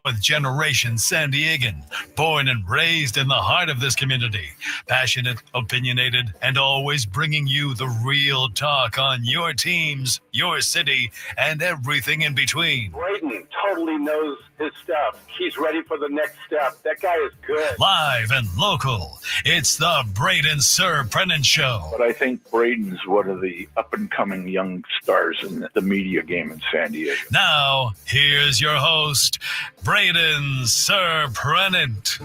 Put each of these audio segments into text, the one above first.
fourth-generation San Diegan, born and raised in the heart of this community. Passionate, opinionated, and always bringing you the real talk on your teams, your city, and everything in between. Braden totally knows his stuff. He's ready for the next step. That guy is good. Live and local, it's the Braden Surprenant Show. But I think Braden's one of the up-and-coming young stars in the media game in San Diego. Now, here's your host, Braden Surprenant.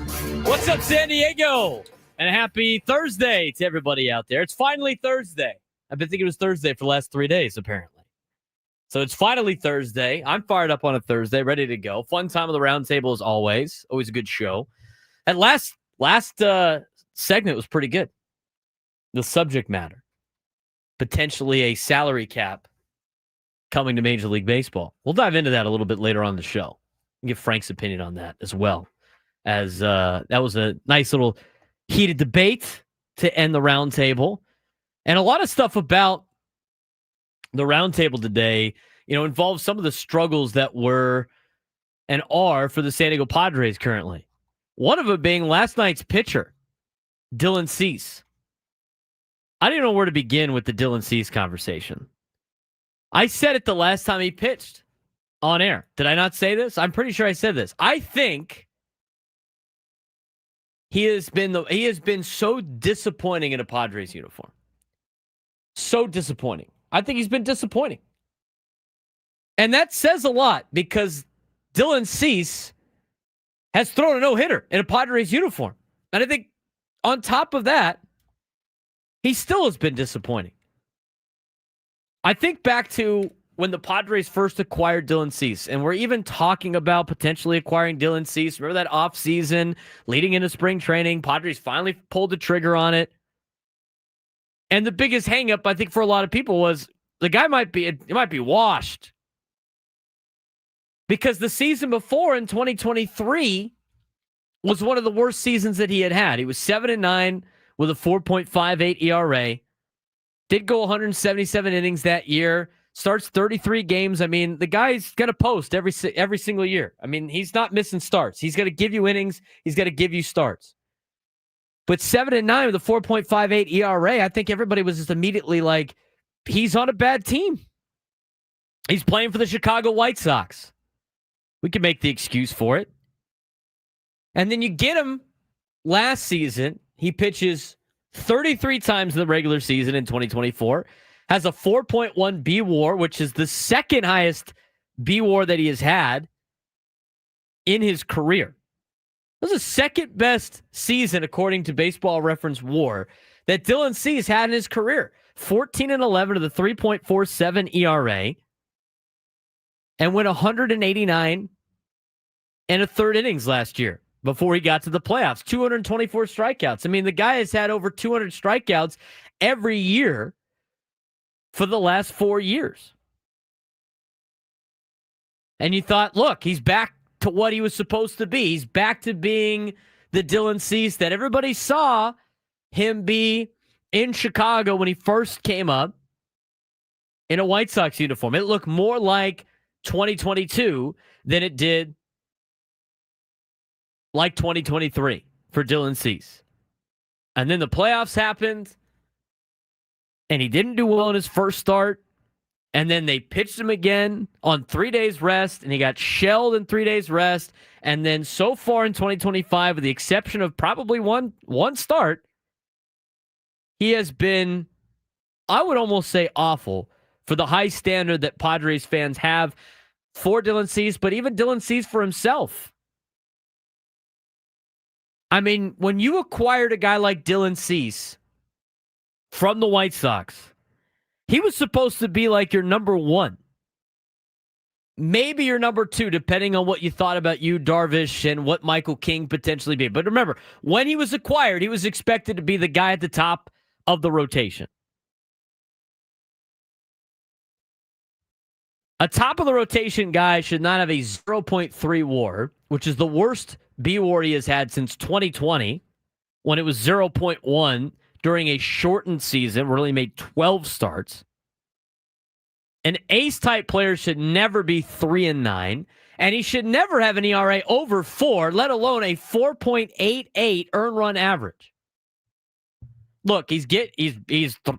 What's up, San Diego? And happy Thursday to everybody out there. It's finally Thursday. I've been thinking it was Thursday for the last 3 days, apparently. So it's finally Thursday. I'm fired up on a Thursday, ready to go. Fun time of the roundtable as always. Always a good show. And last segment was pretty good. The subject matter. Potentially a salary cap coming to Major League Baseball. We'll dive into that a little bit later on in the show. And give Frank's opinion on that as well. As that was a nice little heated debate to end the roundtable. And a lot of stuff about the roundtable today, involves some of the struggles that were and are for the San Diego Padres currently. One of them being last night's pitcher, Dylan Cease. I didn't know where to begin with the Dylan Cease conversation. I said it the last time he pitched on air. Did I not say this? I'm pretty sure I said this. I think he has been so disappointing in a Padres uniform. So disappointing. I think he's been disappointing. And that says a lot because Dylan Cease has thrown a no-hitter in a Padres uniform. And I think on top of that, he still has been disappointing. I think back to when the Padres first acquired Dylan Cease, and we're even talking about potentially acquiring Dylan Cease. Remember that offseason leading into spring training? Padres finally pulled the trigger on it. And the biggest hang-up, I think, for a lot of people was the guy might be washed. Because the season before in 2023 was one of the worst seasons that he had had. He was 7-9 with a 4.58 ERA. Did go 177 innings that year. Starts 33 games. I mean, the guy's going to post every single year. I mean, he's not missing starts. He's going to give you innings. He's going to give you starts. But 7-9 with a 4.58 ERA, I think everybody was just immediately like, he's on a bad team. He's playing for the Chicago White Sox. We can make the excuse for it. And then you get him last season. He pitches 33 times in the regular season in 2024. Has a 4.1 B WAR, which is the second highest B WAR that he has had in his career. It was the second best season, according to Baseball Reference WAR, that Dylan Cease had in his career. 14-11 to the 3.47 ERA and went 189 and a third innings last year before he got to the playoffs. 224 strikeouts. I mean, the guy has had over 200 strikeouts every year for the last 4 years. And you thought, look, he's back to what he was supposed to be. He's back to being the Dylan Cease that everybody saw him be in Chicago when he first came up in a White Sox uniform. It looked more like 2022 than it did like 2023 for Dylan Cease. And then the playoffs happened, and he didn't do well in his first start. And then they pitched him again on 3 days rest, and he got shelled in 3 days rest. And then so far in 2025, with the exception of probably one start, he has been, I would almost say, awful for the high standard that Padres fans have for Dylan Cease, but even Dylan Cease for himself. I mean, when you acquired a guy like Dylan Cease from the White Sox, he was supposed to be like your number one. Maybe your number two, depending on what you thought about Yu Darvish and what Michael King potentially be. But remember, when he was acquired, he was expected to be the guy at the top of the rotation. A top of the rotation guy should not have a 0.3 WAR, which is the worst B WAR he has had since 2020, when it was 0.1 during a shortened season where he made 12 starts. An ace-type player should never be 3-9. And he should never have an ERA over 4, let alone a 4.88 earned run average. Look, he's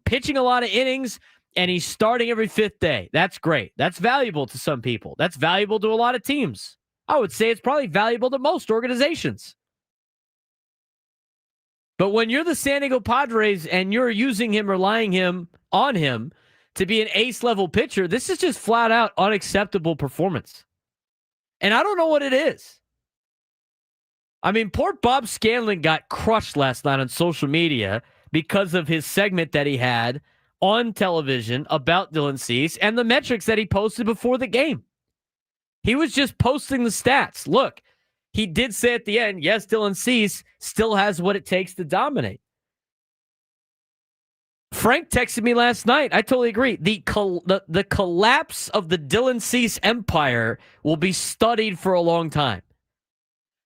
pitching a lot of innings, and he's starting every 5th day. That's great. That's valuable to some people. That's valuable to a lot of teams. I would say it's probably valuable to most organizations. But when you're the San Diego Padres and you're using him, relying on him to be an ace-level pitcher, this is just flat-out unacceptable performance. And I don't know what it is. I mean, poor Bob Scanlon got crushed last night on social media because of his segment that he had on television about Dylan Cease and the metrics that he posted before the game. He was just posting the stats. Look, he did say at the end, yes, Dylan Cease still has what it takes to dominate. Frank texted me last night. I totally agree. The collapse of the Dylan Cease empire will be studied for a long time.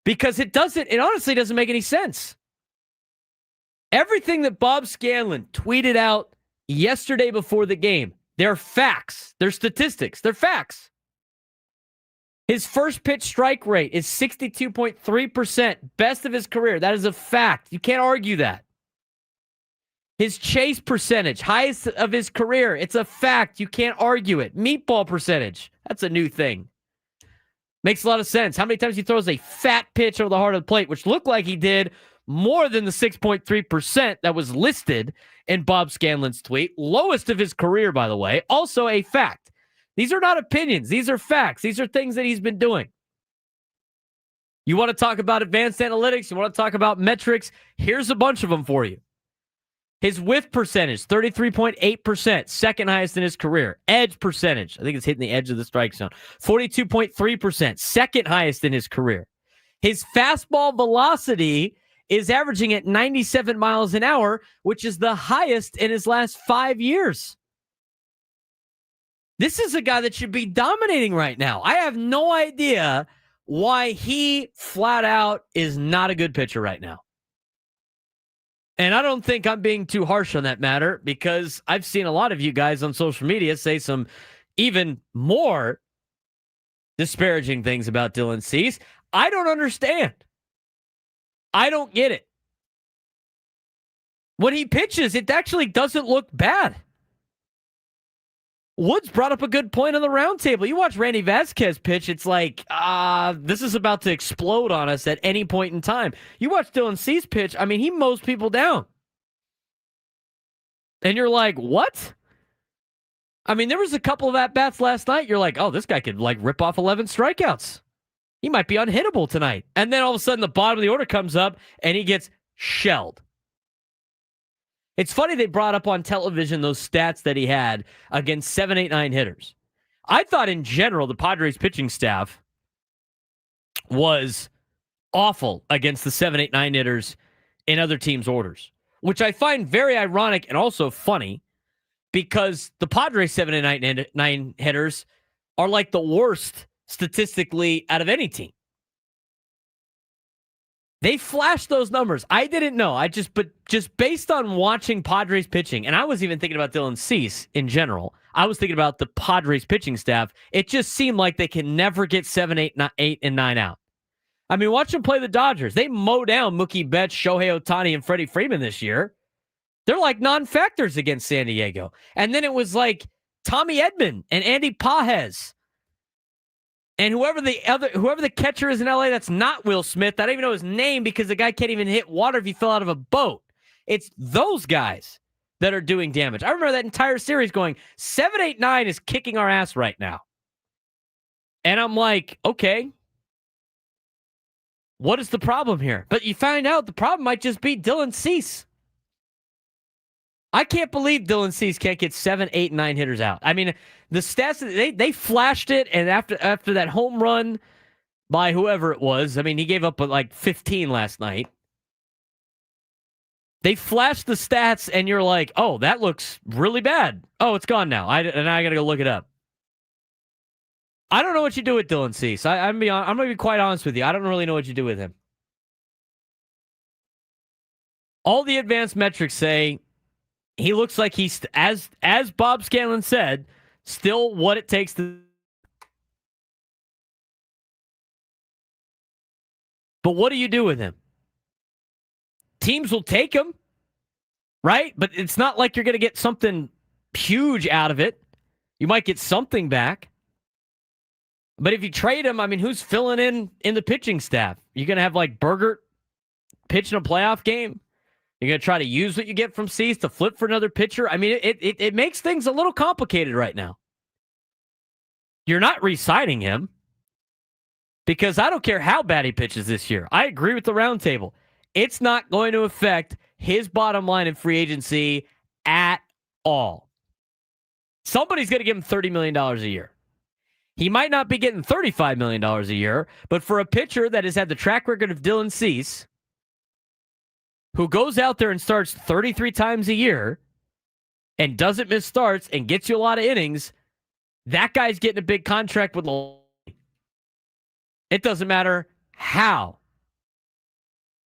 Because it honestly doesn't make any sense. Everything that Bob Scanlon tweeted out yesterday before the game, they're facts. They're statistics. They're facts. His first pitch strike rate is 62.3%, best of his career. That is a fact. You can't argue that. His chase percentage, highest of his career. It's a fact. You can't argue it. Meatball percentage. That's a new thing. Makes a lot of sense. How many times he throws a fat pitch over the heart of the plate, which looked like he did more than the 6.3% that was listed in Bob Scanlon's tweet. Lowest of his career, by the way. Also a fact. These are not opinions. These are facts. These are things that he's been doing. You want to talk about advanced analytics? You want to talk about metrics? Here's a bunch of them for you. His whiff percentage, 33.8%, second highest in his career. Edge percentage, I think it's hitting the edge of the strike zone, 42.3%, second highest in his career. His fastball velocity is averaging at 97 miles an hour, which is the highest in his last 5 years. This is a guy that should be dominating right now. I have no idea why he flat out is not a good pitcher right now. And I don't think I'm being too harsh on that matter because I've seen a lot of you guys on social media say some even more disparaging things about Dylan Cease. I don't understand. I don't get it. When he pitches, it actually doesn't look bad. Woods brought up a good point on the roundtable. You watch Randy Vasquez pitch, it's like, this is about to explode on us at any point in time. You watch Dylan Cease pitch, I mean, he mows people down. And you're like, what? I mean, there was a couple of at-bats last night. You're like, oh, this guy could, rip off 11 strikeouts. He might be unhittable tonight. And then all of a sudden, the bottom of the order comes up, and he gets shelled. It's funny they brought up on television those stats that he had against 7, 8, 9 hitters. I thought in general the Padres pitching staff was awful against the 7, 8, 9 hitters in other teams' orders, which I find very ironic and also funny because the Padres 7 and 9 hitters are like the worst statistically out of any team. They flashed those numbers. I didn't know. But just based on watching Padres pitching, and I was even thinking about Dylan Cease in general. I was thinking about the Padres pitching staff. It just seemed like they can never get 7, 8, 9 out. I mean, watch them play the Dodgers. They mow down Mookie Betts, Shohei Ohtani, and Freddie Freeman this year. They're like non-factors against San Diego. And then it was like Tommy Edman and Andy Pages. And whoever the catcher is in LA that's not Will Smith, I don't even know his name because the guy can't even hit water if he fell out of a boat. It's those guys that are doing damage. I remember that entire series going, 7, 8, 9 is kicking our ass right now. And I'm like, okay, what is the problem here? But you find out the problem might just be Dylan Cease. I can't believe Dylan Cease can't get 7, 8, 9 hitters out. I mean, the stats, they flashed it, and after that home run by whoever it was, I mean, he gave up 15 last night. They flashed the stats, and you're like, oh, that looks really bad. Oh, it's gone now. I got to go look it up. I don't know what you do with Dylan Cease. I'm going to be quite honest with you. I don't really know what you do with him. All the advanced metrics say he looks like he's, as Bob Scanlon said, still what it takes to But what do you do with him? Teams will take him, right? But it's not like you're going to get something huge out of it. You might get something back. But if you trade him, I mean, who's filling in the pitching staff? You're going to have like Bergert pitch in a playoff game? You're going to try to use what you get from Cease to flip for another pitcher? I mean, it makes things a little complicated right now. You're not re-signing him because I don't care how bad he pitches this year. I agree with the roundtable. It's not going to affect his bottom line in free agency at all. Somebody's going to give him $30 million a year. He might not be getting $35 million a year, but for a pitcher that has had the track record of Dylan Cease, who goes out there and starts 33 times a year and doesn't miss starts and gets you a lot of innings, that guy's getting a big contract with the. It doesn't matter how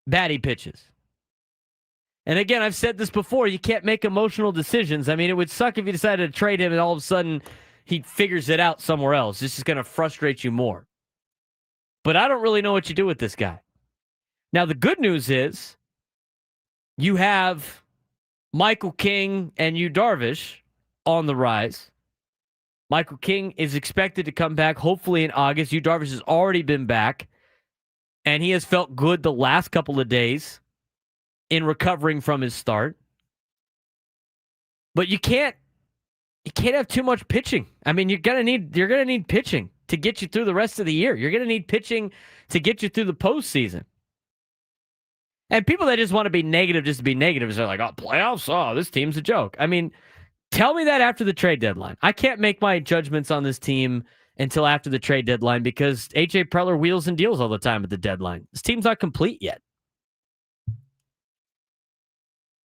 bad he pitches. And again, I've said this before, you can't make emotional decisions. I mean, it would suck if you decided to trade him and all of a sudden he figures it out somewhere else. This is going to frustrate you more. But I don't really know what you do with this guy. Now, the good news is you have Michael King and Yu Darvish on the rise. Michael King is expected to come back hopefully in August. Yu Darvish has already been back, and he has felt good the last couple of days in recovering from his start. But you can't have too much pitching. I mean, you're gonna need pitching to get you through the rest of the year. You're gonna need pitching to get you through the postseason. And people that just want to be negative just to be negative is like, oh, playoffs? Oh, this team's a joke. I mean, tell me that after the trade deadline. I can't make my judgments on this team until after the trade deadline because A.J. Preller wheels and deals all the time at the deadline. This team's not complete yet.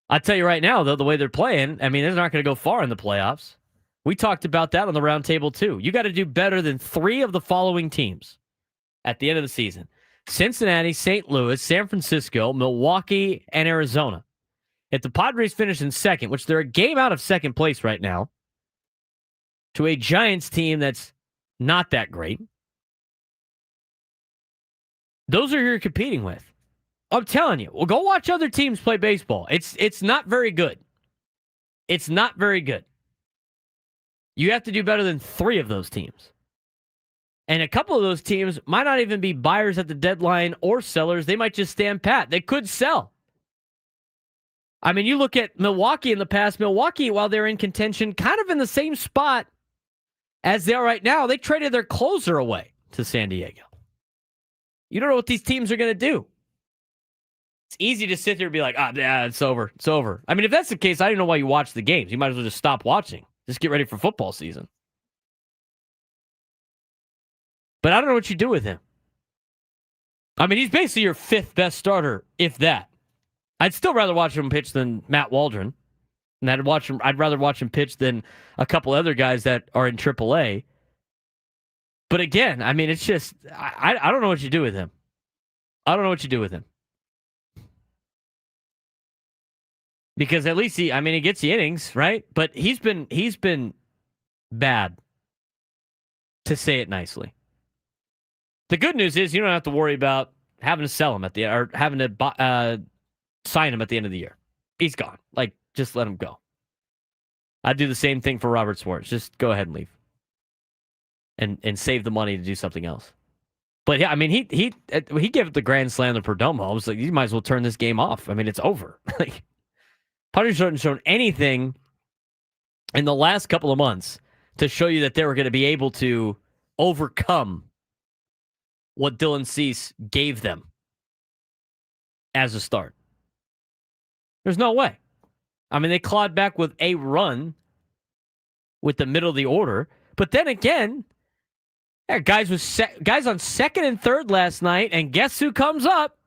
I'll tell you right now, though, the way they're playing, I mean, they're not going to go far in the playoffs. We talked about that on the roundtable, too. You got to do better than 3 of the following teams at the end of the season. Cincinnati, St. Louis, San Francisco, Milwaukee, and Arizona. If the Padres finish in second, which they're a game out of second place right now, to a Giants team that's not that great, those are who you're competing with. I'm telling you, well, go watch other teams play baseball. It's not very good. It's not very good. You have to do better than 3 of those teams. And a couple of those teams might not even be buyers at the deadline or sellers. They might just stand pat. They could sell. I mean, you look at Milwaukee in the past. Milwaukee, while they're in contention, kind of in the same spot as they are right now, they traded their closer away to San Diego. You don't know what these teams are going to do. It's easy to sit there and be like, yeah, it's over. It's over. I mean, if that's the case, I don't know why you watch the games. You might as well just stop watching. Just get ready for football season. But I don't know what you do with him. I mean, he's basically your 5th best starter, if that. I'd still rather watch him pitch than Matt Waldron. And I'd rather watch him pitch than a couple other guys that are in AAA. But again, I mean, it's just, I don't know what you do with him. I don't know what you do with him. Because at least he gets the innings, right? But he's been bad, to say it nicely. The good news is you don't have to worry about having to sell him or having to sign him at the end of the year. He's gone. Like, just let him go. I'd do the same thing for Robert Swartz. Just go ahead and leave. And save the money to do something else. But yeah, I mean, he gave it the grand slam to Perdomo. I was like, you might as well turn this game off. I mean, it's over. Like, Padres haven't shown anything in the last couple of months to show you that they were going to be able to overcome what Dylan Cease gave them as a start. There's no way. I mean, they clawed back with a run with the middle of the order. But then again, guys on second and third last night, and guess who comes up?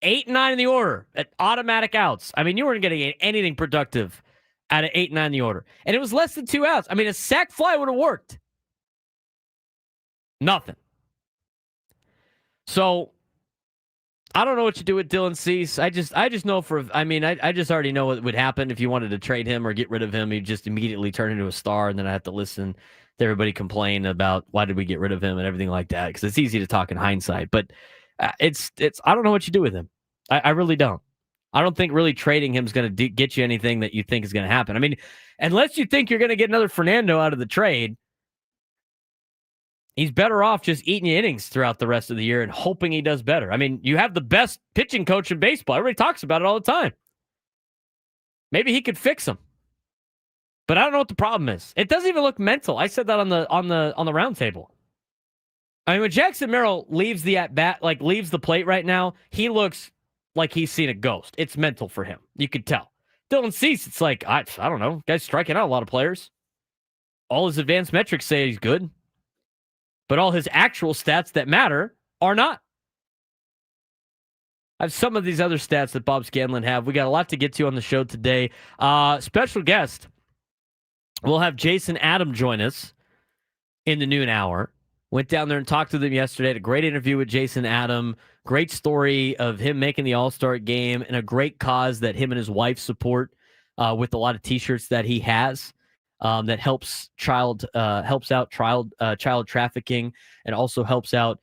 8 and 9 in the order at automatic outs. I mean, you weren't getting anything productive out of 8 and 9 in the order. And it was less than 2 outs. I mean, a sac fly would have worked. Nothing. So, I don't know what you do with Dylan Cease. I just know I just already know what would happen if you wanted to trade him or get rid of him. He'd just immediately turn into a star, and then I have to listen to everybody complain about why did we get rid of him and everything like that, because it's easy to talk in hindsight. But It's. I don't know what you do with him. I really don't. I don't think really trading him is going to get you anything that you think is going to happen. I mean, unless you think you're going to get another Fernando out of the trade, he's better off just eating your innings throughout the rest of the year and hoping he does better. I mean, you have the best pitching coach in baseball. Everybody talks about it all the time. Maybe he could fix him. But I don't know what the problem is. It doesn't even look mental. I said that on the round table. I mean, when Jackson Merrill leaves the at-bat, like leaves the plate right now, he looks like he's seen a ghost. It's mental for him. You could tell. Dylan Cease, it's like, I don't know. Guy's striking out a lot of players. All his advanced metrics say he's good. But all his actual stats that matter are not. I have some of these other stats that Bob Scanlon have. We got a lot to get to on the show today. Special guest. We'll have Jason Adam join us in the noon hour. Went down there and talked to them yesterday. Had a great interview with Jason Adam. Great story of him making the All-Star game and a great cause that him and his wife support with a lot of T-shirts that he has that helps child trafficking and also helps out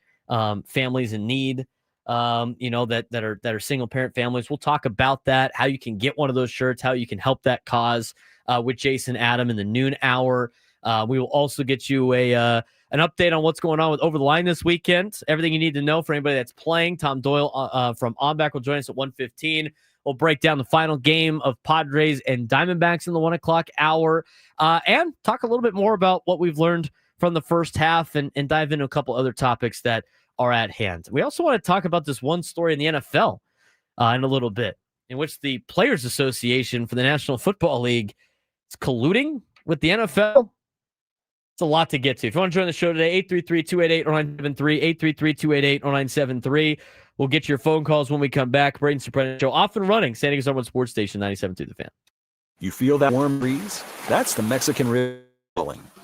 families in need. That are single parent families. We'll talk about that, how you can get one of those shirts, how you can help that cause with Jason Adam in the noon hour. We will also get you an update on what's going on with Over the Line this weekend. Everything you need to know for anybody that's playing. Tom Doyle from OMBAC will join us at 1:15. We'll break down the final game of Padres and Diamondbacks in the 1 o'clock hour and talk a little bit more about what we've learned from the first half and dive into a couple other topics that are at hand. We also want to talk about this one story in the NFL in a little bit, in which the Players Association for the National Football League is colluding with the NFL. It's a lot to get to. If you want to join the show today, 833-288-0973, 833-288-0973. We'll get your phone calls when we come back. Braden Surprenant Show, off and running. San Diego's #1 sports station, 97.2 The Fan. You feel that warm breeze? That's the Mexican River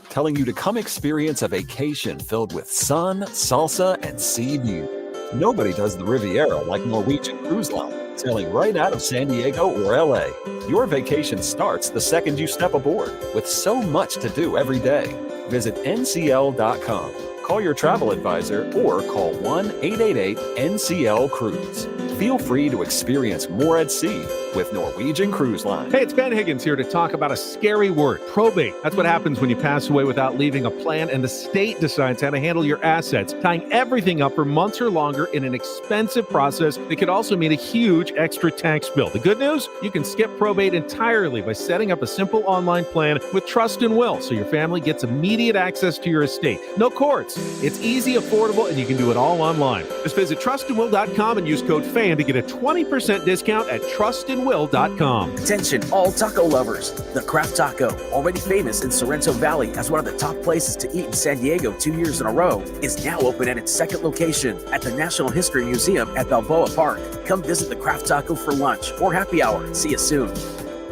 telling you to come experience a vacation filled with sun, salsa, and sea view. Nobody does the Riviera like Norwegian Cruise Line, sailing right out of San Diego or LA. Your vacation starts the second you step aboard, with so much to do every day. Visit ncl.com. Call your travel advisor or call 1-888-NCL-CRUISE. Feel free to experience more at sea with Norwegian Cruise Line. Hey, it's Ben Higgins here to talk about a scary word, probate. That's what happens when you pass away without leaving a plan and the state decides how to handle your assets, tying everything up for months or longer in an expensive process that could also mean a huge extra tax bill. The good news? You can skip probate entirely by setting up a simple online plan with Trust and Will so your family gets immediate access to your estate. No courts. It's easy, affordable, and you can do it all online. Just visit trustandwill.com and use code FAN to get a 20% discount at trustandwill.com. Attention, all taco lovers. The Craft Taco, already famous in Sorrento Valley as one of the top places to eat in San Diego 2 years in a row, is now open at its second location at the National History Museum at Balboa Park. Come visit the Craft Taco for lunch or happy hour. See you soon.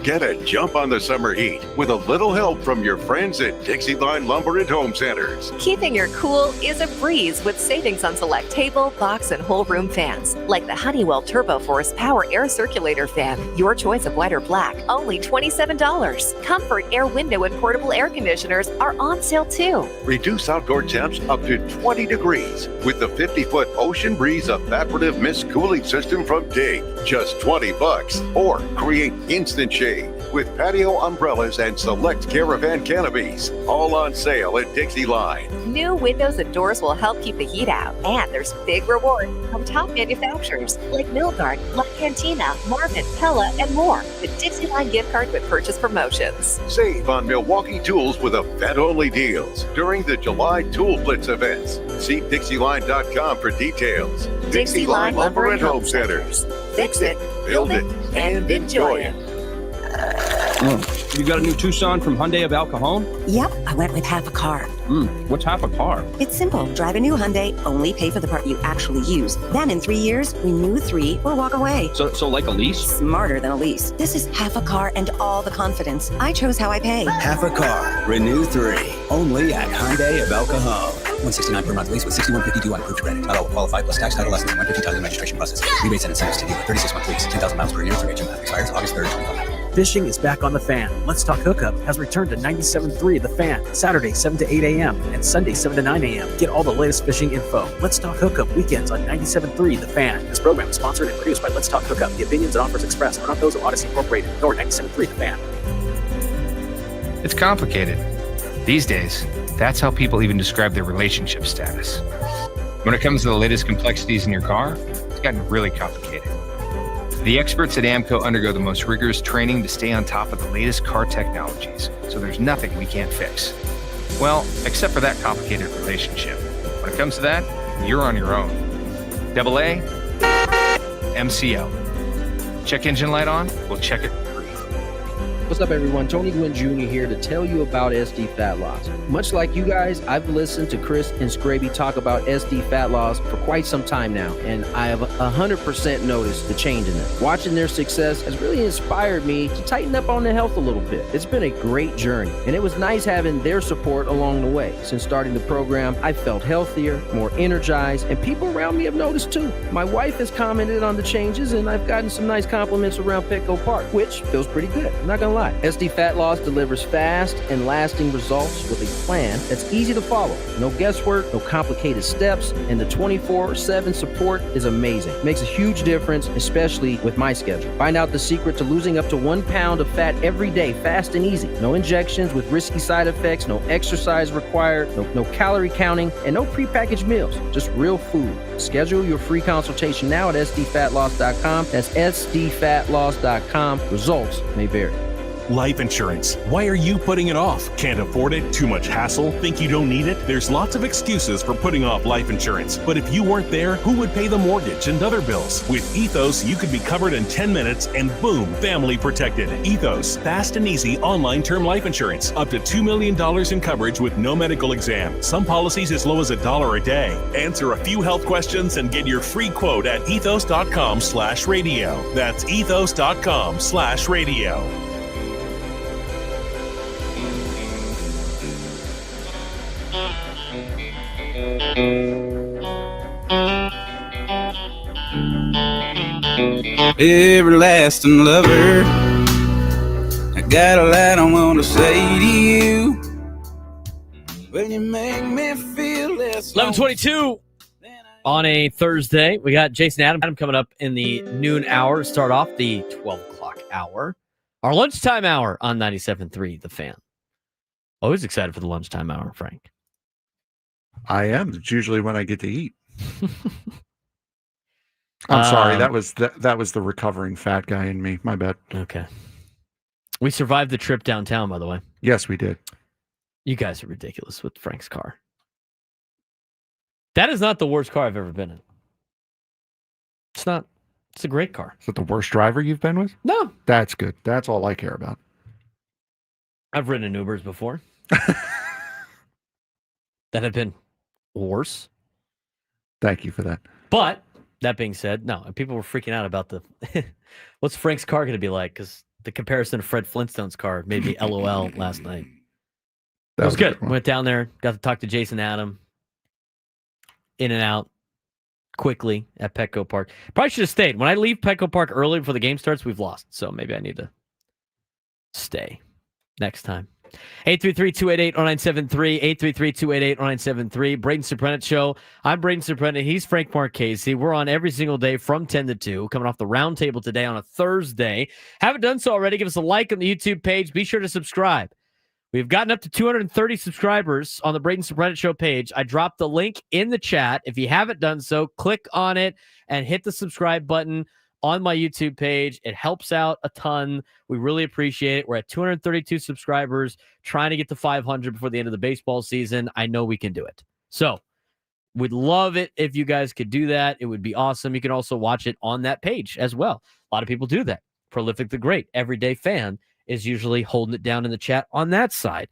Get a jump on the summer heat with a little help from your friends at Dixie Line Lumber and Home Centers. Keeping your cool is a breeze with savings on select table, box, and whole room fans, like the Honeywell Turbo Force Power Air Circulator Fan. Your choice of white or black, only $27. Comfort Air Window and Portable Air Conditioners are on sale too. Reduce outdoor temps up to 20 degrees with the 50-foot Ocean Breeze evaporative mist cooling system from Dig. Just $20. Or create instant shade with patio umbrellas and select caravan canopies. All on sale at Dixie Line. New windows and doors will help keep the heat out. And there's big rewards from top manufacturers like Milgard, La Cantina, Marvin, Pella, and more. The Dixie Line gift card with purchase promotions. Save on Milwaukee tools with event-only deals during the July Tool Blitz events. See DixieLine.com for details. Dixie Line Lumber and Home Centers. Fix it, build it, and enjoy it. You got a new Tucson from Hyundai of El Cajon? Yep, I went with half a car. What's half a car? It's simple. Drive a new Hyundai, only pay for the part you actually use. Then in 3 years, renew 3 or walk away. So like a lease? Smarter than a lease. This is half a car and all the confidence. I chose how I pay. Half a car, renew 3. Only at Hyundai of El Cajon. $169 per month lease with $61.52 on approved credit. Not all qualify plus tax title lessons and $150,000 registration process. Rebates and incentives to deal with 36-month lease. 10,000 miles per year for HMF. Expires August 3rd, 2025. Fishing is back on the Fan. Let's Talk Hookup has returned to 97.3 The Fan, Saturday 7 to 8 a.m. and Sunday 7 to 9 a.m. Get all the latest fishing info. Let's Talk Hookup weekends on 97.3 The Fan. This program is sponsored and produced by Let's Talk Hookup. The opinions and offers expressed are not those of Odyssey Incorporated, nor 97.3 The Fan. It's complicated. These days, that's how people even describe their relationship status. When it comes to the latest complexities in your car, it's gotten really complicated. The experts at AMCO undergo the most rigorous training to stay on top of the latest car technologies, so there's nothing we can't fix. Well, except for that complicated relationship. When it comes to that, you're on your own. AA, MCO. Check engine light on, we'll check it. What's up, everyone? Tony Gwynn Jr. here to tell you about SD Fat Loss. Much like you guys, I've listened to Chris and Scraby talk about SD Fat Loss for quite some time now, and I have 100% noticed the change in them. Watching their success has really inspired me to tighten up on the health a little bit. It's been a great journey, and it was nice having their support along the way. Since starting the program, I felt healthier, more energized, and people around me have noticed too. My wife has commented on the changes, and I've gotten some nice compliments around Petco Park, which feels pretty good. I'm not gonna lie. SD Fat Loss delivers fast and lasting results with a plan that's easy to follow. No guesswork, no complicated steps, and the 24/7 support is amazing. It makes a huge difference, especially with my schedule. Find out the secret to losing up to 1 pound of fat every day, fast and easy. No injections with risky side effects, no exercise required, no calorie counting, and no prepackaged meals, just real food. Schedule your free consultation now at sdfatloss.com. That's sdfatloss.com. Results may vary. Life insurance. Why are you putting it off? Can't afford it? Too much hassle? Think you don't need it? There's lots of excuses for putting off life insurance. But if you weren't there, who would pay the mortgage and other bills? With Ethos, you could be covered in 10 minutes and boom, family protected. Ethos, fast and easy online term life insurance. Up to $2 million in coverage with no medical exam. Some policies as low as $1 a day. Answer a few health questions and get your free quote at ethos.com/radio. That's ethos.com/radio. Everlasting lover, I got a lot I want to say to you. When you make me feel less. 11:22 on a Thursday. We got Jason Adam coming up in the noon hour to start off the 12 o'clock hour. Our lunchtime hour on 97.3 The Fan. Always excited for the lunchtime hour, Frank. I am. It's usually when I get to eat. I'm sorry. That was the recovering fat guy in me. My bad. Okay. We survived the trip downtown, by the way. Yes, we did. You guys are ridiculous with Frank's car. That is not the worst car I've ever been in. It's not. It's a great car. Is it the worst driver you've been with? No. That's good. That's all I care about. I've ridden in Ubers before. That have been worse. Thank you for that. But that being said, no, and people were freaking out about the what's Frank's car going to be like? Because the comparison to Fred Flintstone's car made me LOL last night. That was good. Went down there, got to talk to Jason Adam. In and out quickly at Petco Park. Probably should have stayed. When I leave Petco Park early before the game starts, we've lost. So maybe I need to stay next time. 833-288-0973, 833-288-0973, Braden Surprenant Show. I'm Braden Surprenant. He's Frank Marchese. We're on every single day from 10 to 2, coming off the round table today on a Thursday. Haven't done so already, give us a like on the YouTube page. Be sure to subscribe. We've gotten up to 230 subscribers on the Braden Surprenant Show page. I dropped the link in the chat. If you haven't done so, click on it and hit the subscribe button on my YouTube page. It helps out a ton. We really appreciate it. We're at 232 subscribers, trying to get to 500 before the end of the baseball season. I know we can do it. So we'd love it if you guys could do that. It would be awesome. You can also watch it on that page as well. A lot of people do that. Prolific the Great, Everyday Fan, is usually holding it down in the chat on that side.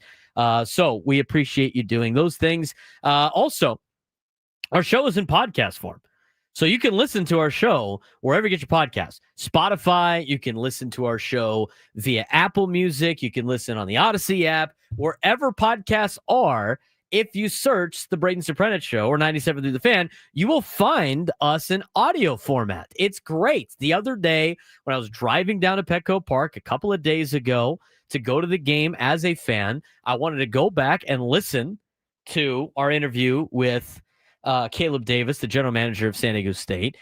So we appreciate you doing those things. Also, our show is in podcast form. So you can listen to our show wherever you get your podcasts. Spotify, you can listen to our show via Apple Music. You can listen on the Odyssey app. Wherever podcasts are, if you search the Braden Surprenant Show or 97 Through the Fan, you will find us in audio format. It's great. The other day when I was driving down to Petco Park a couple of days ago to go to the game as a fan, I wanted to go back and listen to our interview with Caleb Davis, the general manager of San Diego State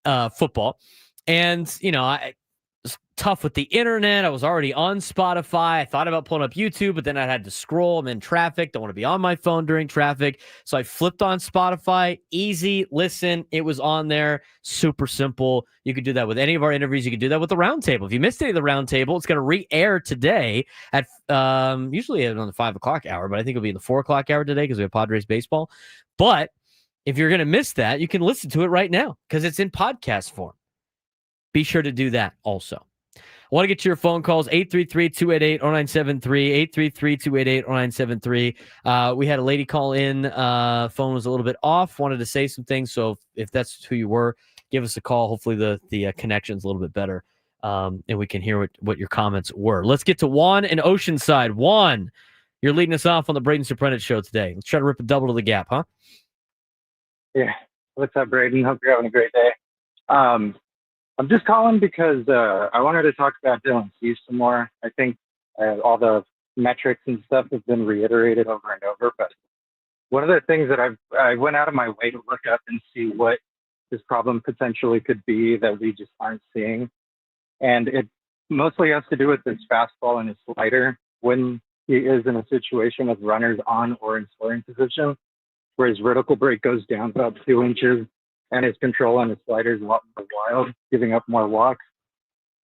football. And, I was tough with the internet. I was already on Spotify. I thought about pulling up YouTube, but then I had to scroll. I'm in traffic. Don't want to be on my phone during traffic. So I flipped on Spotify. Easy listen. It was on there. Super simple. You could do that with any of our interviews. You could do that with the roundtable. If you missed any of the roundtable, it's going to re-air today at usually on the 5 o'clock hour, but I think it'll be in the 4 o'clock hour today because we have Padres baseball. But if you're going to miss that, you can listen to it right now because it's in podcast form. Be sure to do that also. I want to get to your phone calls, 833-288-0973, 833-288-0973. We had a lady call in. Phone was a little bit off, wanted to say some things. So if that's who you were, give us a call. Hopefully the connection's a little bit better, and we can hear what your comments were. Let's get to Juan in Oceanside. Juan, you're leading us off on the Braden Surprenant Show today. Let's try to rip a double to the gap, huh? Yeah. What's up, Braden? Hope you're having a great day. I'm just calling because I wanted to talk about Dylan Cease some more. I think all the metrics and stuff have been reiterated over and over, but one of the things that I went out of my way to look up and see what his problem potentially could be that we just aren't seeing. And it mostly has to do with his fastball and his slider when he is in a situation with runners on or in scoring position, where his vertical break goes down about 2 inches and his control on his slider is a lot more wild, giving up more walks.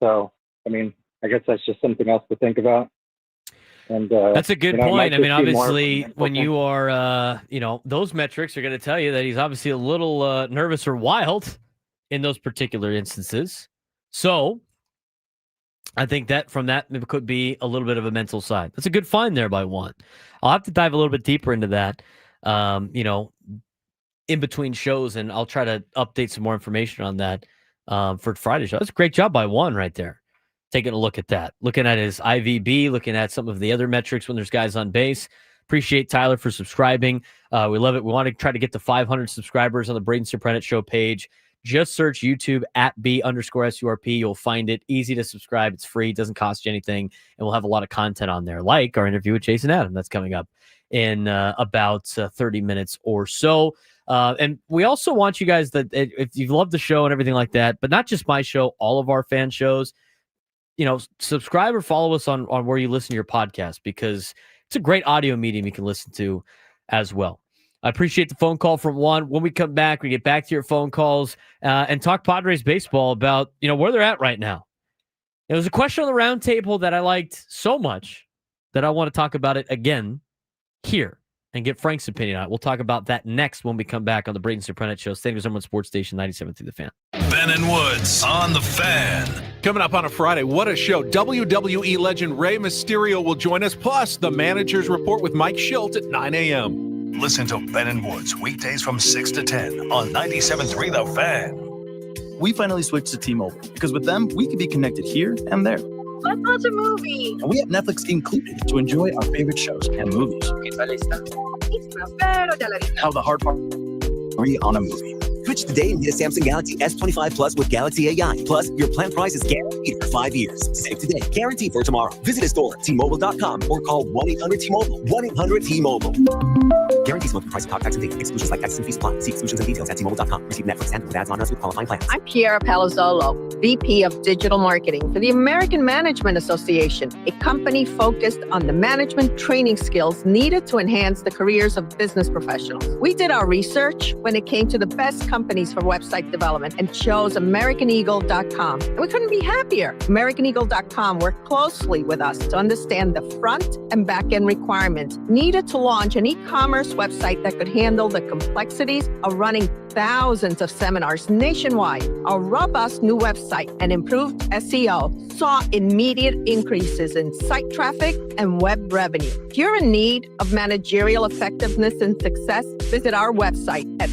So, I mean, I guess that's just something else to think about. And that's a good point. I mean, obviously, when you are, those metrics are going to tell you that he's obviously a little nervous or wild in those particular instances. So I think that from that, it could be a little bit of a mental side. That's a good find there by Juan. I'll have to dive a little bit deeper into that, in between shows, and I'll try to update some more information on that for Friday's show. That's a great job by Juan right there. Taking a look at that, looking at his IVB, looking at some of the other metrics when there's guys on base. Appreciate Tyler for subscribing. We love it. We want to try to get to 500 subscribers on the Braden Surprenant Show page. Just search YouTube at @B_SURP. You'll find it. Easy to subscribe. It's free. It doesn't cost you anything. And we'll have a lot of content on there, like our interview with Jason Adam. That's coming up in about 30 minutes or so. And we also want you guys that if you've loved the show and everything like that, but not just my show, all of our fan shows, subscribe or follow us on where you listen to your podcast, because it's a great audio medium you can listen to as well. I appreciate the phone call from Juan. When we come back, we get back to your phone calls and talk Padres baseball about, where they're at right now. There was a question on the round table that I liked so much that I want to talk about it again here and get Frank's opinion on it. We'll talk about that next when we come back on the Braden Surprenant Show. Stay with someone Sports Station 97 through the Fan. Ben and Woods on the Fan. Coming up on a Friday, what a show. WWE legend Rey Mysterio will join us, plus the Manager's Report with Mike Schilt at 9 a.m. Listen to Ben and Woods weekdays from 6 to 10 on 97.3 The Fan. We finally switched to T-Mobile because with them, we can be connected here and there. Let's watch a movie. And we have Netflix included to enjoy our favorite shows and movies. Now the hard part, free on a movie. Switch today and get a Samsung Galaxy S25 Plus with Galaxy AI. Plus, your plan price is guaranteed for 5 years. Save today, guarantee for tomorrow. Visit a store, T-Mobile.com, or call 1-800-T-Mobile. 1-800-T-Mobile. Guarantee smoking price, talk, tax, and date. Exclusions like taxes and fees apply. See exclusions and details at T-Mobile.com. Receive Netflix and with ads on us with qualifying plans. I'm Kiara Palazzolo, VP of Digital Marketing for the American Management Association, a company focused on the management training skills needed to enhance the careers of business professionals. We did our research when it came to the best companies for website development and chose AmericanEagle.com. And we couldn't be happier. AmericanEagle.com worked closely with us to understand the front and back end requirements needed to launch an e-commerce website that could handle the complexities of running thousands of seminars nationwide. Our robust new website and improved SEO saw immediate increases in site traffic and web revenue. If you're in need of managerial effectiveness and success, visit our website at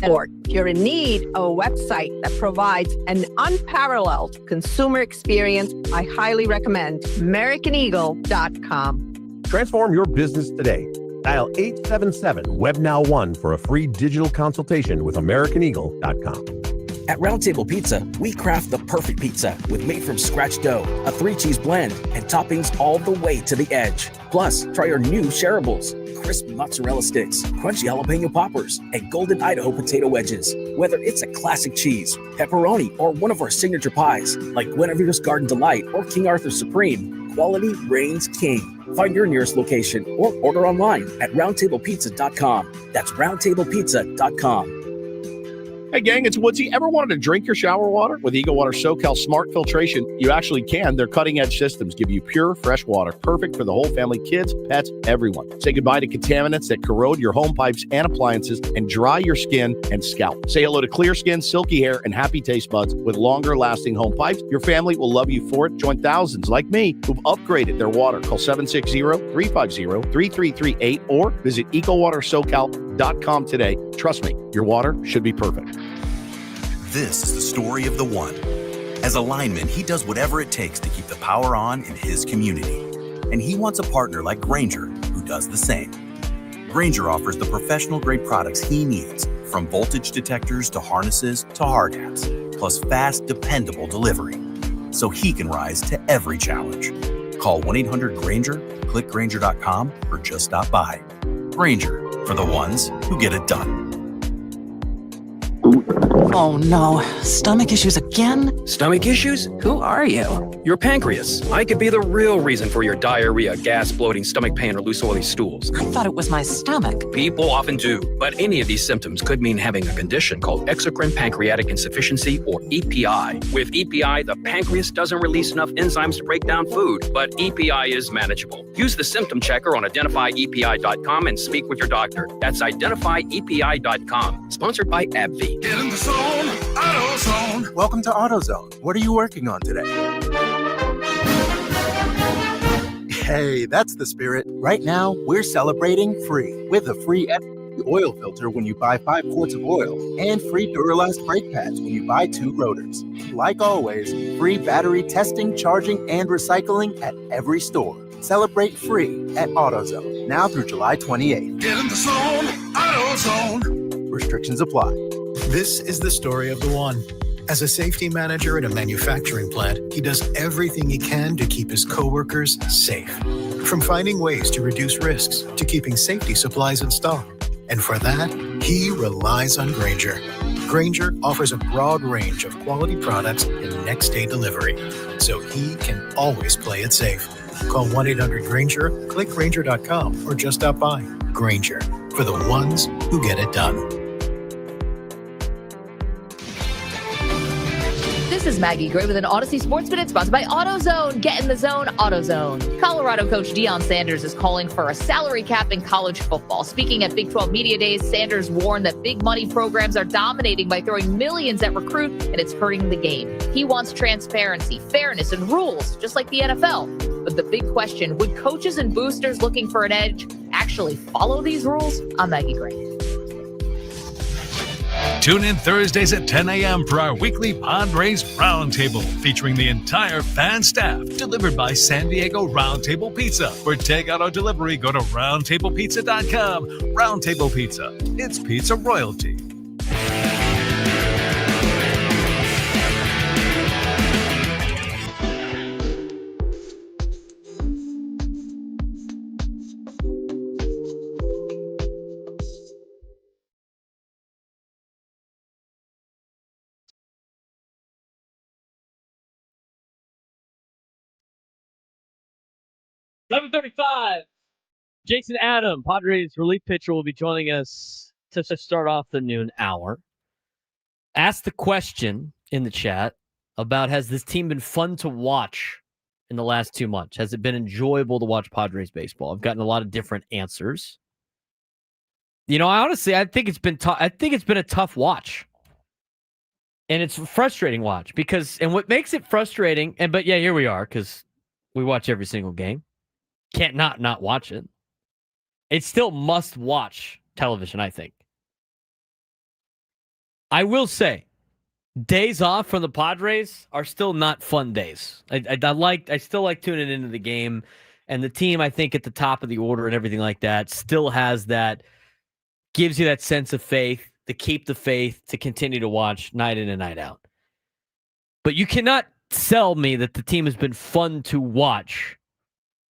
If you're in need of a website that provides an unparalleled consumer experience, I highly recommend AmericanEagle.com. Transform your business today Dial 877-WebNow1 for a free digital consultation with AmericanEagle.com. At Round Table Pizza, we craft the perfect pizza with made-from-scratch dough, a 3-cheese blend, and toppings all the way to the edge. Plus, try our new shareables, crispy mozzarella sticks, crunchy jalapeno poppers, and golden Idaho potato wedges. Whether it's a classic cheese, pepperoni, or one of our signature pies, like Guinevere's Garden Delight or King Arthur's Supreme, quality reigns king. Find your nearest location or order online at roundtablepizza.com. That's roundtablepizza.com. Hey gang, it's Woodsy. Ever wanted to drink your shower water? With Eagle Water SoCal Smart Filtration, you actually can. Their cutting-edge systems give you pure, fresh water, perfect for the whole family, kids, pets, everyone. Say goodbye to contaminants that corrode your home pipes and appliances and dry your skin and scalp. Say hello to clear skin, silky hair, and happy taste buds with longer-lasting home pipes. Your family will love you for it. Join thousands like me who've upgraded their water. Call 760-350-3338 or visit ecowatersocal.com today. Trust me, your water should be perfect. This is the story of the one. As a lineman, he does whatever it takes to keep the power on in his community. And he wants a partner like Grainger who does the same. Grainger offers the professional-grade products he needs, from voltage detectors to harnesses to hard hats, plus fast, dependable delivery, so he can rise to every challenge. Call 1-800-GRAINGER, click Grainger.com, or just stop by. Grainger, for the ones who get it done. Oh no, stomach issues again? Stomach issues? Who are you? Your pancreas. I could be the real reason for your diarrhea, gas, bloating, stomach pain, or loose oily stools. I thought it was my stomach. People often do, but any of these symptoms could mean having a condition called exocrine pancreatic insufficiency, or EPI. With EPI, the pancreas doesn't release enough enzymes to break down food, but EPI is manageable. Use the symptom checker on identifyepi.com and speak with your doctor. That's identifyepi.com. Sponsored by AbbVie. Get in the zone, AutoZone. Welcome to AutoZone. What are you working on today? Hey, that's the spirit. Right now, we're celebrating free with a free oil filter when you buy 5 quarts of oil and free Duralast brake pads when you buy 2 rotors. Like always, free battery testing, charging, and recycling at every store. Celebrate free at AutoZone now through July 28th. Get in the zone, AutoZone. Restrictions apply. This is the story of the one. As a safety manager at a manufacturing plant, he does everything he can to keep his coworkers safe. From finding ways to reduce risks to keeping safety supplies in stock. And for that, he relies on Grainger. Grainger offers a broad range of quality products and next-day delivery, so he can always play it safe. Call 1-800-GRAINGER, click Grainger.com, or just stop by. Grainger, for the ones who get it done. This is Maggie Gray with an Odyssey Sports Minute sponsored by AutoZone. Get in the zone, AutoZone. Colorado coach Deion Sanders is calling for a salary cap in college football. Speaking at Big 12 Media Days, Sanders warned that big money programs are dominating by throwing millions at recruit, and it's hurting the game. He wants transparency, fairness, and rules, just like the NFL. But the big question, would coaches and boosters looking for an edge actually follow these rules? I'm Maggie Gray. Tune in Thursdays at 10 a.m. for our weekly Padres Roundtable, featuring the entire fan staff, delivered by San Diego Roundtable Pizza. For takeout or delivery, go to roundtablepizza.com. Roundtable Pizza, it's pizza royalty. $11:35. Jason Adam, Padres relief pitcher, will be joining us to start off the noon hour. Ask the question in the chat about, has this team been fun to watch in the last 2 months? Has it been enjoyable to watch Padres baseball? I've gotten a lot of different answers. You know, I think it's been tough. I think it's been a tough watch. And it's a frustrating watch because, and what makes it frustrating, but yeah, here we are, because we watch every single game. Can't not watch it. It's still must-watch television, I think. I will say, days off from the Padres are still not fun days. I still like tuning into the game And the team, I think, at the top of the order and everything like that still has that, gives you that sense of faith, to keep the faith, to continue to watch night in and night out. But you cannot sell me that the team has been fun to watch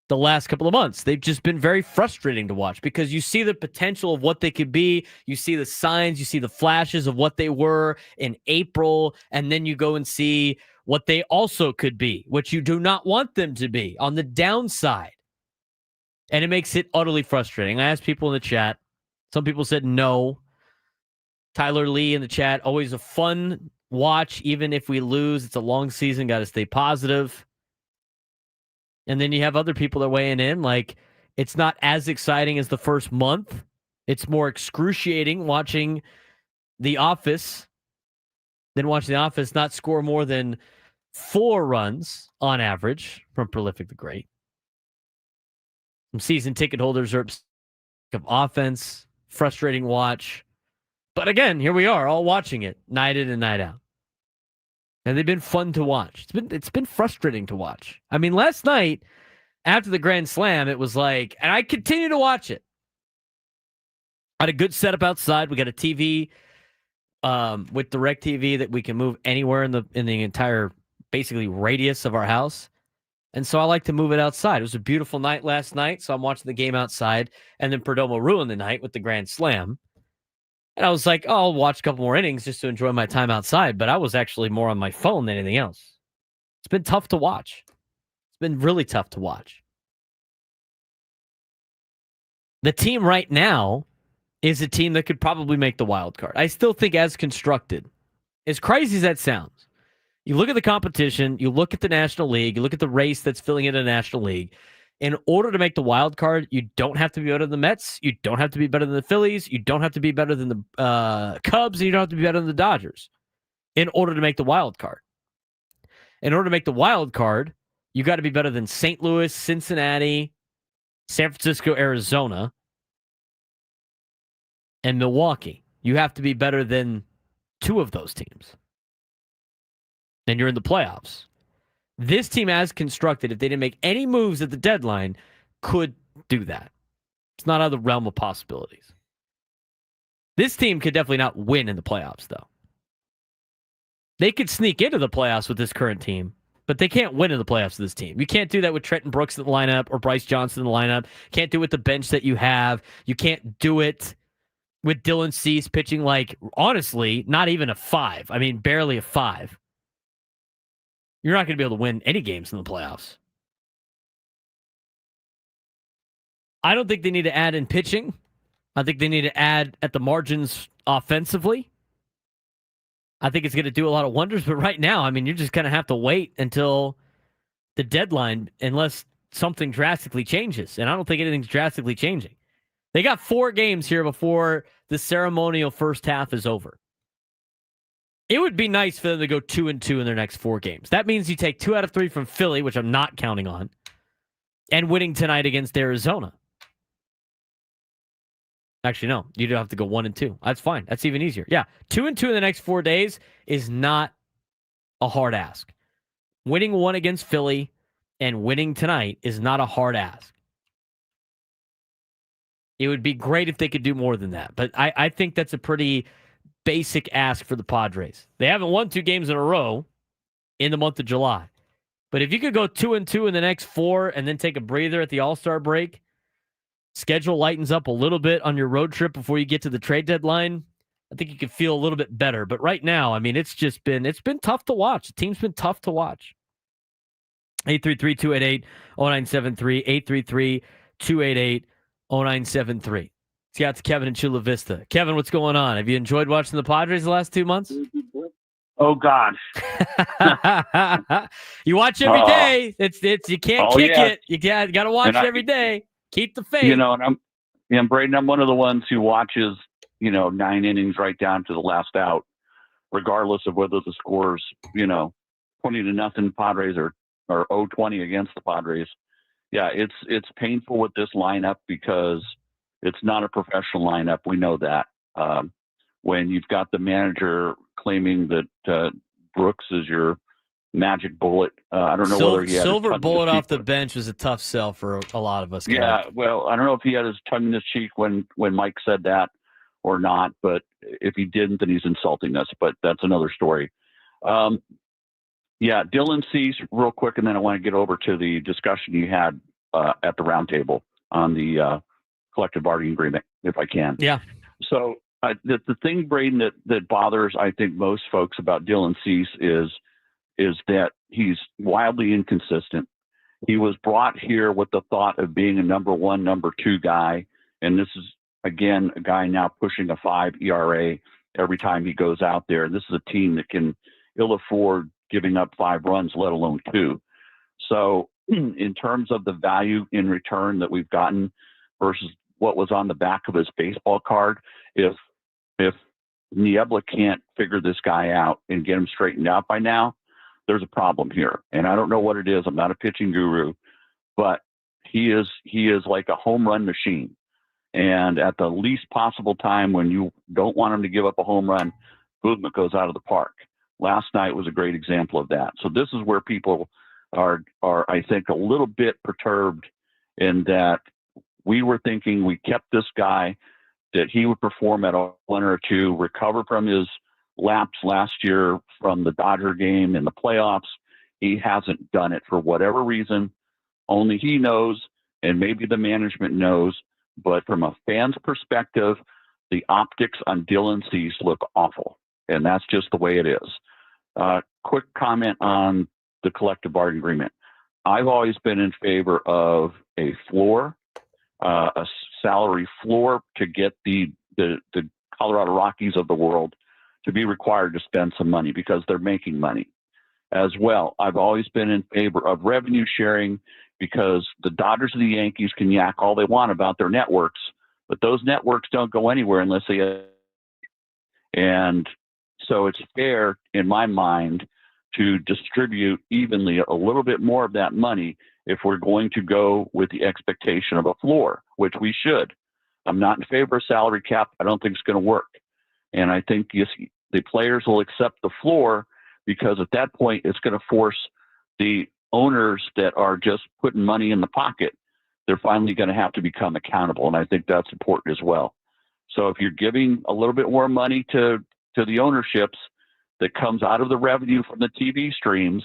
the last couple of months. They've just been very frustrating to watch because you see the potential of what they could be. You see the signs, you see the flashes of what they were in April, and then you go and see what they also could be, which you do not want them to be on the downside. And it makes it utterly frustrating. I asked people in the chat. Some people said no. Tyler Lee in the chat, always a fun watch, even if we lose. It's a long season, got to stay positive. And then you have other people that are weighing in, like, it's not as exciting as the first month. It's more excruciating watching The Office than watching The Office not score more than 4 runs on average from Prolific the Great. Some season ticket holders are upset of offense, frustrating watch. But again, here we are, all watching it night in and night out. And they've been fun to watch. It's been frustrating to watch. I mean, last night, after the Grand Slam, it was like, and I continue to watch it. I had a good setup outside. We got a TV with DirecTV that we can move anywhere in the entire, basically, radius of our house. And so I like to move it outside. It was a beautiful night last night, so I'm watching the game outside. And then Perdomo ruined the night with the Grand Slam. And I was like, oh, I'll watch a couple more innings just to enjoy my time outside. But I was actually more on my phone than anything else. It's been tough to watch. It's been really tough to watch. The team right now is a team that could probably make the wild card. I still think as constructed, as crazy as that sounds, you look at the competition, you look at the National League, you look at the race that's filling in the National League. In order to make the wild card, you don't have to be better than the Mets. You don't have to be better than the Phillies. You don't have to be better than the Cubs. And you don't have to be better than the Dodgers in order to make the wild card. In order to make the wild card, you got to be better than St. Louis, Cincinnati, San Francisco, Arizona, and Milwaukee. You have to be better than 2 of those teams. Then you're in the playoffs. This team, as constructed, if they didn't make any moves at the deadline, could do that. It's not out of the realm of possibilities. This team could definitely not win in the playoffs, though. They could sneak into the playoffs with this current team, but they can't win in the playoffs with this team. You can't do that with Trenton Brooks in the lineup or Bryce Johnson in the lineup. Can't do it with the bench that you have. You can't do it with Dylan Cease pitching like, honestly, not even a 5. I mean, barely a 5. You're not going to be able to win any games in the playoffs. I don't think they need to add in pitching. I think they need to add at the margins offensively. I think it's going to do a lot of wonders. But right now, I mean, you're just going to have to wait until the deadline unless something drastically changes. And I don't think anything's drastically changing. They got 4 games here before the ceremonial first half is over. It would be nice for them to go 2-2 in their next 4 games. That means you take 2 out of 3 from Philly, which I'm not counting on, and winning tonight against Arizona. Actually, no. You don't have to go 1-2. That's fine. That's even easier. Yeah, 2-2 in the next 4 days is not a hard ask. Winning 1 against Philly and winning tonight is not a hard ask. It would be great if they could do more than that, but I think that's a pretty basic ask for the Padres. They haven't won 2 games in a row in the month of July. But if you could go 2-2 in the next 4 and then take a breather at the All-Star break, schedule lightens up a little bit on your road trip before you get to the trade deadline, I think you could feel a little bit better. But right now, I mean, it's been tough to watch. The team's been tough to watch. 833-288-0973, 833-288-0973. Got to Kevin in Chula Vista. Kevin, what's going on? Have you enjoyed watching the Padres the last 2 months? Oh God! You watch every day. It's you can't kick it. You got to watch every day. Keep the faith. You know, and Braden, I'm one of the ones who watches 9 innings right down to the last out, regardless of whether the score's 20-0 Padres or 0-20 against the Padres. Yeah, it's painful with this lineup because it's not a professional lineup. We know that. When you've got the manager claiming that Brooks is your magic bullet. I don't know whether he had silver his bullet off the tongue bench was a tough sell for a lot of us. in his cheek. Yeah, well, I don't know if he had his tongue in his cheek when Mike said that or not, but if he didn't, then he's insulting us. But that's another story. Yeah, Dylan Cease, real quick, and then I want to get over to the discussion you had at the roundtable on the collective bargaining agreement, if I can. Yeah. So the thing, Braden, that bothers, I think, most folks about Dylan Cease is that he's wildly inconsistent. He was brought here with the thought of being a number one, number two guy, and this is, again, a guy now pushing a 5 ERA every time he goes out there. This is a team that can ill afford giving up 5 runs, let alone 2. So in terms of the value in return that we've gotten versus what was on the back of his baseball card, if Niebla can't figure this guy out and get him straightened out by now, there's a problem here. And I don't know what it is. I'm not a pitching guru, but he is like a home run machine. And at the least possible time when you don't want him to give up a home run, movement goes out of the park. Last night was a great example of that. So this is where people are I think, a little bit perturbed in that we were thinking we kept this guy, that he would perform at a 1 or 2, recover from his lapse last year from the Dodger game in the playoffs. He hasn't done it for whatever reason. Only he knows, and maybe the management knows. But from a fan's perspective, the optics on Dylan Cease look awful. And that's just the way it is. Quick comment on the collective bargaining agreement. I've always been in favor of a floor, a salary floor, to get the Colorado Rockies of the world to be required to spend some money because they're making money. As well, I've always been in favor of revenue sharing because the Dodgers and the Yankees can yak all they want about their networks, but those networks don't go anywhere unless they. And so it's fair, in my mind, to distribute evenly a little bit more of that money if we're going to go with the expectation of a floor, which we should. I'm not in favor of salary cap. I don't think it's going to work. And I think the players will accept the floor because at that point, it's going to force the owners that are just putting money in the pocket. They're finally going to have to become accountable. And I think that's important as well. So if you're giving a little bit more money to the ownerships that comes out of the revenue from the TV streams,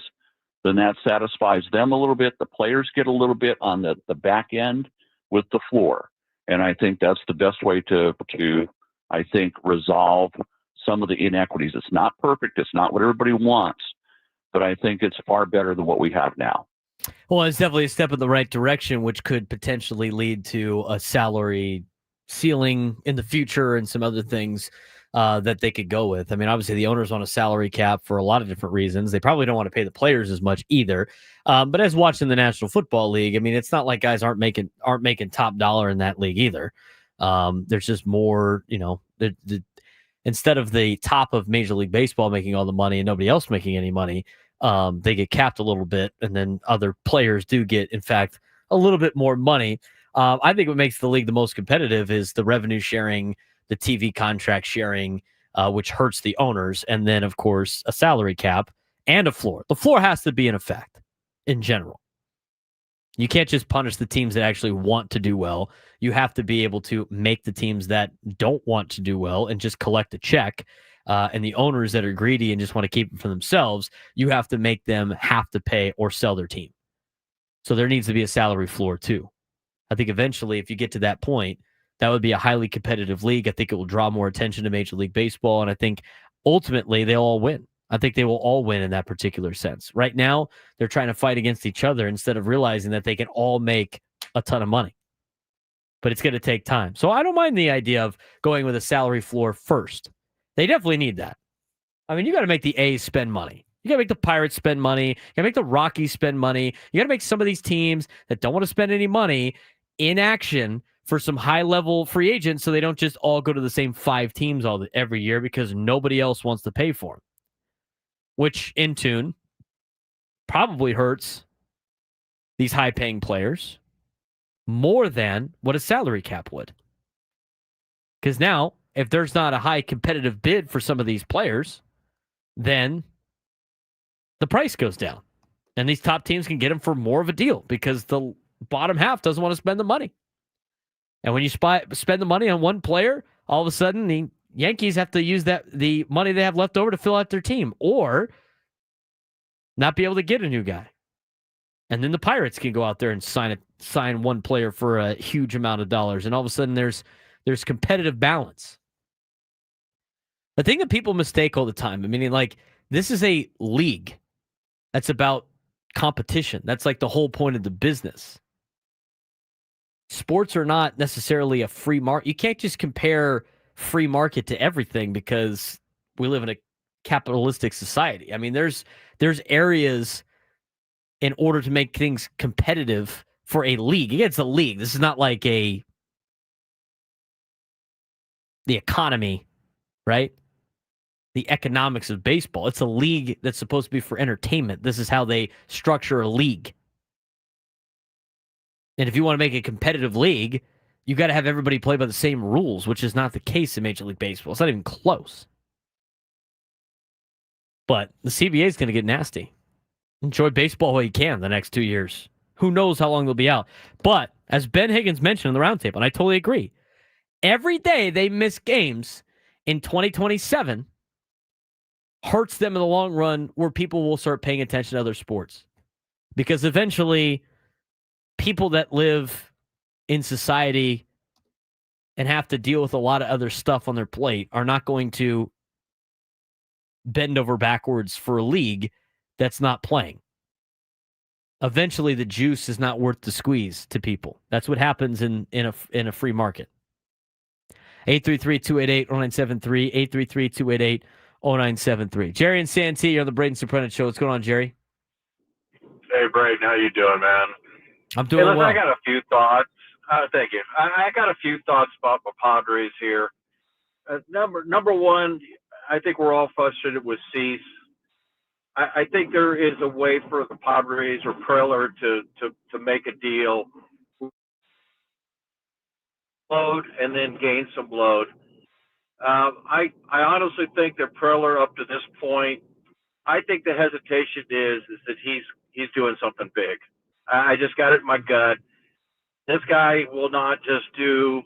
then that satisfies them a little bit. The players get a little bit on the back end with the floor. And I think that's the best way to I think, resolve some of the inequities. It's not perfect. It's not what everybody wants, but I think it's far better than what we have now. Well, it's definitely a step in the right direction, which could potentially lead to a salary ceiling in the future and some other things that they could go with. I mean, obviously the owners want a salary cap for a lot of different reasons. They probably don't want to pay the players as much either. But as watching the National Football League, I mean, it's not like guys aren't making top dollar in that league either. There's just more, instead of the top of Major League Baseball making all the money and nobody else making any money, they get capped a little bit, and then other players do get, in fact, a little bit more money. I think what makes the league the most competitive is the revenue sharing, the TV contract sharing, which hurts the owners, and then, of course, a salary cap and a floor. The floor has to be in effect in general. You can't just punish the teams that actually want to do well. You have to be able to make the teams that don't want to do well and just collect a check. And the owners that are greedy and just want to keep it for themselves, you have to make them have to pay or sell their team. So there needs to be a salary floor too. I think eventually, if you get to that point, that would be a highly competitive league. I think it will draw more attention to Major League Baseball. And I think ultimately they'll all win. I think they will all win in that particular sense. Right now, they're trying to fight against each other instead of realizing that they can all make a ton of money. But it's going to take time. So I don't mind the idea of going with a salary floor first. They definitely need that. I mean, you got to make the A's spend money. You got to make the Pirates spend money. You got to make the Rockies spend money. You got to make some of these teams that don't want to spend any money in action for some high-level free agents so they don't just all go to the same 5 teams every year because nobody else wants to pay for them. Which, in tune, probably hurts these high-paying players more than what a salary cap would. Because now, if there's not a high competitive bid for some of these players, then the price goes down. And these top teams can get him for more of a deal because the bottom half doesn't want to spend the money. And when you spend the money on one player, all of a sudden the Yankees have to use the money they have left over to fill out their team or not be able to get a new guy. And then the Pirates can go out there and sign one player for a huge amount of dollars. And all of a sudden there's competitive balance. The thing that people mistake all the time, I mean, like, this is a league that's about competition. That's like the whole point of the business. Sports are not necessarily a free market. You can't just compare free market to everything because we live in a capitalistic society. I mean, there's areas in order to make things competitive for a league. Again, it's a league. This is not like the economy, right? The economics of baseball. It's a league that's supposed to be for entertainment. This is how they structure a league. And if you want to make a competitive league, you got to have everybody play by the same rules, which is not the case in Major League Baseball. It's not even close. But the CBA is going to get nasty. Enjoy baseball while you can the next 2 years. Who knows how long they'll be out. But as Ben Higgins mentioned in the roundtable, and I totally agree, every day they miss games in 2027 hurts them in the long run where people will start paying attention to other sports. Because eventually, people that live in society and have to deal with a lot of other stuff on their plate are not going to bend over backwards for a league that's not playing. Eventually, the juice is not worth the squeeze to people. That's what happens in a free market. 833-288-0973, 833-288-0973. Jerry and Santee, you're on the Braden Surprenant Show. What's going on, Jerry? Hey, Braden, how you doing, man? I'm doing well. I got a few thoughts. Thank you. I got a few thoughts about the Padres here. Number one, I think we're all frustrated with Cease. I think there is a way for the Padres or Preller to make a deal, load and then gain some load. I honestly think that Preller, up to this point, I think the hesitation is that he's doing something big. I just got it in my gut. This guy will not just do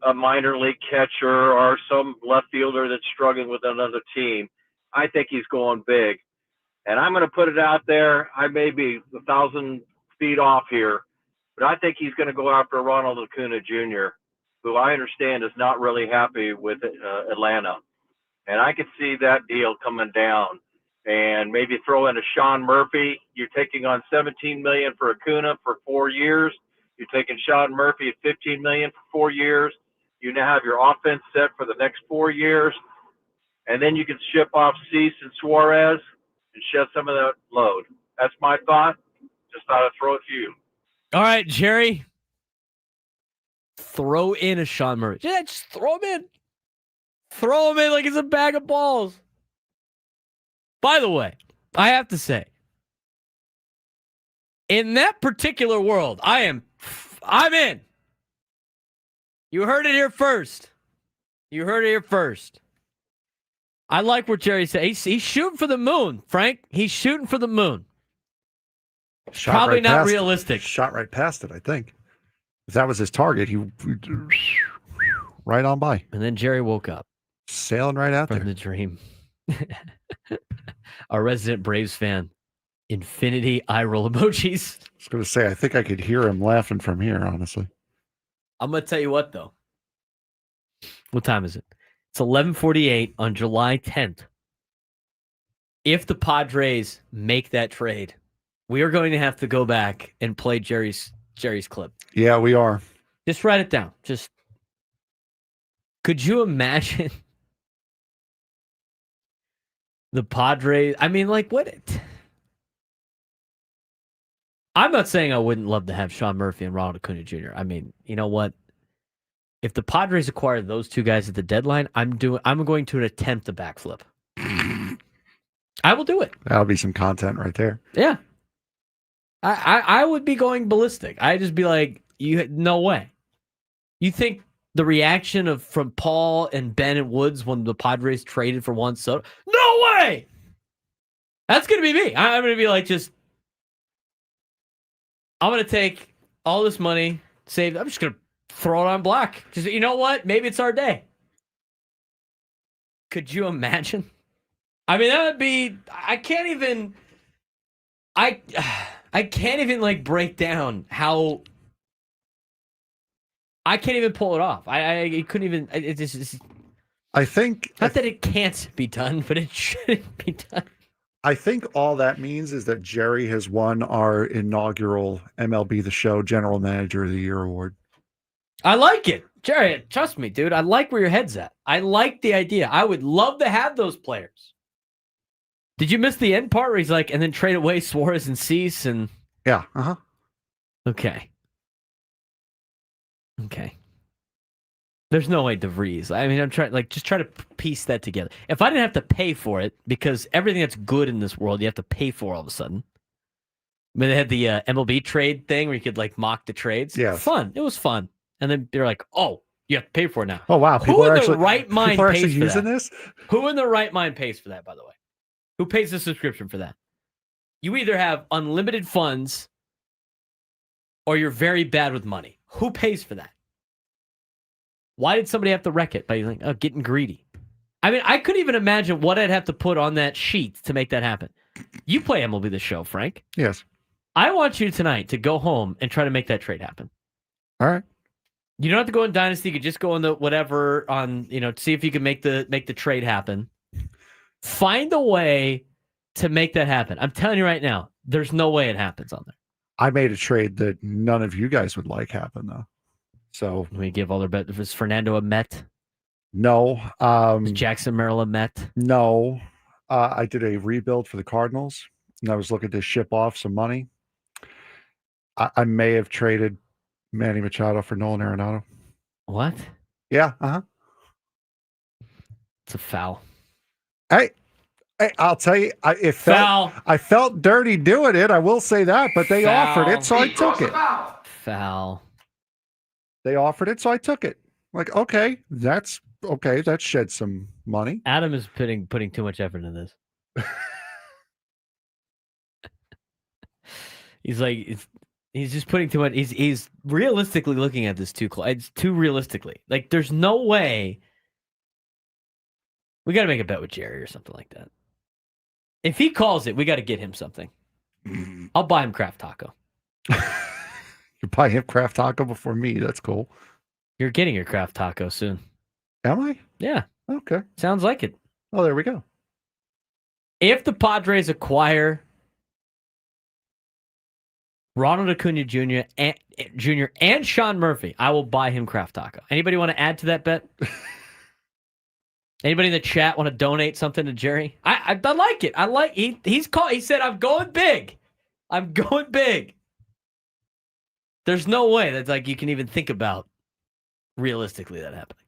a minor league catcher or some left fielder that's struggling with another team. I think he's going big. And I'm going to put it out there. I may be 1,000 feet off here, but I think he's going to go after Ronald Acuna Jr., who I understand is not really happy with Atlanta. And I could see that deal coming down. And maybe throw in a Sean Murphy. You're taking on $17 million for Acuna for 4 years. You're taking Sean Murphy at $15 million for 4 years. You now have your offense set for the next 4 years. And then you can ship off Cease and Suarez and shed some of that load. That's my thought. Just thought I'd throw it to you. All right, Jerry. Throw in a Sean Murray. Yeah, just throw him in. Throw him in like it's a bag of balls. By the way, I have to say, in that particular world, I'm in. You heard it here first. I like what Jerry said. He's shooting for the moon, Frank. He's shooting for the moon. Probably right not realistic. Shot right past it, I think. If that was his target, he right on by. And then Jerry woke up. Sailing right out from there. The dream. Our resident Braves fan. Infinity eye roll emojis. I was going to say, I think I could hear him laughing from here, honestly. I'm going to tell you what, though. What time is it? It's 11:48 on July 10th. If the Padres make that trade, we are going to have to go back and play Jerry's clip. Yeah, we are. Just write it down. Could you imagine the Padres? I mean, like, what? I'm not saying I wouldn't love to have Sean Murphy and Ronald Acuna Jr. I mean, you know what? If the Padres acquire those two guys at the deadline, I'm going to attempt a backflip. I will do it. That'll be some content right there. Yeah. I would be going ballistic. I'd just be like, no way. You think the reaction from Paul and Ben and Woods when the Padres traded for Juan Soto? No way! That's going to be me. I'm going to be like, I'm going to take all this money, save. I'm just going to throw it on black. Just, you know what? Maybe it's our day. Could you imagine? I mean, that would be, I can't even like break down how, I can't even pull it off. I couldn't even, it's I think, not that it can't be done, but it shouldn't be done. I think all that means is that Jerry has won our inaugural MLB The Show General Manager of the Year award. I like it. Jerry, trust me, dude. I like where your head's at. I like the idea. I would love to have those players. Did you miss the end part where he's like, and then trade away Suarez and Cease and... Yeah, Okay. There's no way DeVries. I mean, I'm trying, just try to piece that together. If I didn't have to pay for it, because everything that's good in this world, you have to pay for all of a sudden. I mean, they had the MLB trade thing where you could, mock the trades. Yeah. Fun. It was fun. And then they're like, oh, you have to pay for it now. Oh, wow. Who in the right mind people are pays actually for using that? this? Who in the right mind pays for that, by the way? Who pays the subscription for that? You either have unlimited funds or you're very bad with money. Who pays for that? Why did somebody have to wreck it by getting greedy? I mean, I couldn't even imagine what I'd have to put on that sheet to make that happen. You play MLB The Show, Frank. Yes. I want you tonight to go home and try to make that trade happen. All right. You don't have to go in Dynasty. You could just go in the whatever on, see if you can make the trade happen. Find a way to make that happen. I'm telling you right now, there's no way it happens on there. I made a trade that none of you guys would like happen, though. So we give all their bet. Was Fernando a Met? No. Was Jackson Merrill a Met? No. I did a rebuild for the Cardinals, and I was looking to ship off some money. I may have traded Manny Machado for Nolan Arenado. What? Yeah. It's a foul. Hey, I'll tell you, I felt dirty doing it. I will say that, but they offered it, so I took it. Foul. They offered it, so I took it. Like, okay, that's okay. That shed some money. Adam is putting too much effort into this. He's just putting too much. He's realistically looking at this too close. It's too realistically. There's no way. We got to make a bet with Jerry or something like that. If he calls it, we got to get him something. I'll buy him Kraft Taco. You buy him Kraft Taco before me. That's cool. You're getting your Kraft Taco soon. Am I? Yeah. Okay. Sounds like it. Oh, there we go. If the Padres acquire Ronald Acuna Jr. and Sean Murphy, I will buy him Kraft Taco. Anybody want to add to that bet? Anybody in the chat want to donate something to Jerry? I like it. He said, I'm going big. I'm going big. There's no way that you can even think about realistically that happening.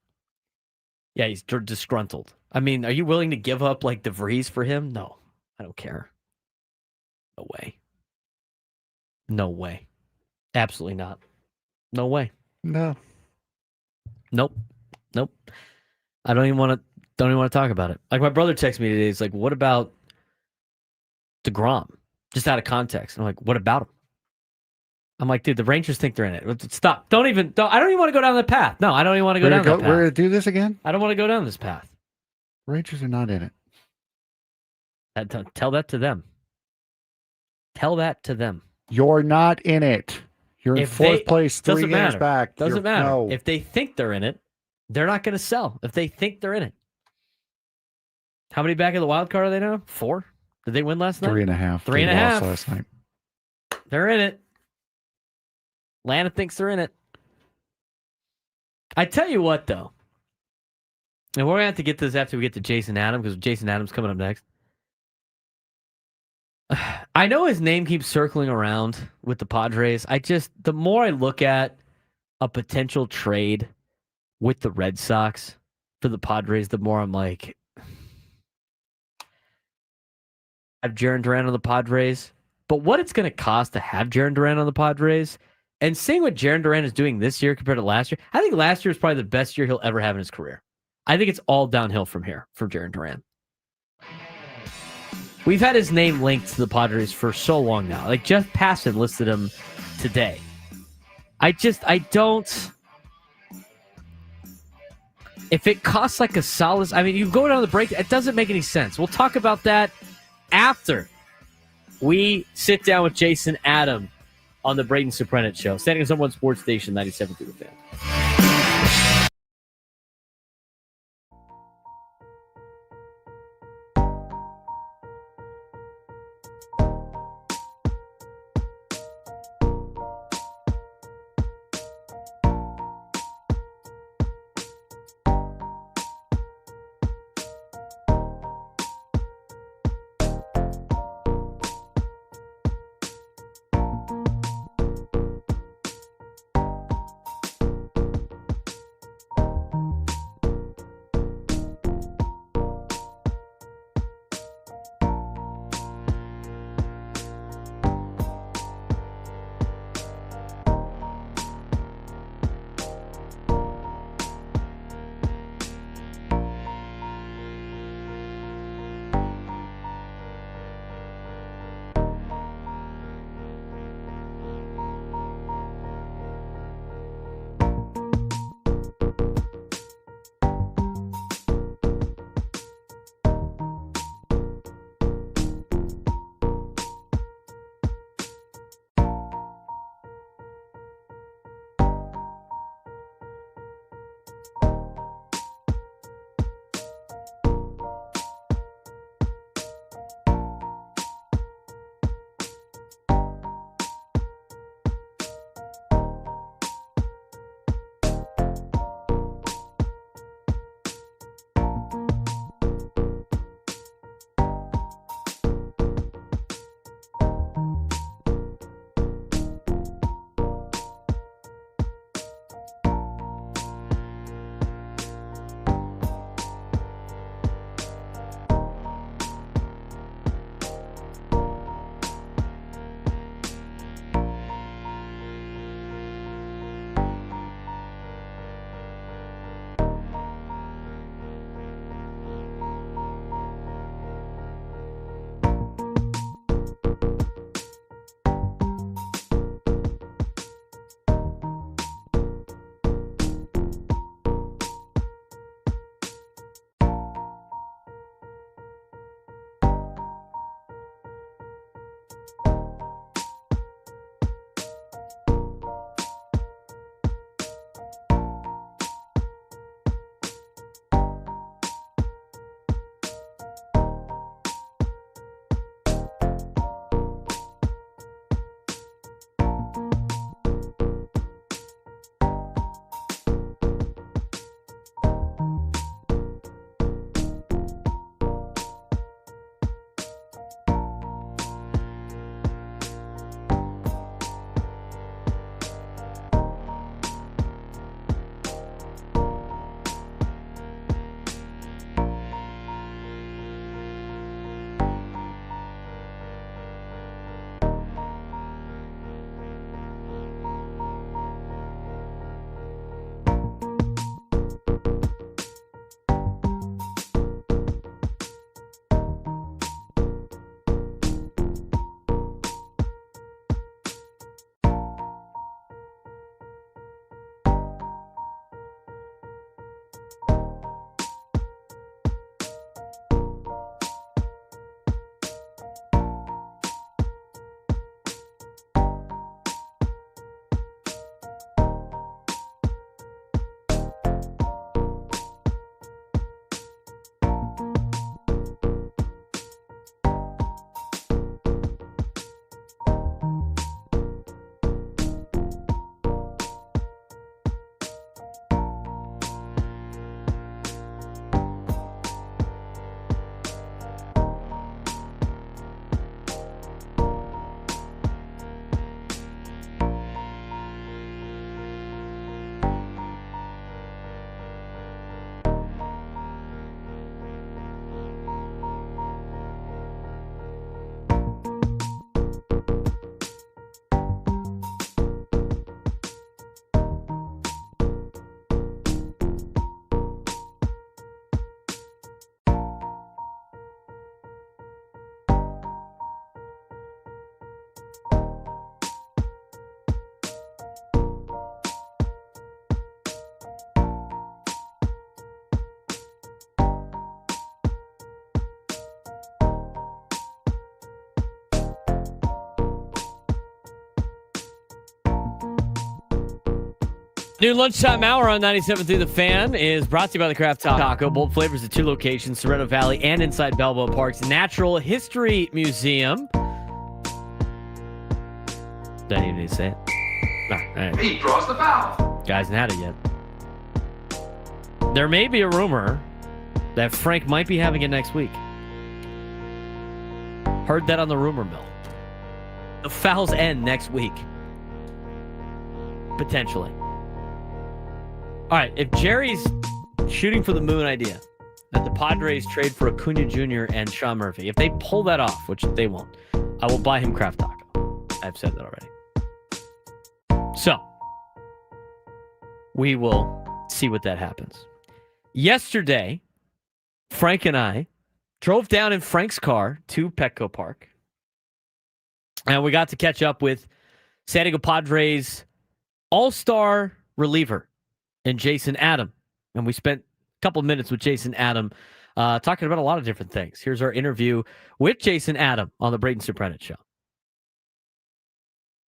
Yeah, he's disgruntled. I mean, are you willing to give up DeVries for him? No, I don't care. No way. No way. Absolutely not. No way. No. Nope. I don't even want to talk about it. My brother texted me today. He's like, what about DeGrom? Just out of context. And I'm like, what about him? I'm like, dude, the Rangers think they're in it. Stop. I don't even want to go down that path. No, I don't even want to go down that path. We're going to do this again? I don't want to go down this path. Rangers are not in it. Tell that to them. Tell that to them. You're not in it. You're in fourth place, 3 games back. Doesn't matter. No. If they think they're in it, they're not going to sell. If they think they're in it. How many back of the wild card are they now? 4? Did they win last night? 3.5. 3.5. Last night. They're in it. Atlanta thinks they're in it. I tell you what, though. And we're going to have to get this after we get to Jason Adams, because Jason Adams coming up next. I know his name keeps circling around with the Padres. The more I look at a potential trade with the Red Sox for the Padres, the more I'm like, have Jarren Duran on the Padres, but what it's going to cost to have Jarren Duran on the Padres, and seeing what Jarren Duran is doing this year compared to last year, I think last year is probably the best year he'll ever have in his career. I think it's all downhill from here for Jarren Duran. We've had his name linked to the Padres for so long now. Like, Jeff Passan listed him today. I don't... If it costs like a solid... I mean, you go down the break, it doesn't make any sense. We'll talk about that after we sit down with Jason Adam on the Braden Surprenant Show. Standing on someone's sports station, 97.3 The Fan. New lunchtime hour on 97.3 The Fan is brought to you by the Craft Taco. Bold flavors at 2 locations, Sorrento Valley and inside Balboa Park's Natural History Museum. Don't even need to say it. No, all right. He draws the foul. Guys, haven't had it yet. There may be a rumor that Frank might be having it next week. Heard that on the rumor mill. The fouls end next week. Potentially. All right, if Jerry's shooting for the moon idea that the Padres trade for Acuna Jr. and Sean Murphy, if they pull that off, which they won't, I will buy him Craft Taco. I've said that already. So, we will see what that happens. Yesterday, Frank and I drove down in Frank's car to Petco Park, and we got to catch up with San Diego Padres all-star reliever and Jason Adam. And we spent a couple of minutes with Jason Adam talking about a lot of different things. Here's our interview with Jason Adam on the Braden Surprenant Show.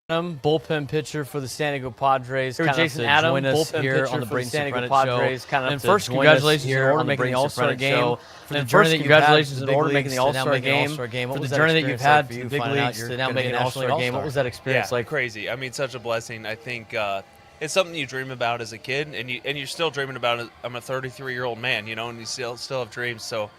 Bullpen pitcher for the San Diego Padres. Here, Jason Adam, join us bullpen here pitcher on the for Braden the San Diego Surprenant Padres. Show. Kind of And to first, join congratulations us here in order on the making the Braden All-Star Surprenant game. Show. For the journey that you've had, Congratulations in big order making the leagues to now All-Star making the game. All-Star game. For What the was that journey that you've experience had like for to you big finding out leagues you're to now gonna be making a the National All-Star League game. What was All-Star? that experience like? Crazy. I mean, such a blessing. I think it's something you dream about as a kid, and you're still dreaming about it. I'm a 33-year-old man, and you still have dreams. So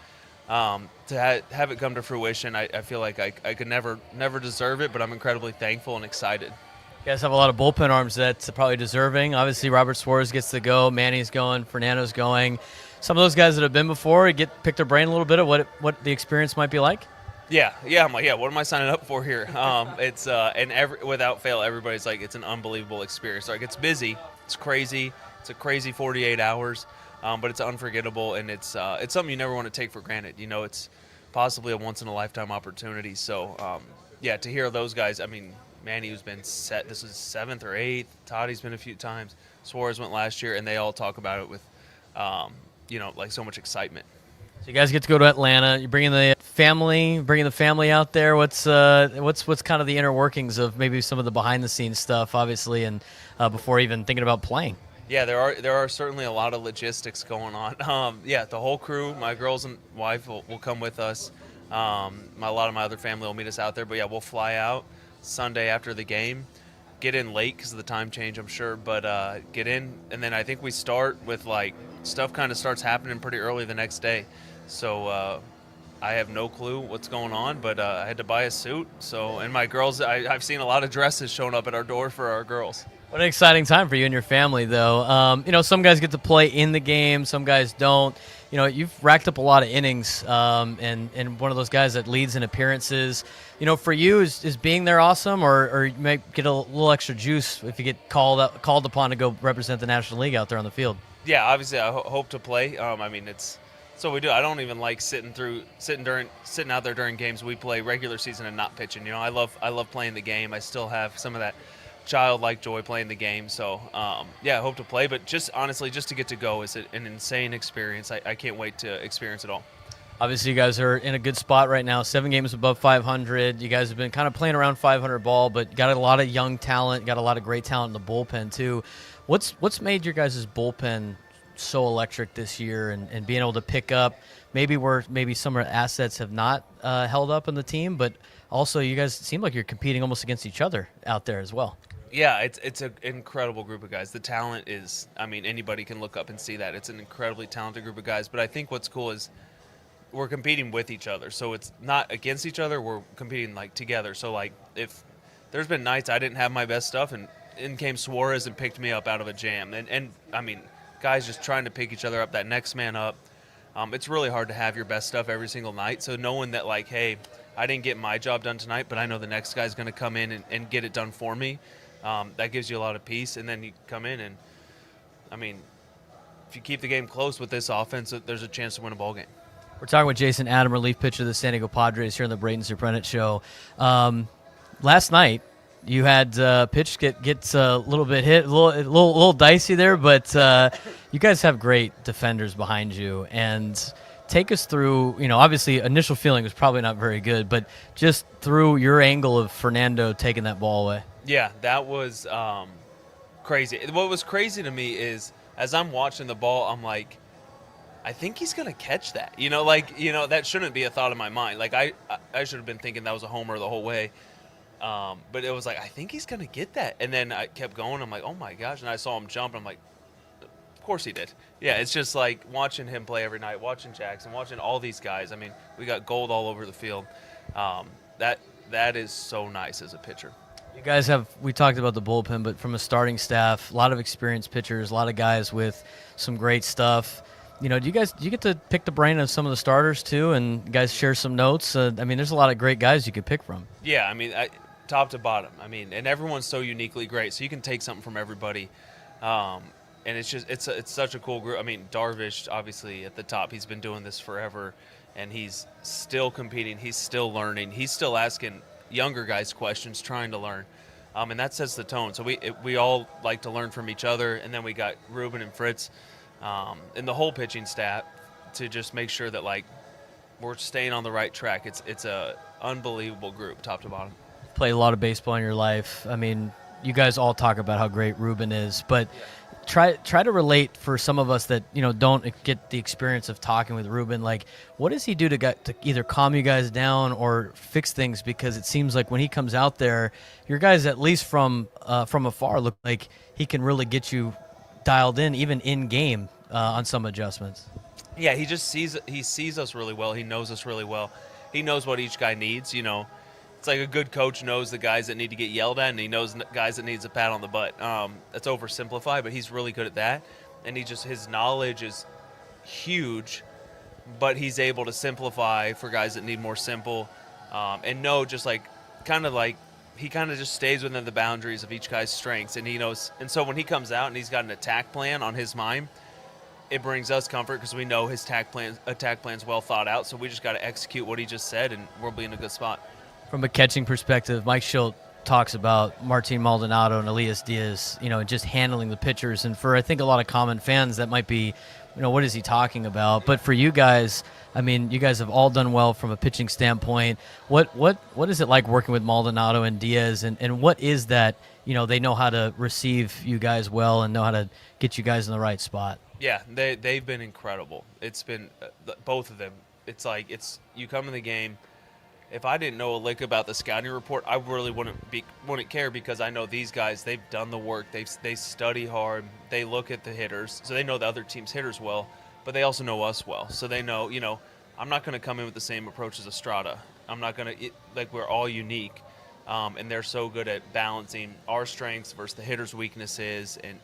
to have it come to fruition, I feel like I could never deserve it, but I'm incredibly thankful and excited. You guys have a lot of bullpen arms that's probably deserving. Obviously, Robert Suarez gets to go. Manny's going. Fernando's going. Some of those guys that have been before, get pick their brain a little bit of what the experience might be like. Yeah. I'm like, what am I signing up for here? It's without fail, everybody's like, it's an unbelievable experience. Like, it's busy, it's crazy, it's a crazy 48 hours, but it's unforgettable, and it's something you never want to take for granted. It's possibly a once in a lifetime opportunity. So, to hear those guys, I mean, Manny, who's been set, this is 7th or 8th. Toddy's been a few times. Suarez went last year, and they all talk about it with, like so much excitement. So you guys get to go to Atlanta. You're bringing the family out there. What's kind of the inner workings of maybe some of the behind the scenes stuff, obviously, and before even thinking about playing? Yeah, there are certainly a lot of logistics going on. The whole crew, my girls and wife will come with us. A lot of my other family will meet us out there. But yeah, we'll fly out Sunday after the game, get in late because of the time change, I'm sure, but get in, and then I think we start with stuff kind of starts happening pretty early the next day. So I have no clue what's going on, but I had to buy a suit. So, and my girls, I've seen a lot of dresses showing up at our door for our girls. What an exciting time for you and your family, though. Some guys get to play in the game, some guys don't. You've racked up a lot of innings, and one of those guys that leads in appearances. For you, is being there awesome, or you might get a little extra juice if you get called upon to go represent the National League out there on the field? Yeah, obviously I hope to play. It's what we do. I don't even like sitting out there during games. We play regular season and not pitching. I love playing the game. I still have some of that childlike joy playing the game. So I hope to play, but just honestly, just to get to go is an insane experience. I can't wait to experience it all. Obviously, you guys are in a good spot right now. 7 games above 500. You guys have been kind of playing around 500 ball, but got a lot of young talent, got a lot of great talent in the bullpen too. What's made your guys' bullpen so electric this year, and being able to pick up maybe some of the assets have not held up in the team, but also you guys seem like you're competing almost against each other out there as well. Yeah, it's an incredible group of guys. The talent is, anybody can look up and see that. It's an incredibly talented group of guys, but I think what's cool is we're competing with each other. So it's not against each other, we're competing together. So if there's been nights I didn't have my best stuff, and in came Suarez and picked me up out of a jam. And guys just trying to pick each other up, that next man up. It's really hard to have your best stuff every single night. So knowing that hey, I didn't get my job done tonight, but I know the next guy's going to come in and get it done for me. That gives you a lot of peace. And then you come in and, if you keep the game close with this offense, there's a chance to win a ball game. We're talking with Jason Adam, relief pitcher of the San Diego Padres here on the Braden Surprenant Show. Last night, you had pitch gets a little bit hit, a little dicey there, but you guys have great defenders behind you. And take us through, obviously initial feeling was probably not very good, but just through your angle of Fernando taking that ball away. Yeah, that was crazy. What was crazy to me is as I'm watching the ball, I'm like, I think he's going to catch that. That shouldn't be a thought in my mind. Like, I should have been thinking that was a homer the whole way. But it was like, I think he's going to get that. And then I kept going. I'm like, oh, my gosh. And I saw him jump. And I'm like, of course he did. Yeah, it's just like watching him play every night, watching Jackson, watching all these guys. I mean, we got gold all over the field. That is so nice as a pitcher. You guys we talked about the bullpen, but from a starting staff, a lot of experienced pitchers, a lot of guys with some great stuff. Do you get to pick the brain of some of the starters too, and you guys share some notes? There's a lot of great guys you could pick from. Yeah, top to bottom. And everyone's so uniquely great, so you can take something from everybody. And it's such a cool group. Darvish, obviously at the top, he's been doing this forever, and he's still competing. He's still learning. He's still asking younger guys questions, trying to learn. And that sets the tone. So we all like to learn from each other, and then we got Ruben and Fritz. And the whole pitching staff to just make sure that we're staying on the right track. It's a unbelievable group, top to bottom. Played a lot of baseball in your life. You guys all talk about how great Ruben is, but try to relate for some of us that don't get the experience of talking with Ruben. Like, what does he do to either calm you guys down or fix things? Because it seems like when he comes out there, your guys, at least from afar, look like he can really get you dialed in, even game on some adjustments. Yeah, he sees us really well. He knows us really well. He knows what each guy needs. It's like a good coach knows the guys that need to get yelled at, and he knows guys that needs a pat on the butt. That's oversimplified, but he's really good at that. And his knowledge is huge, but he's able to simplify for guys that need more simple, and know just he kind of just stays within the boundaries of each guy's strengths, and he knows. And so when he comes out and he's got an attack plan on his mind, it brings us comfort because we know his attack plan's well thought out. So we just got to execute what he just said, and we'll be in a good spot. From a catching perspective, Mike Schilt talks about Martin Maldonado and Elias Diaz, just handling the pitchers. And for, I think, a lot of common fans, that might be, what is he talking about? But for you guys, you guys have all done well from a pitching standpoint. What is it like working with Maldonado and Diaz? And what is that, they know how to receive you guys well and know how to get you guys in the right spot? Yeah, they've been incredible. It's been both of them. It's like you come in the game. If I didn't know a lick about the scouting report, I really wouldn't care, because I know these guys, they've done the work. They study hard. They look at the hitters, so they know the other team's hitters well, but they also know us well. So they know, I'm not going to come in with the same approach as Estrada. I'm not going to, we're all unique, and they're so good at balancing our strengths versus the hitter's weaknesses. And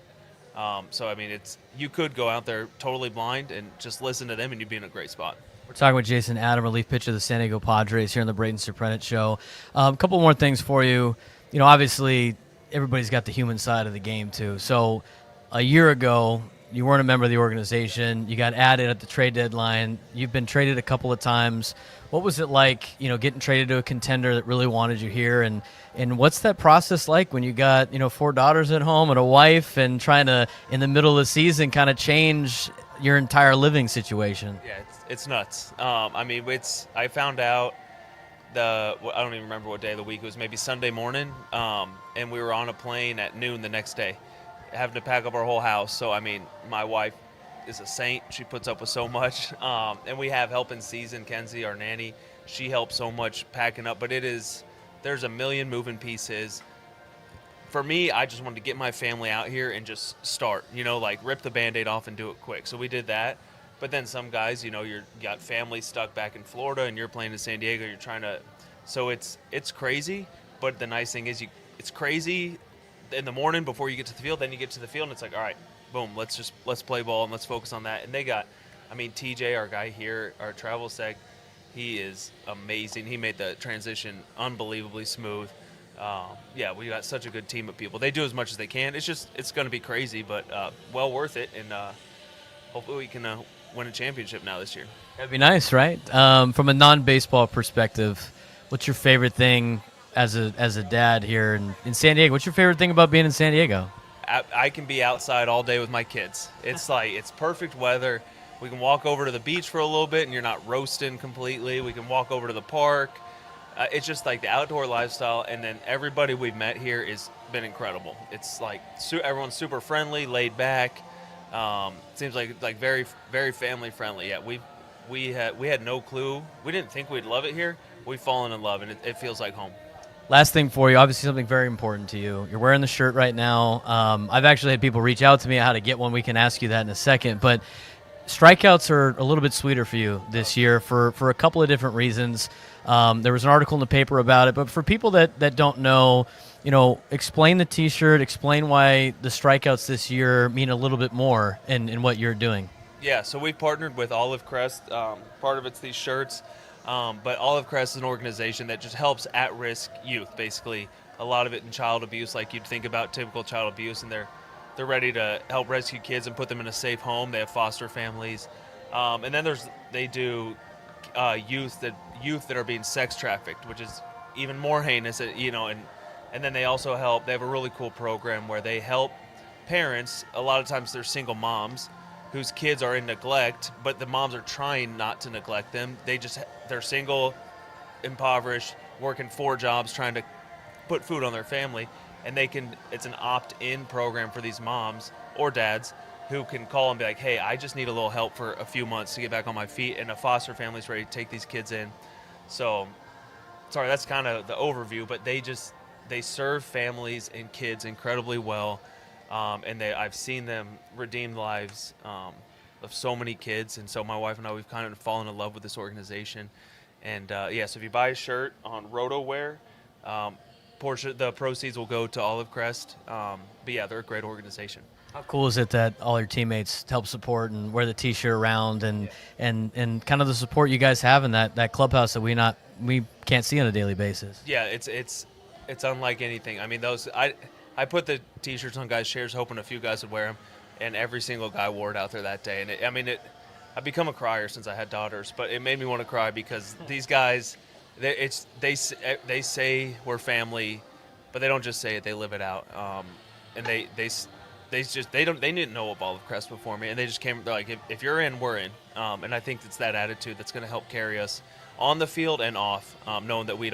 you could go out there totally blind and just listen to them, and you'd be in a great spot. We're talking with Jason Adam, relief pitcher of the San Diego Padres, here on the Braden Surprenant Show. A couple more things for you. Obviously, everybody's got the human side of the game, too. So a year ago, you weren't a member of the organization. You got added at the trade deadline. You've been traded a couple of times. What was it like, getting traded to a contender that really wanted you here? And what's that process like when you got, 4 daughters at home and a wife, and trying to, in the middle of the season, kind of change your entire living situation? Yeah, it's nuts. I found out I don't even remember what day of the week it was, maybe Sunday morning, and we were on a plane at noon the next day, having to pack up our whole house. So my wife is a saint. She puts up with so much, and we have help in season. Kenzie, our nanny, she helps so much packing up, but there's a million moving pieces. For me, I just wanted to get my family out here and just start, rip the Band-Aid off and do it quick. So we did that. But then some guys, you got family stuck back in Florida, and you're playing in San Diego. You're trying to, so it's crazy. But the nice thing is, it's crazy in the morning before you get to the field. Then you get to the field, and it's like, all right, boom, let's play ball and let's focus on that. And they got, TJ, our guy here, our travel sec, he is amazing. He made the transition unbelievably smooth. We got such a good team of people. They do as much as they can. It's going to be crazy, but well worth it. And hopefully we can win a championship now this year. That'd be nice, right? From a non-baseball perspective, what's your favorite thing as a dad here in San Diego? What's your favorite thing about being in San Diego? I can be outside all day with my kids. It's it's perfect weather. We can walk over to the beach for a little bit, and you're not roasting completely. We can walk over to the park. it's just like the outdoor lifestyle, and then everybody we've met here has been incredible. It's like everyone's super friendly, laid back. Seems like very very family friendly. Yeah, we had no clue. We didn't think we'd love it here. We've fallen in love, and it feels like home. Last thing for you, obviously something very important to you. You're wearing the shirt right now. I've actually had people reach out to me how to get one. We can ask you that in a second, but strikeouts are a little bit sweeter for you this year for a couple of different reasons. There was an article in the paper about it, but for people that don't know, explain the T-shirt, explain why the strikeouts this year mean a little bit more in what you're doing. Yeah, so we partnered with Olive Crest. Part of it's these shirts, but Olive Crest is an organization that just helps at-risk youth, basically. A lot of it in child abuse, like you'd think about typical child abuse, and they're ready to help rescue kids and put them in a safe home. They have foster families, and then they do youth that are being sex trafficked, which is even more heinous. And then they also help. They have a really cool program where they help parents. A lot of times they're single moms whose kids are in neglect, but the moms are trying not to neglect them. They're single, impoverished, working 4 jobs, trying to put food on their family, and it's an opt-in program for these moms or dads who can call and be like, hey, I just need a little help for a few months to get back on my feet, and a foster family's ready to take these kids in. So, sorry, that's kind of the overview, but they serve families and kids incredibly well, and I've seen them redeem the lives of so many kids, and so my wife and I, we've kind of fallen in love with this organization. And so if you buy a shirt on RotoWear, the proceeds will go to Olive Crest. But yeah, they're a great organization. How cool is it that all your teammates help support and wear the T-shirt around, and kind of the support you guys have in that clubhouse that we can't see on a daily basis? Yeah, it's unlike anything. I mean, I put the T-shirts on guys' chairs hoping a few guys would wear them, and every single guy wore it out there that day. And I've become a crier since I had daughters, but it made me want to cry because these guys, they say we're family, but they don't just say it; they live it out. And they didn't know of Olive Crest before me, and they just came. They're like, if you're in, we're in. And I think it's that attitude that's going to help carry us on the field and off, knowing that we'd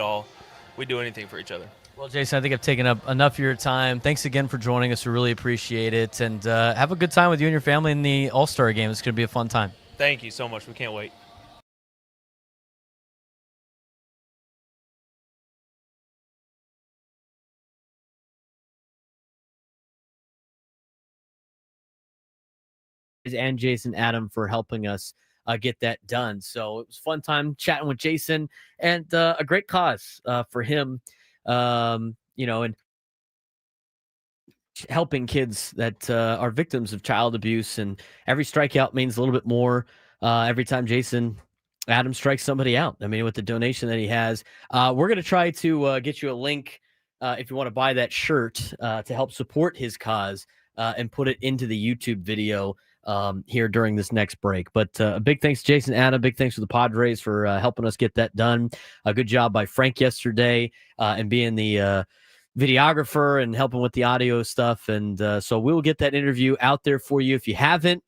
do anything for each other. Well, Jason, I think I've taken up enough of your time. Thanks again for joining us. We really appreciate it, and have a good time with you and your family in the All-Star game. It's going to be a fun time. Thank you so much. We can't wait. And Jason Adam for helping us get that done. So it was a fun time chatting with Jason, and a great cause for him, and helping kids that are victims of child abuse. And every strikeout means a little bit more every time Jason Adam strikes somebody out. I mean, with the donation that he has, we're going to try to get you a link if you want to buy that shirt to help support his cause and put it into the YouTube video here during this next break. But a big thanks to Jason Adam. Big thanks to the Padres for helping us get that done. A good job by Frank yesterday and being the videographer and helping with the audio stuff. And so we'll get that interview out there for you. If you haven't,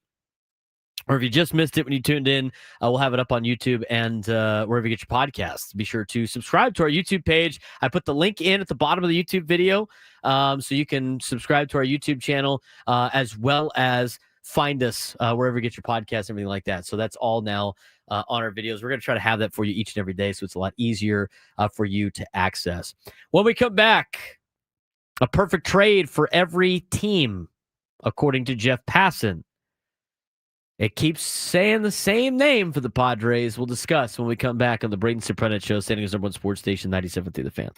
or if you just missed it when you tuned in, we'll have it up on YouTube and wherever you get your podcasts. Be sure to subscribe to our YouTube page. I put the link in at the bottom of the YouTube video so you can subscribe to our YouTube channel as well as find us wherever you get your podcasts and everything like that. So that's all now on our videos. We're going to try to have that for you each and every day, so it's a lot easier for you to access. When we come back, a perfect trade for every team, according to Jeff Passan. It keeps saying the same name for the Padres. We'll discuss when we come back on the Braden Surprenant Show, San Diego's #1 sports station, 97.3 The Fan.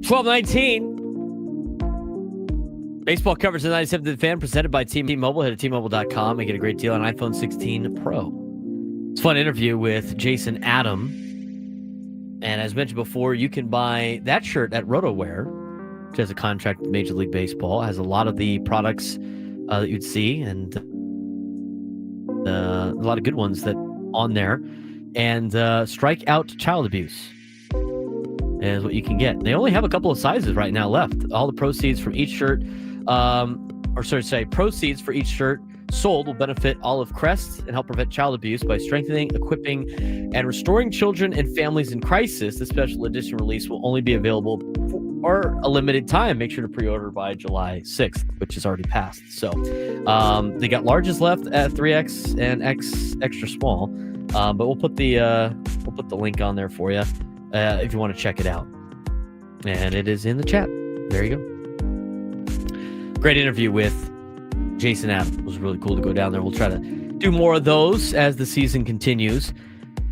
12:19. Baseball coverage of the 97th Fan presented by T-Mobile. Head to T-Mobile.com and get a great deal on iPhone 16 Pro. It's a fun interview with Jason Adam. And as mentioned before, you can buy that shirt at RotoWear, which has a contract with Major League Baseball. It has a lot of the products that you'd see and a lot of good ones that on there. And Strike Out Child Abuse is what you can get. They only have a couple of sizes right now left. All the proceeds from each shirt, proceeds for each shirt sold will benefit Olive Crest and help prevent child abuse by strengthening, equipping, and restoring children and families in crisis. This special edition release will only be available for a limited time. Make sure to pre-order by July 6th, which is already passed. So they got larges left at 3X and X extra small, but we'll put the link on there for you if you want to check it out. And it is in the chat. There you go. Great interview with Jason Adam. It was really cool to go down there. We'll try to do more of those as the season continues.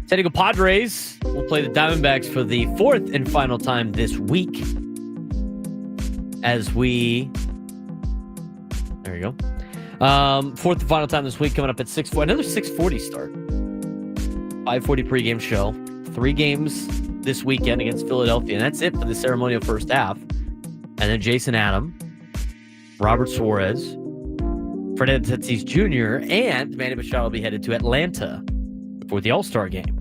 San Diego Padres will play the Diamondbacks for the fourth and final time this week. There you go. Fourth and final time this week, coming up at 6:40. Another 6:40 start. 5:40 pregame show. 3 games this weekend against Philadelphia, and that's it for the ceremonial first half. And then Jason Adam, Robert Suarez, Fernando Tatis Jr., and Manny Machado will be headed to Atlanta for the All-Star game.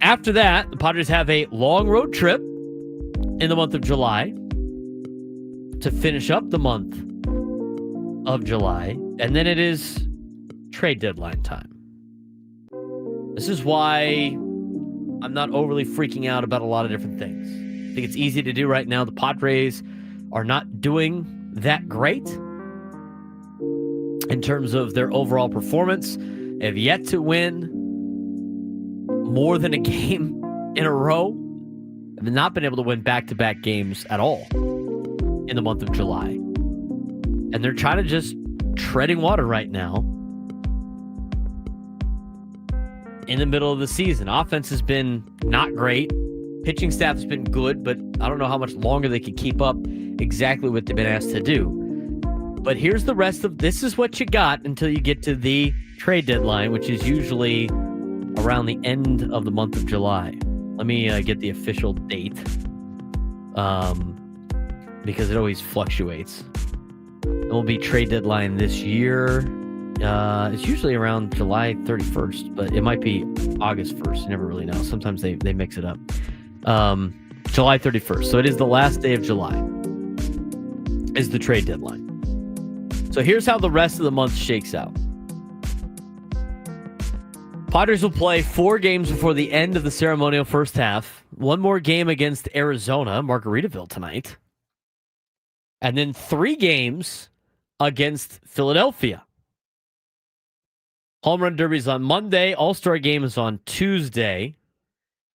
After that, the Padres have a long road trip in the month of July to finish up the month of July, and then it is trade deadline time. This is why I'm not overly freaking out about a lot of different things. I think it's easy to do right now. The Padres are not doing that great in terms of their overall performance. They have yet to win more than a game in a row. They've not been able to win back-to-back games at all in the month of July. And they're trying to just treading water right now in the middle of the season. Offense has been not great. Pitching staff has been good, but I don't know how much longer they can keep up exactly what they've been asked to do. But here's the rest of this is what you got until you get to the trade deadline, which is usually around the end of the month of July. Let me get the official date because it always fluctuates. It will be trade deadline this year. It's usually around July 31st, but it might be August 1st. You never really know. Sometimes they mix it up. July 31st. So it is the last day of July is the trade deadline. So here's how the rest of the month shakes out. Padres will play 4 games before the end of the ceremonial first half. 1 more game against Arizona, Margaritaville tonight. And then 3 games against Philadelphia. Home Run Derby is on Monday. All-Star Game is on Tuesday.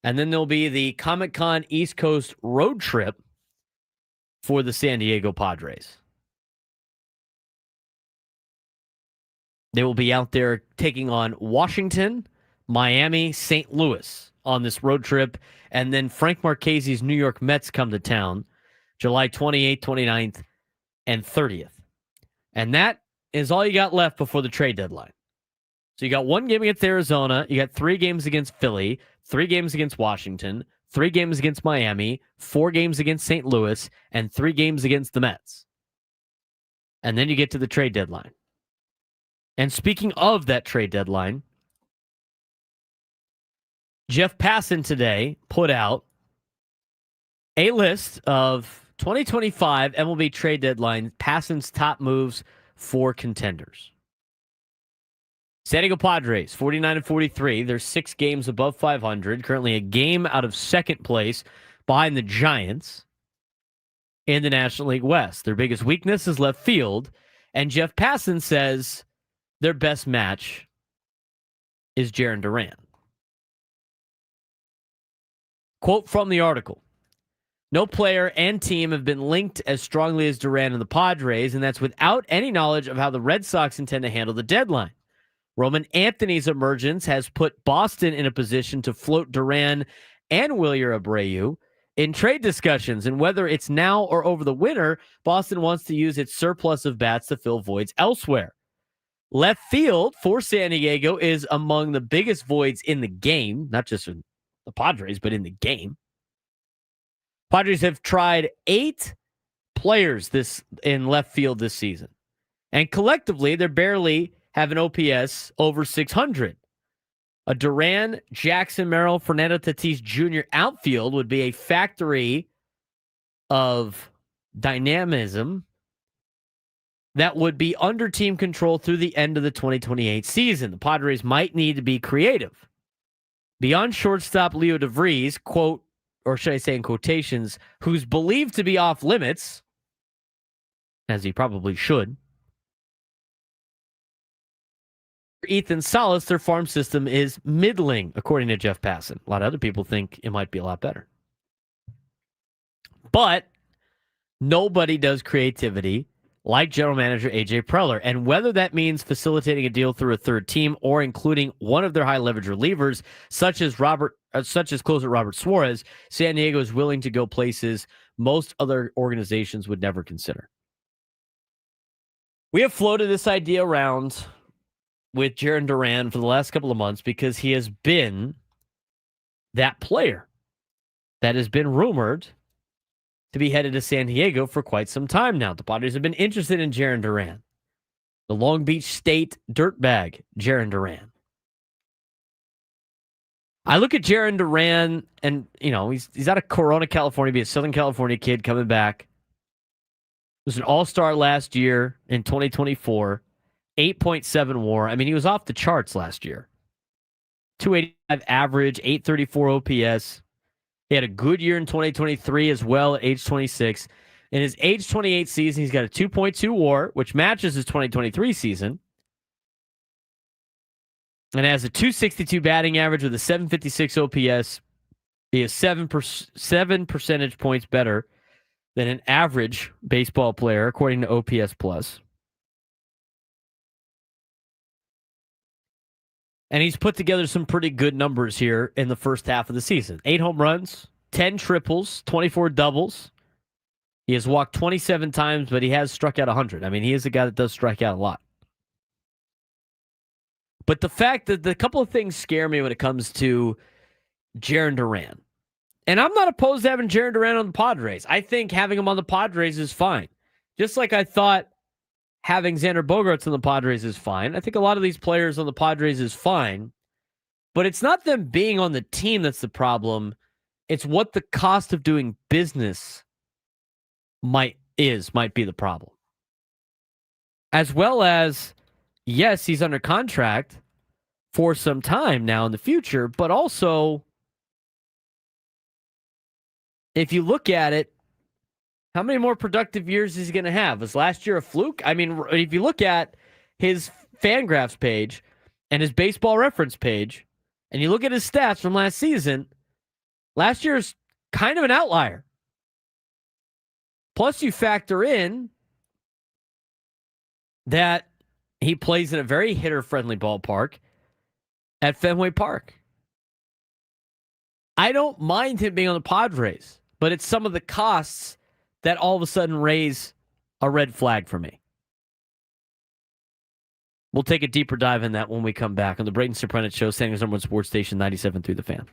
And then there'll be the Comic-Con East Coast road trip for the San Diego Padres. They will be out there taking on Washington, Miami, St. Louis on this road trip. And then Frank Marchese's New York Mets come to town July 28th, 29th, and 30th. And that is all you got left before the trade deadline. So you got 1 game against Arizona. You got 3 games against Philly, 3 games against Washington, 3 games against Miami, 4 games against St. Louis, and 3 games against the Mets. And then you get to the trade deadline. And speaking of that trade deadline, Jeff Passan today put out a list of 2025 MLB trade deadline Passan's top moves for contenders. San Diego Padres, 49-43. They're 6 games above 500. Currently a game out of second place behind the Giants in the National League West. Their biggest weakness is left field. And Jeff Passan says their best match is Jarren Duran. Quote from the article. No player and team have been linked as strongly as Duran and the Padres, and that's without any knowledge of how the Red Sox intend to handle the deadline. Roman Anthony's emergence has put Boston in a position to float Duran and Wilyer Abreu in trade discussions, and whether it's now or over the winter, Boston wants to use its surplus of bats to fill voids elsewhere. Left field for San Diego is among the biggest voids in the game, not just in the Padres, but in the game. Padres have tried 8 players in left field this season, and collectively, they barely have an OPS over 600. A Duran, Jackson Merrill, Fernando Tatis Jr. outfield would be a factory of dynamism that would be under team control through the end of the 2028 season. The Padres might need to be creative. Beyond shortstop Leo DeVries, quote, or should I say in quotations, who's believed to be off limits, as he probably should, Ethan Salas, their farm system is middling, according to Jeff Passan. A lot of other people think it might be a lot better. But nobody does creativity like general manager A.J. Preller. And whether that means facilitating a deal through a third team or including one of their high leverage relievers, such as closer Robert Suarez, San Diego is willing to go places most other organizations would never consider. We have floated this idea around with Jarren Duran for the last couple of months because he has been that player that has been rumored to be headed to San Diego for quite some time now. The Padres have been interested in Jarren Duran. The Long Beach State dirtbag, Jarren Duran. I look at Jarren Duran and, he's out of Corona, California, be a Southern California kid coming back. Was an all-star last year in 2024. 8.7 WAR. I mean, he was off the charts last year. 285 average, 834 OPS. He had a good year in 2023 as well at age 26. In his age 28 season, he's got a 2.2 WAR, which matches his 2023 season. And has a 262 batting average with a 756 OPS. He is 7 percentage points better than an average baseball player, according to OPS Plus. And he's put together some pretty good numbers here in the first half of the season. 8 home runs, 10 triples, 24 doubles. He has walked 27 times, but he has struck out 100. I mean, he is a guy that does strike out a lot. But the fact that the couple of things scare me when it comes to Jarren Duran. And I'm not opposed to having Jarren Duran on the Padres. I think having him on the Padres is fine. Just like I thought having Xander Bogaerts on the Padres is fine. I think a lot of these players on the Padres is fine. But it's not them being on the team that's the problem. It's what the cost of doing business might be the problem. As well as, yes, he's under contract for some time now in the future, but also, if you look at it, how many more productive years is he going to have? Was last year a fluke? I mean, if you look at his Fangraphs page and his baseball reference page, and you look at his stats from last season, last year's kind of an outlier. Plus, you factor in that he plays in a very hitter-friendly ballpark at Fenway Park. I don't mind him being on the Padres, but it's some of the costs that all of a sudden raise a red flag for me. We'll take a deeper dive in that when we come back on the Braden Surprenant Show, San Diego's #1 sports station, 97.3 The Fan.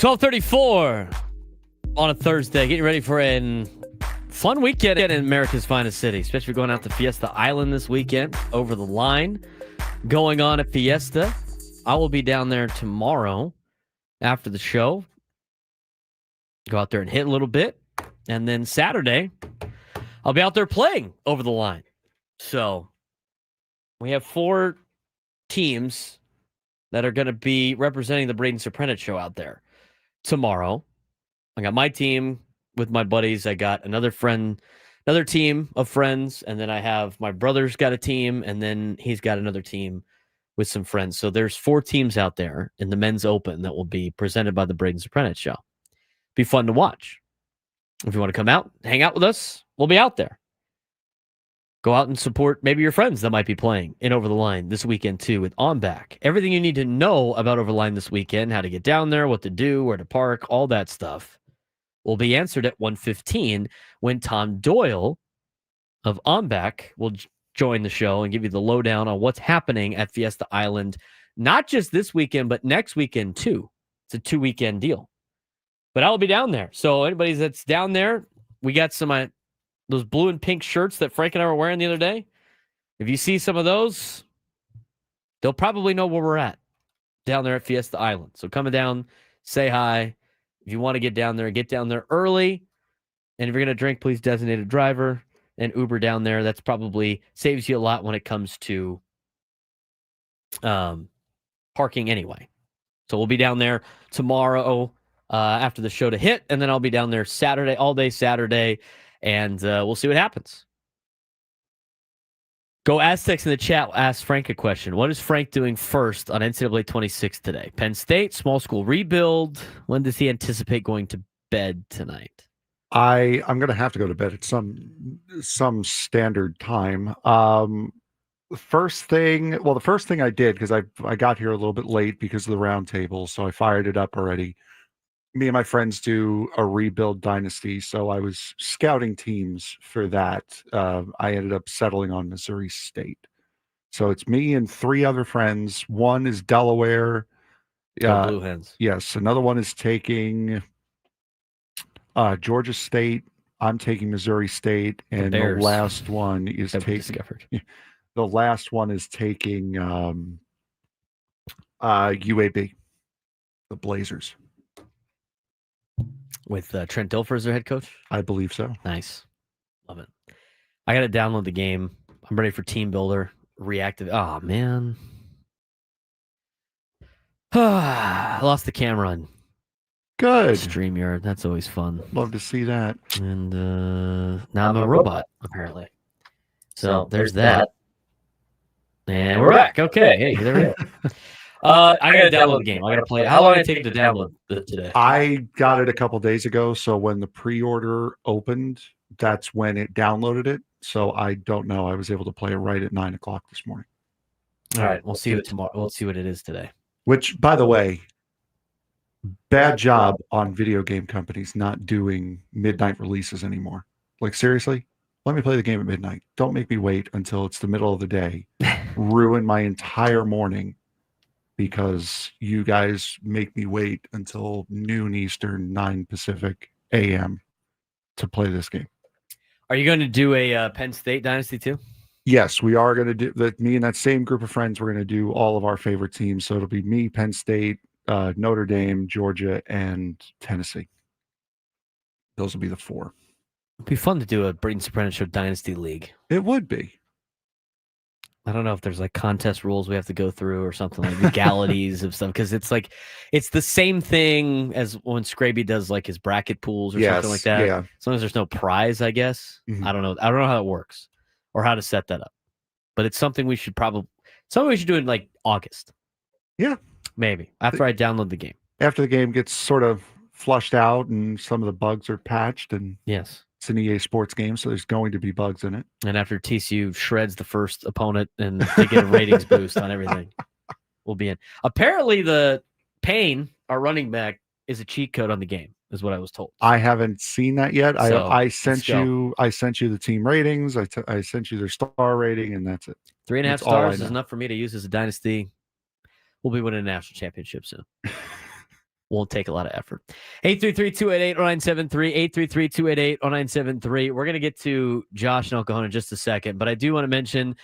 12:34 on a Thursday. Getting ready for a fun weekend in America's finest city, especially going out to Fiesta Island this weekend. Over the Line going on at Fiesta. I will be down there tomorrow after the show. Go out there and hit a little bit. And then Saturday, I'll be out there playing Over the Line. So we have 4 teams that are going to be representing the Braden Surprenant show out there. tomorrow. I got my team with my buddies. I got another team of friends, and then I have my brother's got a team, and then he's got another team with some friends. So there's 4 teams out there in the men's open that will be presented by the Braden Surprenant show. Be fun to watch. If you want to come out, hang out with us, we'll be out there. Go out and support maybe your friends that might be playing in Over the Line this weekend too with OMBAC. Everything you need to know about Over the Line this weekend, how to get down there, what to do, where to park, all that stuff will be answered at 1:15 when Tom Doyle of OMBAC will join the show and give you the lowdown on what's happening at Fiesta Island, not just this weekend, but next weekend too. It's a 2-weekend deal. But I'll be down there. So anybody that's down there, we got some those blue and pink shirts that Frank and I were wearing the other day. If you see some of those, they'll probably know where we're at down there at Fiesta Island. So coming down, say hi. If you want to get down there early. And if you're going to drink, please designate a driver and Uber down there. That's probably saves you a lot when it comes to parking anyway. So we'll be down there tomorrow after the show to hit. And then I'll be down there Saturday, all day Saturday. And we'll see what happens. Go Aztecs in the chat. Ask Frank a question. What is Frank doing first on NCAA 26 today? Penn State, small school rebuild. When does he anticipate going to bed tonight? I'm going to have to go to bed at some standard time. The first thing I did, because I got here a little bit late because of the round table, so I fired it up already. Me and my friends do a rebuild dynasty, so I was scouting teams for that. I ended up settling on Missouri State. So it's me and 3 other friends. One is Delaware. Blue Hens. Yes. Another one is taking Georgia State. I'm taking Missouri State. And the last one is the last one is taking UAB, the Blazers. With Trent Dilfer as their head coach? I believe so. Nice. Love it. I got to download the game. I'm ready for Team Builder. Reactive. Oh, man. I lost the camera on Good. StreamYard. That's always fun. Love to see that. And now I'm a robot, apparently. So there's that. And we're back. Okay. Hey, there we go. I got to download the game. I got to play it. How long did it take to download it today? I got it a couple days ago. So when the pre-order opened, that's when it downloaded it. So I don't know. I was able to play it right at 9:00 this morning. All right. We'll see it tomorrow. We'll see what it is today. Which, by the way, bad job on video game companies not doing midnight releases anymore. Like, seriously? Let me play the game at midnight. Don't make me wait until it's the middle of the day. Ruin my entire morning because you guys make me wait until noon Eastern, 9 Pacific a.m. to play this game. Are you going to do a Penn State dynasty too? Yes, we are going to do that. Me and that same group of friends, we're going to do all of our favorite teams. So it'll be me, Penn State, Notre Dame, Georgia, and Tennessee. Those will be the 4. It'd be fun to do a Braden Surprenant Show Dynasty League. It would be. I don't know if there's like contest rules we have to go through or something like legalities of stuff, because it's like it's the same thing as when Scraby does like his bracket pools or something like that. Yeah. As long as there's no prize, I guess. Mm-hmm. I don't know how it works or how to set that up. But it's something we should do in like August. Yeah. Maybe after I download the game. After the game gets sort of flushed out and some of the bugs are patched, and yes, it's an EA Sports game, so there's going to be bugs in it. And after TCU shreds the first opponent and they get a ratings boost on everything, we'll be in. Apparently, the Payne, our running back, is a cheat code on the game, is what I was told. I haven't seen that yet. So, I sent you the team ratings. I sent you their star rating, and that's it. 3.5 stars is enough for me to use as a dynasty. We'll be winning a national championship soon. Won't take a lot of effort. 833-288-0973, 833-288-0973. We're going to get to Josh and El Cajon in just a second, but I do want to mention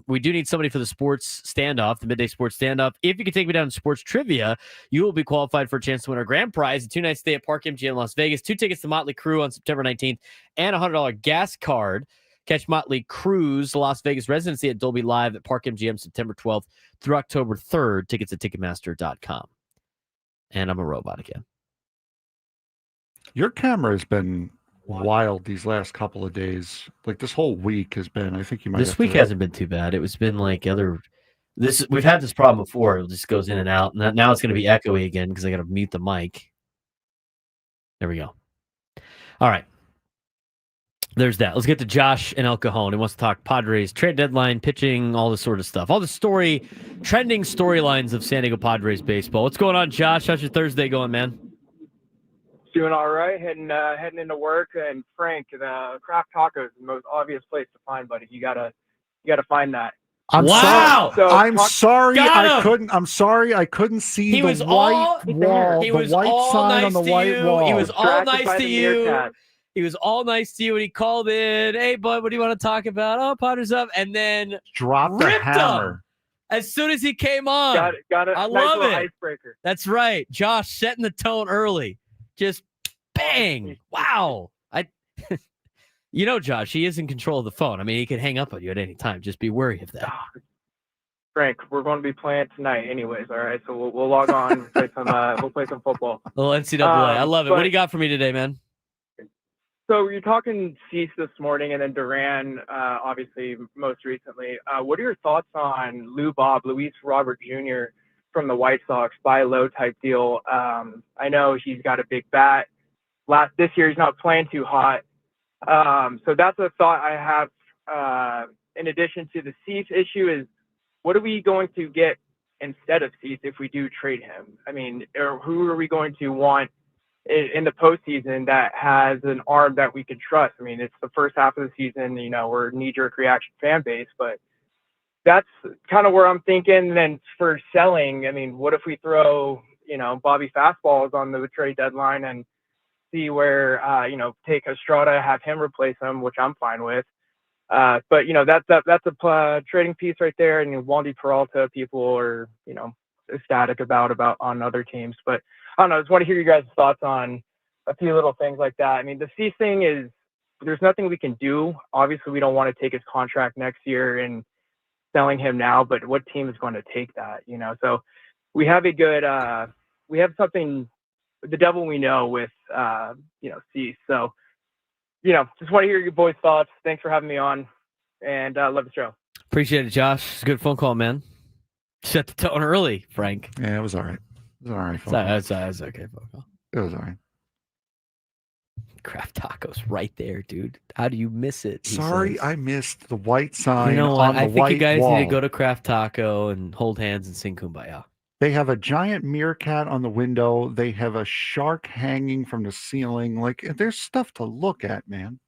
we do need somebody for the sports standoff, the midday sports standoff. If you can take me down to sports trivia, you will be qualified for a chance to win our grand prize, a 2-night stay at Park MGM Las Vegas, 2 tickets to Motley Crue on September 19th, and a $100 gas card. Catch Motley Crue's Las Vegas residency at Dolby Live at Park MGM September 12th through October 3rd. Tickets at Ticketmaster.com. And I'm a robot again. Your camera has been wild these last couple of days. Like this whole week has been. I think you might. This week hasn't been too bad. It was been like other. We've had this problem before. It just goes in and out. Now it's going to be echoey again because I got to mute the mic. There we go. All right. There's that. Let's get to Josh in El Cajon. He wants to talk Padres, trade deadline, pitching, all this sort of stuff. All the trending storylines of San Diego Padres baseball. What's going on, Josh? How's your Thursday going, man? Doing all right. Heading into work. And Frank, the Craft Taco is the most obvious place to find, buddy. You gotta find that. Wow! I'm sorry I couldn't see the white wall. He was the white all sign nice on the to white you. wall. He was all nice to you. meerkat. He was all nice to you when he called in. Hey, bud, what do you want to talk about? Oh, Potter's up. And then Drop the ripped hammer. him as soon as he came on. Got it. I Nice love little it. icebreaker. That's right. Josh setting the tone early. Just bang. Wow. Josh, he is in control of the phone. I mean, he could hang up on you at any time. Just be wary of that. Frank, we're going to be playing tonight, anyways. All right, so we'll log on. We'll play some football. A little NCAA. I love it. What do you got for me today, man? So you're talking Cease this morning, and then Duran, obviously, most recently. What are your thoughts on Luis Robert Jr. from the White Sox, buy low type deal? I know he's got a big bat. This year he's not playing too hot. So that's a thought I have. In addition to the Cease issue, is what are we going to get instead of Cease if we do trade him? I mean, or who are we going to want in the postseason that has an arm that we can trust? I mean, it's the first half of the season, we're a knee-jerk reaction fan base, but that's kind of where I'm thinking. And then for selling, I mean, what if we throw, Bobby fastballs on the trade deadline and see where, take Estrada, have him replace him, which I'm fine with. But that's a trading piece right there. And Wandy Peralta, people are, ecstatic about on other teams, but I don't know. I just want to hear you guys' thoughts on a few little things like that. I mean, the Cease thing is, there's nothing we can do. Obviously, we don't want to take his contract next year and selling him now, but what team is going to take that? So we have we have something, the devil we know with, Cease. So, just want to hear your boys' thoughts. Thanks for having me on, and love the show. Appreciate it, Josh. It's a good phone call, man. Set the tone early, Frank. Yeah, it was all right. It was all right. That's okay, phone call. It was all right. Craft Tacos right there, dude. How do you miss it? Sorry, I missed the white sign. You know what? I think you guys wall. need to go to Craft Taco and hold hands and sing Kumbaya. They have a giant meerkat on the window. They have a shark hanging from the ceiling. Like, there's stuff to look at, man.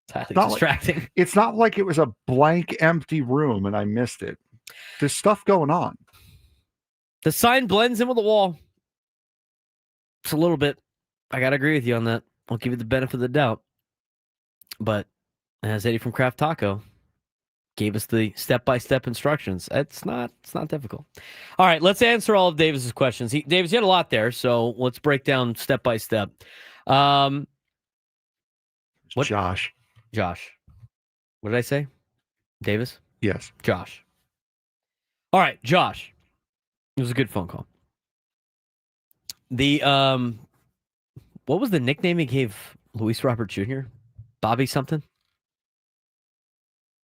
It's highly distracting. It's not like it was a blank, empty room and I missed it. There's stuff going on. The sign blends in with the wall. It's a little bit. I got to agree with you on that. I'll give you the benefit of the doubt. But as Eddie from Craft Taco gave us the step-by-step instructions, it's not difficult. All right, let's answer all of Davis's questions. Davis, you had a lot there, so let's break down step-by-step. What? Josh. What did I say? Davis? Yes. Josh. All right, Josh. It was a good phone call. The what was the nickname he gave Luis Robert Jr.? Bobby something?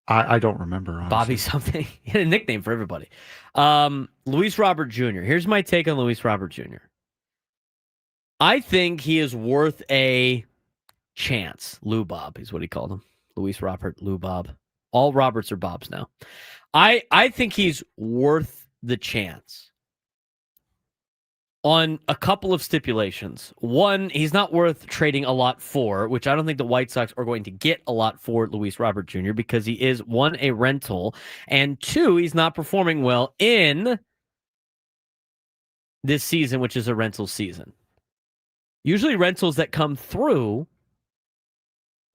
I don't remember. Honestly. Bobby something. He had a nickname for everybody. Luis Robert Jr. Here's my take on Luis Robert Jr. I think he is worth a chance. Lou Bob is what he called him. Luis Robert, Lou Bob. All Roberts are Bobs now. I think he's worth the chance on a couple of stipulations. One, he's not worth trading a lot for, which I don't think the White Sox are going to get a lot for Luis Robert Jr. because he is, one, a rental, and two, he's not performing well in this season, which is a rental season. Usually rentals that come through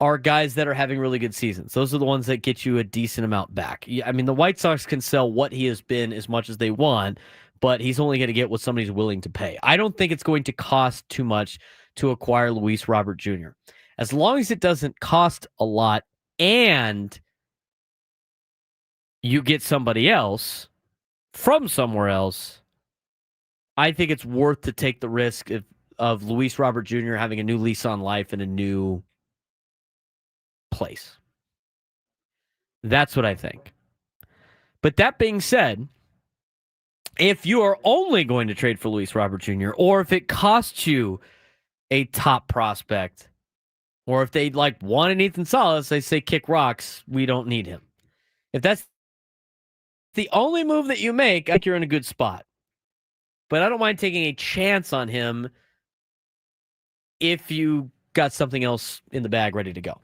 are guys that are having really good seasons. Those are the ones that get you a decent amount back. I mean, the White Sox can sell what he has been as much as they want, but he's only going to get what somebody's willing to pay. I don't think it's going to cost too much to acquire Luis Robert Jr. As long as it doesn't cost a lot and you get somebody else from somewhere else, I think it's worth to take the risk of of Luis Robert Jr. having a new lease on life in a new place. That's what I think. But that being said, if you are only going to trade for Luis Robert Jr., or if it costs you a top prospect, or if they want an Ethan Salas, they say kick rocks, we don't need him. If that's the only move that you make, I think you're in a good spot. But I don't mind taking a chance on him if you got something else in the bag ready to go.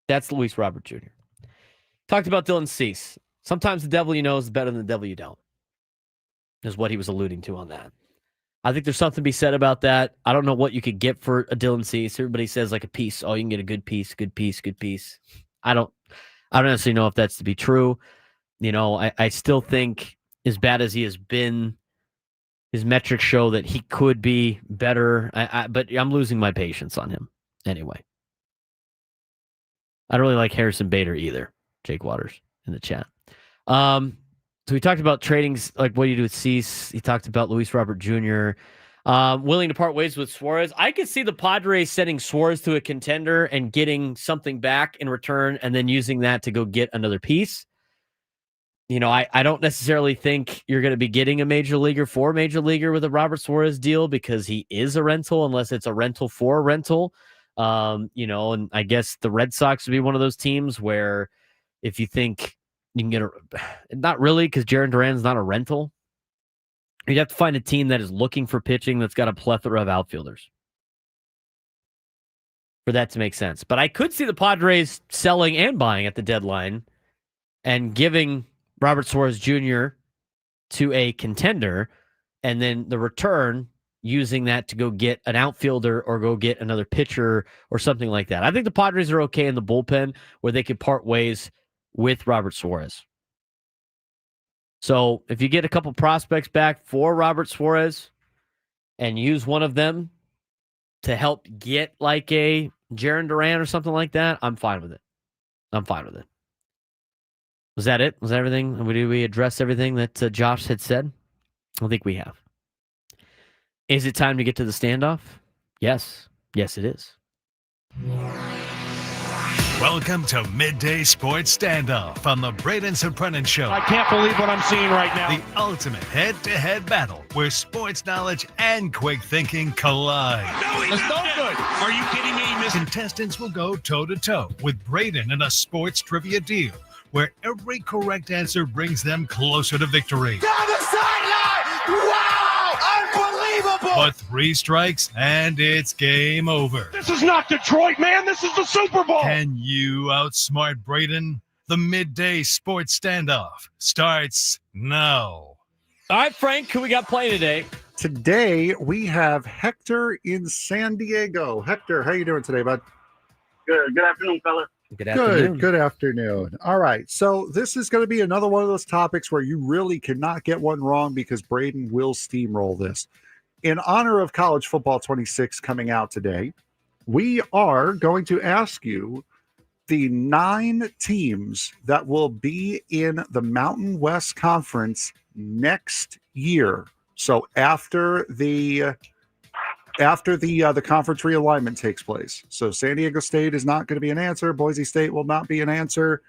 That's Luis Robert Jr. Talked about Dylan Cease. Sometimes the devil you know is better than the devil you don't, is what he was alluding to on that. I think there's something to be said about that. I don't know what you could get for a Dylan Cease. Everybody says like a piece. Oh, you can get a good piece, good piece, good piece. I don't necessarily know if that's to be true. You know, I still think as bad as he has been, his metrics show that he could be better. But I'm losing my patience on him anyway. I don't really like Harrison Bader either. Jake Waters in the chat. So we talked about tradings, like what do you do with Cease? He talked about Luis Robert Jr. Willing to part ways with Suarez. I could see the Padres sending Suarez to a contender and getting something back in return and then using that to go get another piece. You know, I don't necessarily think you're going to be getting a major leaguer for a major leaguer with a Robert Suarez deal because he is a rental, unless it's a rental for a rental. You know, and I guess the Red Sox would be one of those teams where if you think you can get not really, because Jarren Duran's not a rental. You'd have to find a team that is looking for pitching that's got a plethora of outfielders for that to make sense. But I could see the Padres selling and buying at the deadline and giving Robert Suarez Jr. to a contender, and then the return using that to go get an outfielder or go get another pitcher or something like that. I think the Padres are okay in the bullpen where they could part ways with Robert Suarez. So if you get a couple prospects back for Robert Suarez and use one of them to help get like a Jarren Duran or something like that, I'm fine with it. I'm fine with it. Was that it? Was that everything? Did we address everything that Josh had said? I think we have. Is it time to get to the standoff? Yes. Yes, it is. Welcome to Midday Sports Standoff on the Braden Surprenant Show. I can't believe what I'm seeing right now. The ultimate head-to-head battle where sports knowledge and quick thinking collide. No, he's no good. Are you kidding me, Mr. Contestants will go toe-to-toe with Braden in a sports trivia deal where every correct answer brings them closer to victory. Down the sideline! Wow! Unbelievable! But 3 strikes and it's game over. This is not Detroit, man. This is the Super Bowl. Can you outsmart Braden? The Midday Sports Standoff starts now. All right, Frank, who we got playing today? Today, we have Hector in San Diego. Hector, how you doing today, bud? Good afternoon, fella. Good afternoon. Good afternoon. All right. So this is going to be another one of those topics where you really cannot get one wrong because Braden will steamroll this. In honor of College Football 26 coming out today, we are going to ask you the 9 teams that will be in the Mountain West Conference next year. So after the conference realignment takes place. So San Diego State is not going to be an answer. Boise State will not be an answer.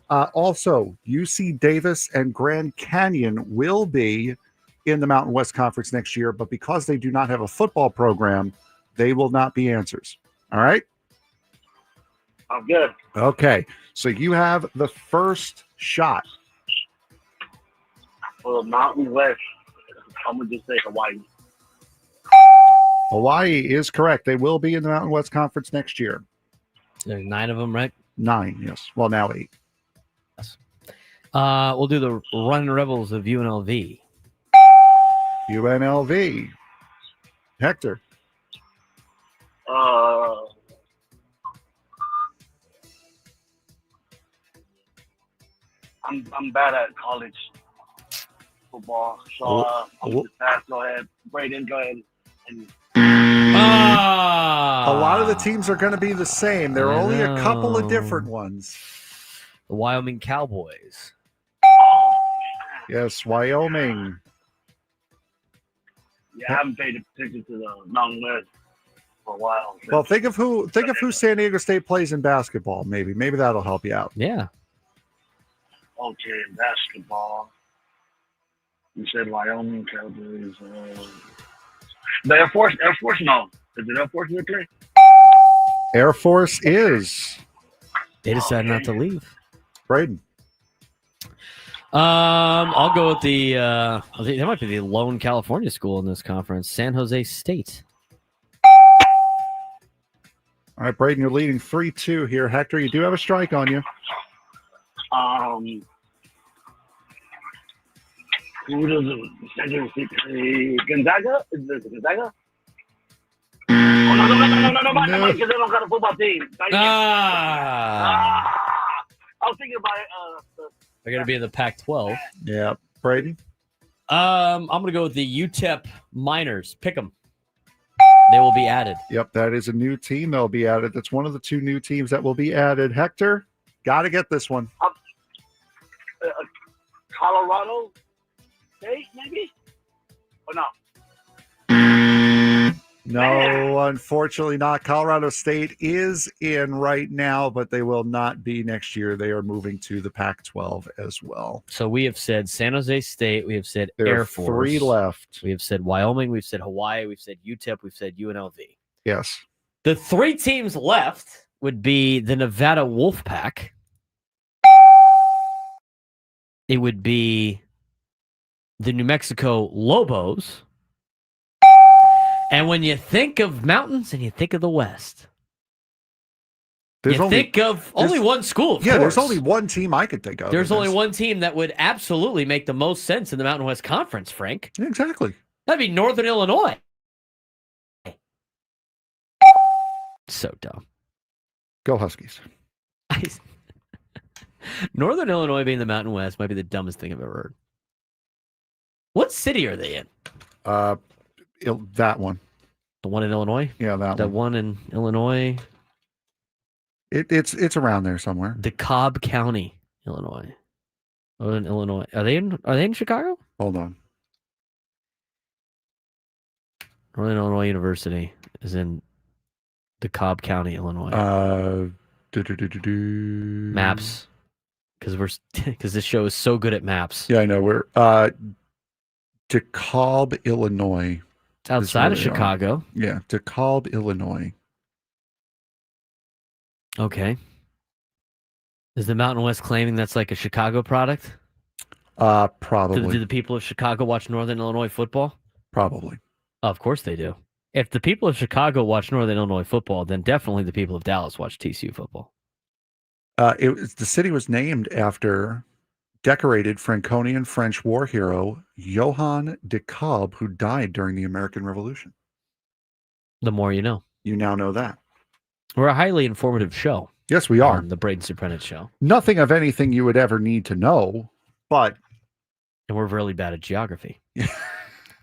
Also, UC Davis and Grand Canyon will be in the Mountain West Conference next year, but because they do not have a football program, they will not be answers. All right? I'm good. Okay. So you have the first shot. Well, Mountain West, I'm going to just say Hawaii. Hawaii is correct. They will be in the Mountain West Conference next year. There's 9 of them, right? 9, yes. Well, now 8. Yes. We'll do the Running Rebels of UNLV. UNLV. Hector. I'm bad at college football, so I'm just pass. Go ahead, Braden. Go ahead. A lot of the teams are going to be the same. There are only a couple of different ones. The Wyoming Cowboys. Yes, Wyoming. Yeah, I haven't paid attention to the Mountain West for a while. Well, think of who San Diego State plays in basketball. Maybe that'll help you out. Yeah. Okay, basketball. You said Wyoming Cowboys. The Air Force. No, is it Air Force in the play? Air Force is. They decided not to leave. Braden. I'll go with the. I think that might be the lone California school in this conference, San Jose State. All right, Braden, you're leading 3-2 here. Hector, you do have a strike on you. Who does it? Gonzaga? Is this Gonzaga? Oh, no, because they don't got a football team. I was thinking about They're going to be in the Pac-12. Yeah, Braden. I'm going to go with the UTEP Miners. Pick them. They will be added. Yep, that is a new team that will be added. That's one of the two new teams that will be added. Hector, got to get this one. Colorado State, maybe? Or no? No, unfortunately not. Colorado State is in right now, but they will not be next year. They are moving to the Pac-12 as well. So we have said San Jose State. We have said There Air are Force. 3 left. We have said Wyoming. We've said Hawaii. We've said UTEP. We've said UNLV. Yes. The 3 teams left would be the Nevada Wolfpack. It would be the New Mexico Lobos. And when you think of mountains and you think of the West, think of only one school. Of course. There's only one team I could think of. There's only one team that would absolutely make the most sense in the Mountain West Conference, Frank. Exactly. That'd be Northern Illinois. So dumb. Go Huskies. Northern Illinois being the Mountain West might be the dumbest thing I've ever heard. What city are they in? That one. The one in Illinois? Yeah, that one in Illinois. It's around there somewhere. DeKalb County, Illinois. Northern Illinois. Are they in Chicago? Hold on. Northern Illinois University is in DeKalb County, Illinois. Maps. Because this show is so good at maps. Yeah, I know. We're DeKalb, Illinois. It's outside of Chicago. Yeah, DeKalb, Illinois. Okay. Is the Mountain West claiming that's like a Chicago product? Probably. Do the people of Chicago watch Northern Illinois football? Probably. Oh, of course they do. If the people of Chicago watch Northern Illinois football, then definitely the people of Dallas watch TCU football. The city was named after decorated Franconian French war hero Johann de Kalb, who died during the American Revolution. The more you know. You now know that. We're a highly informative show. Yes, we are. The Braden Surprenant Show. Nothing of anything you would ever need to know, but... And we're really bad at geography. I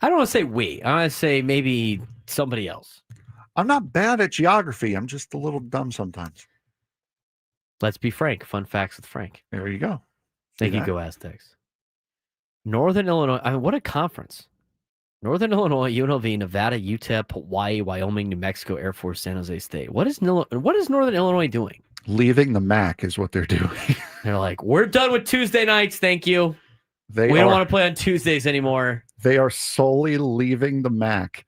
don't want to say we. I want to say maybe somebody else. I'm not bad at geography. I'm just a little dumb sometimes. Let's be frank. Fun facts with Frank. There you go. Thank you, Go Aztecs. Northern Illinois. I mean, what a conference. Northern Illinois, UNLV, Nevada, UTEP, Hawaii, Wyoming, New Mexico, Air Force, San Jose State. What is Northern Illinois doing? Leaving the MAC is what they're doing. They're like, we're done with Tuesday nights. Thank you. We don't want to play on Tuesdays anymore. They are solely leaving the MAC.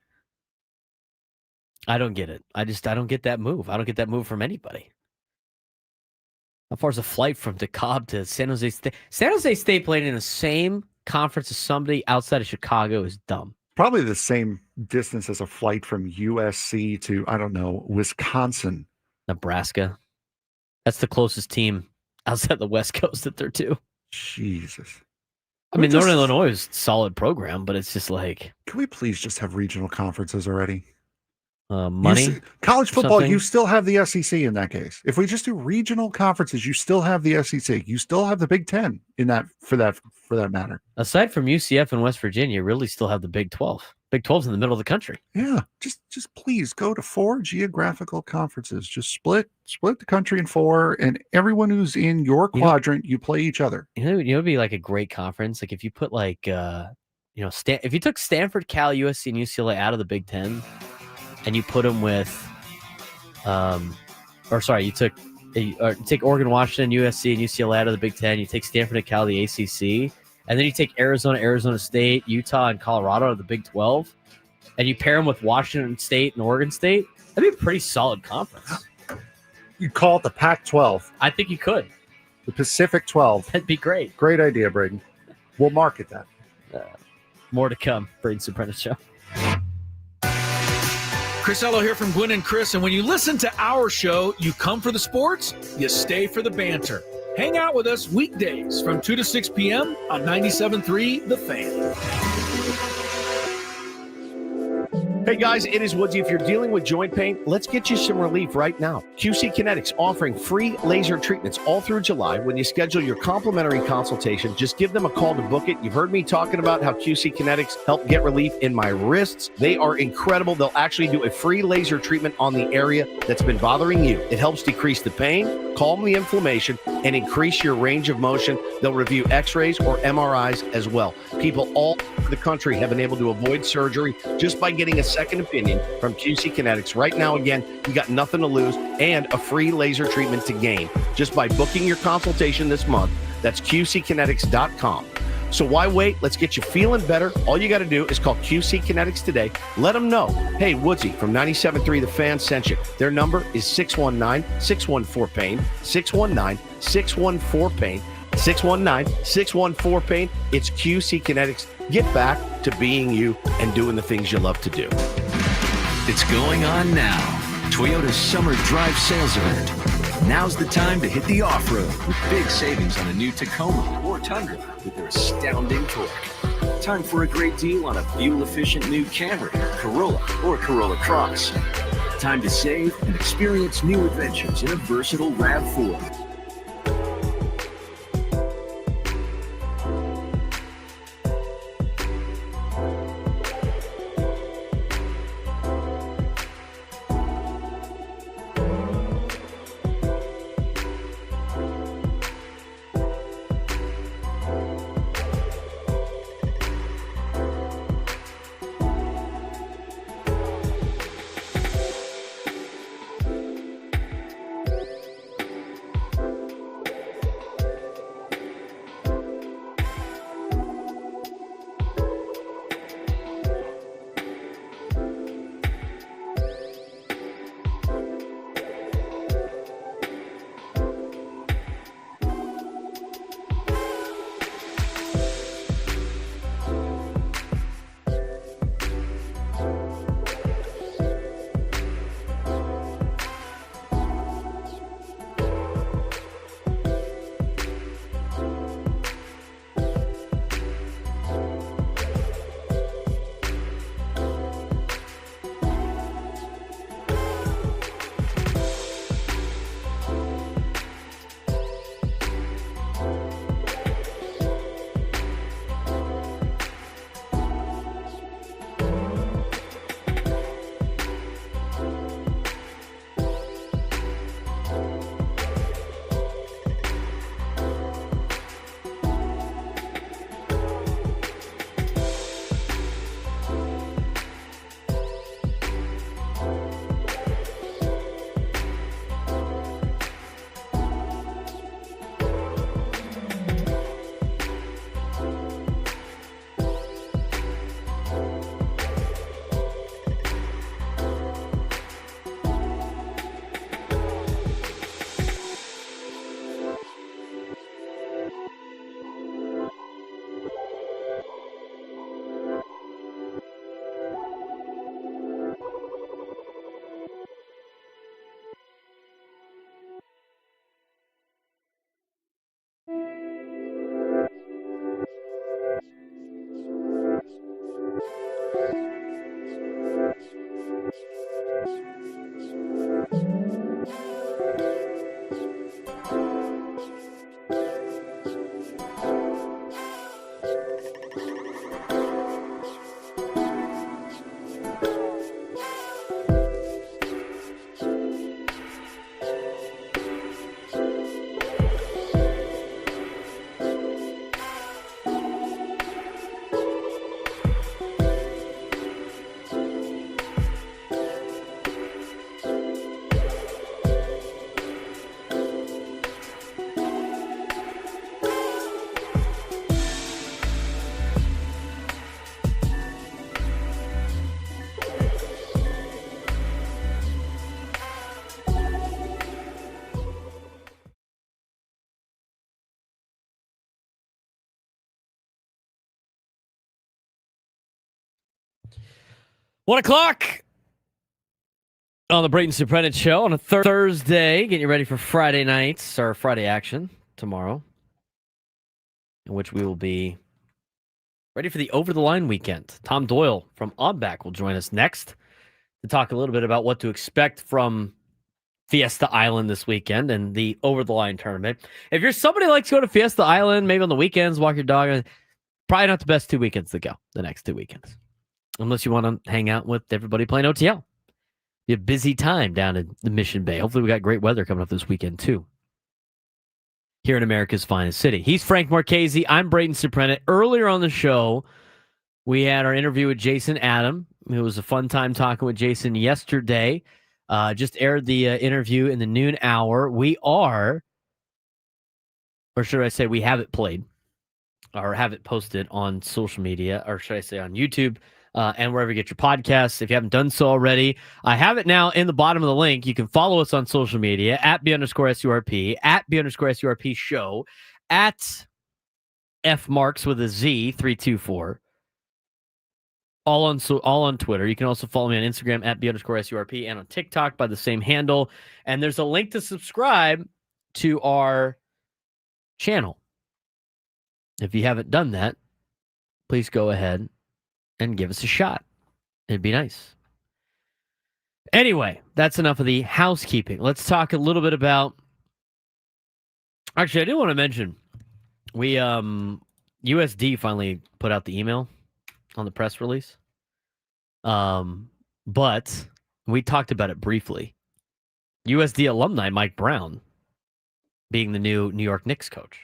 I don't get it. I don't get that move. I don't get that move from anybody. How far is a flight from DeKalb to San Jose State? San Jose State playing in the same conference as somebody outside of Chicago is dumb. Probably the same distance as a flight from USC to, I don't know, Wisconsin. Nebraska. That's the closest team outside the West Coast that they're to. Jesus. I mean, Northern Illinois is a solid program, but it's just like... Can we please just have regional conferences already? Money? College football, something? you still have the SEC in that case. If we just do regional conferences, you still have the SEC. You still have the Big Ten in that for that matter. Aside from UCF and West Virginia, you really still have the Big 12. Big 12's in the middle of the country. Yeah, just please go to 4 geographical conferences. Just split the country in 4, and everyone who's in your quadrant, you play each other. You know, it'd be like a great conference. Like if you put like if you took Stanford, Cal, USC, and UCLA out of the Big Ten, and you put them with, you take Oregon, Washington, USC, and UCLA out of the Big Ten. You take Stanford and Cal, the ACC, and then you take Arizona, Arizona State, Utah, and Colorado out of the Big 12, and you pair them with Washington State and Oregon State. That'd be a pretty solid conference. You call it the Pac-12. I think you could. The Pacific 12. That'd be great. Great idea, Braden. We'll market that. More to come. Braden Surprenant Show. Chris Ello here from Gwen and Chris, and when you listen to our show, you come for the sports, you stay for the banter. Hang out with us weekdays from 2 to 6 p.m. on 97.3 The Fan. Hey guys, it is Woodsy. If you're dealing with joint pain, let's get you some relief right now. QC Kinetics offering free laser treatments all through July. When you schedule your complimentary consultation, just give them a call to book it. You've heard me talking about how QC Kinetics help get relief in my wrists. They are incredible. They'll actually do a free laser treatment on the area that's been bothering you. It helps decrease the pain, calm the inflammation, and increase your range of motion. They'll review x-rays or MRIs as well. People all over the country have been able to avoid surgery just by getting a second opinion from QC Kinetics. Right now, again, you got nothing to lose and a free laser treatment to gain just by booking your consultation this month. That's QCkinetics.com. So why wait? Let's get you feeling better. All you got to do is call QC Kinetics today. Let them know, hey, Woodsy from 97.3 The Fan sent you. Their number is 619-614-PAIN, 619-614-PAIN, 619-614-PAIN. It's QC Kinetics. Get back to being you and doing the things you love to do. It's going on now. Toyota's Summer Drive Sales Event. Now's the time to hit the off-road with big savings on a new Tacoma or Tundra with their astounding torque. Time for a great deal on a fuel-efficient new Camry, Corolla, or Corolla Cross. Time to save and experience new adventures in a versatile RAV4. 1 o'clock on the Braden Surprenant Show on a Thursday. Getting you ready for Friday nights, or Friday action tomorrow, in which we will be ready for the Over the Line weekend. Tom Doyle from OMBAC will join us next to talk a little bit about what to expect from Fiesta Island this weekend and the Over the Line tournament. If you're somebody who likes to go to Fiesta Island, maybe on the weekends, walk your dog, probably not the best 2 weekends to go, the next 2 weekends. Unless you want to hang out with everybody playing OTL. Be a busy time down in the Mission Bay. Hopefully we got great weather coming up this weekend too. Here in America's finest city. He's Frank Marchese. I'm Braden Surprenant. Earlier on the show, we had our interview with Jason Adam. It was a fun time talking with Jason yesterday. Just aired the interview in the noon hour. We are, or should I say we have it played, or have it posted on social media, or should I say on YouTube, and wherever you get your podcasts. If you haven't done so already, I have it now in the bottom of the link. You can follow us on social media at @B_SURP, at @B_SURP show, at FMarks with a Z 324. All on Twitter. You can also follow me on Instagram at @B_SURP and on TikTok by the same handle. And there's a link to subscribe to our channel. If you haven't done that, please go ahead and give us a shot. It'd be nice. Anyway, that's enough of the housekeeping. Let's talk a little bit about... Actually, I do want to mention, we USD finally put out the email on the press release. But we talked about it briefly. USD alumni Mike Brown being the new New York Knicks coach.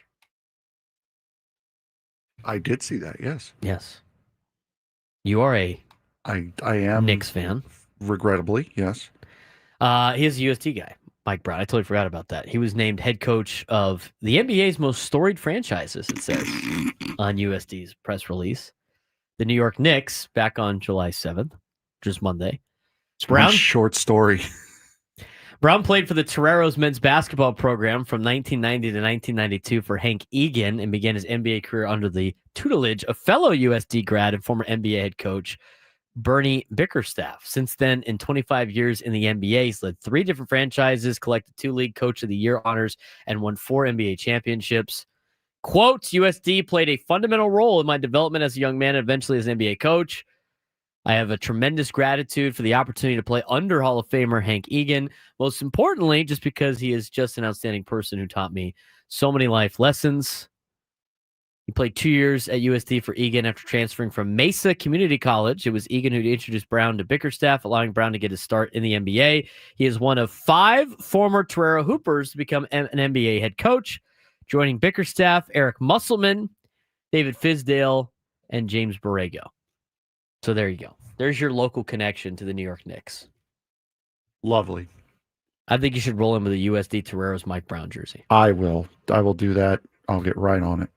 I did see that, yes. Yes. You are I am Knicks fan. Regrettably, yes. He is a USD guy, Mike Brown. I totally forgot about that. He was named head coach of the NBA's most storied franchises, it says on USD's press release. The New York Knicks, back on July 7th, which is Monday. Brown, short story. Brown played for the Toreros men's basketball program from 1990 to 1992 for Hank Egan and began his NBA career under the tutelage of fellow USD grad and former NBA head coach Bernie Bickerstaff. Since then, in 25 years in the NBA, he's led 3 different franchises, collected 2 League Coach of the Year honors, and won 4 NBA championships. Quote, USD played a fundamental role in my development as a young man and eventually as an NBA coach. I have a tremendous gratitude for the opportunity to play under Hall of Famer Hank Egan. Most importantly, just because he is just an outstanding person who taught me so many life lessons. He played 2 years at USD for Egan after transferring from Mesa Community College. It was Egan who introduced Brown to Bickerstaff, allowing Brown to get his start in the NBA. He is one of 5 former Torero Hoopers to become an NBA head coach, joining Bickerstaff, Eric Musselman, David Fizdale, and James Borrego. So there you go. There's your local connection to the New York Knicks. Lovely. I think you should roll in with a USD Toreros Mike Brown jersey. I will do that. I'll get right on it.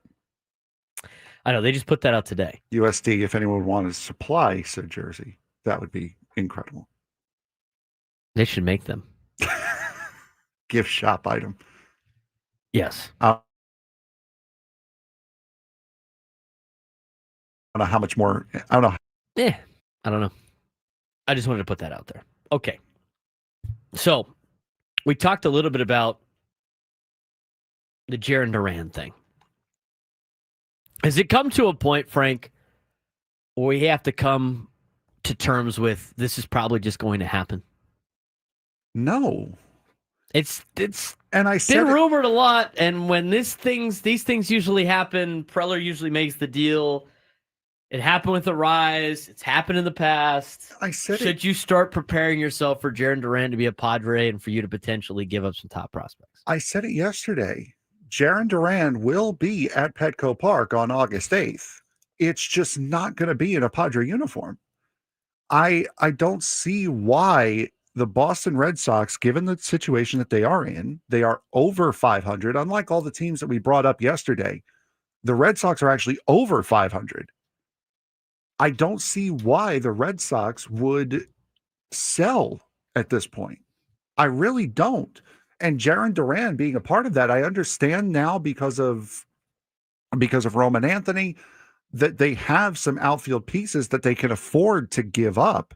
I know. They just put that out today. USD, if anyone wanted to supply said jersey, that would be incredible. They should make them. Gift shop item. Yes. I don't know how much more. I don't know. I don't know. I just wanted to put that out there. Okay. So we talked a little bit about the Jaren Duran thing. Has it come to a point, Frank, where we have to come to terms with this is probably just going to happen? No. It's and I said been rumored a lot, and when these things usually happen, Preller usually makes the deal. It happened with the Rise. It's happened in the past. I said Should you start preparing yourself for Jaren Duran to be a Padre and for you to potentially give up some top prospects? I said it yesterday. Jaren Duran will be at Petco Park on August 8th. It's just not going to be in a Padre uniform. I don't see why the Boston Red Sox, given the situation that they are over 500. Unlike all the teams that we brought up yesterday, the Red Sox are actually over 500. I don't see why the Red Sox would sell at this point. I really don't. And Jaren Duran being a part of that, I understand now because of Roman Anthony that they have some outfield pieces that they can afford to give up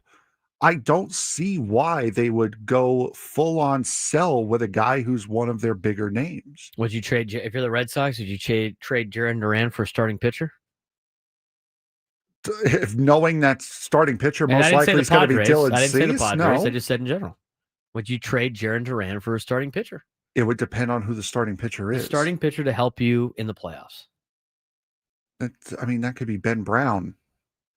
I don't see why they would go full on sell with a guy who's one of their bigger names. Would you trade, if you're the Red Sox, would you trade Jarren Duran for a starting pitcher? If knowing that starting pitcher And most likely is going to be Dylan I didn't say the Cease, Padres. no. I just said in general. Would you trade Jarren Duran for a starting pitcher? It would depend on who the starting pitcher is. Starting pitcher to help you in the playoffs. That could be Ben Brown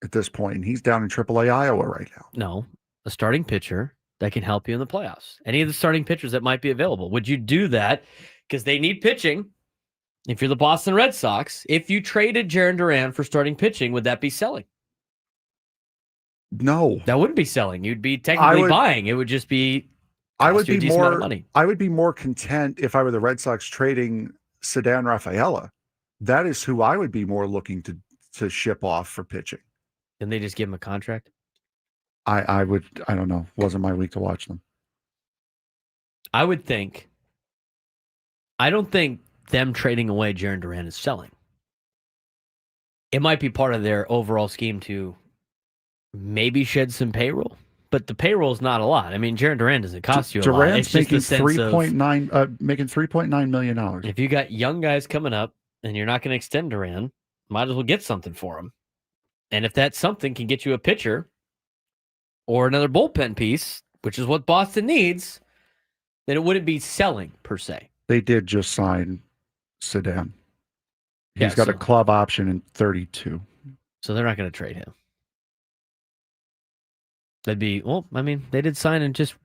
at this point. He's down in AAA Iowa right now. No, a starting pitcher that can help you in the playoffs. Any of the starting pitchers that might be available. Would you do that? Because they need pitching. If you're the Boston Red Sox, if you traded Jarren Duran for starting pitching, would that be selling? No. That wouldn't be selling. You'd be technically buying. It would just be I would be more money. I would be more content if I were the Red Sox trading Sedan Rafaela. That is who I would be more looking to ship off for pitching. Can they just give him a contract? I don't know. Wasn't my week to watch them. I would think. I don't think them trading away Jarren Duran is selling. It might be part of their overall scheme to maybe shed some payroll, but the payroll is not a lot. I mean, Jarren Duran doesn't cost you a lot. Duran's making $3.9 million. If you got young guys coming up and you're not going to extend Duran, might as well get something for him. And if that something can get you a pitcher or another bullpen piece, which is what Boston needs, then it wouldn't be selling per se. They did just sign Sedan. He's got a club option in 32. So they're not going to trade him. That'd be, they did sign and just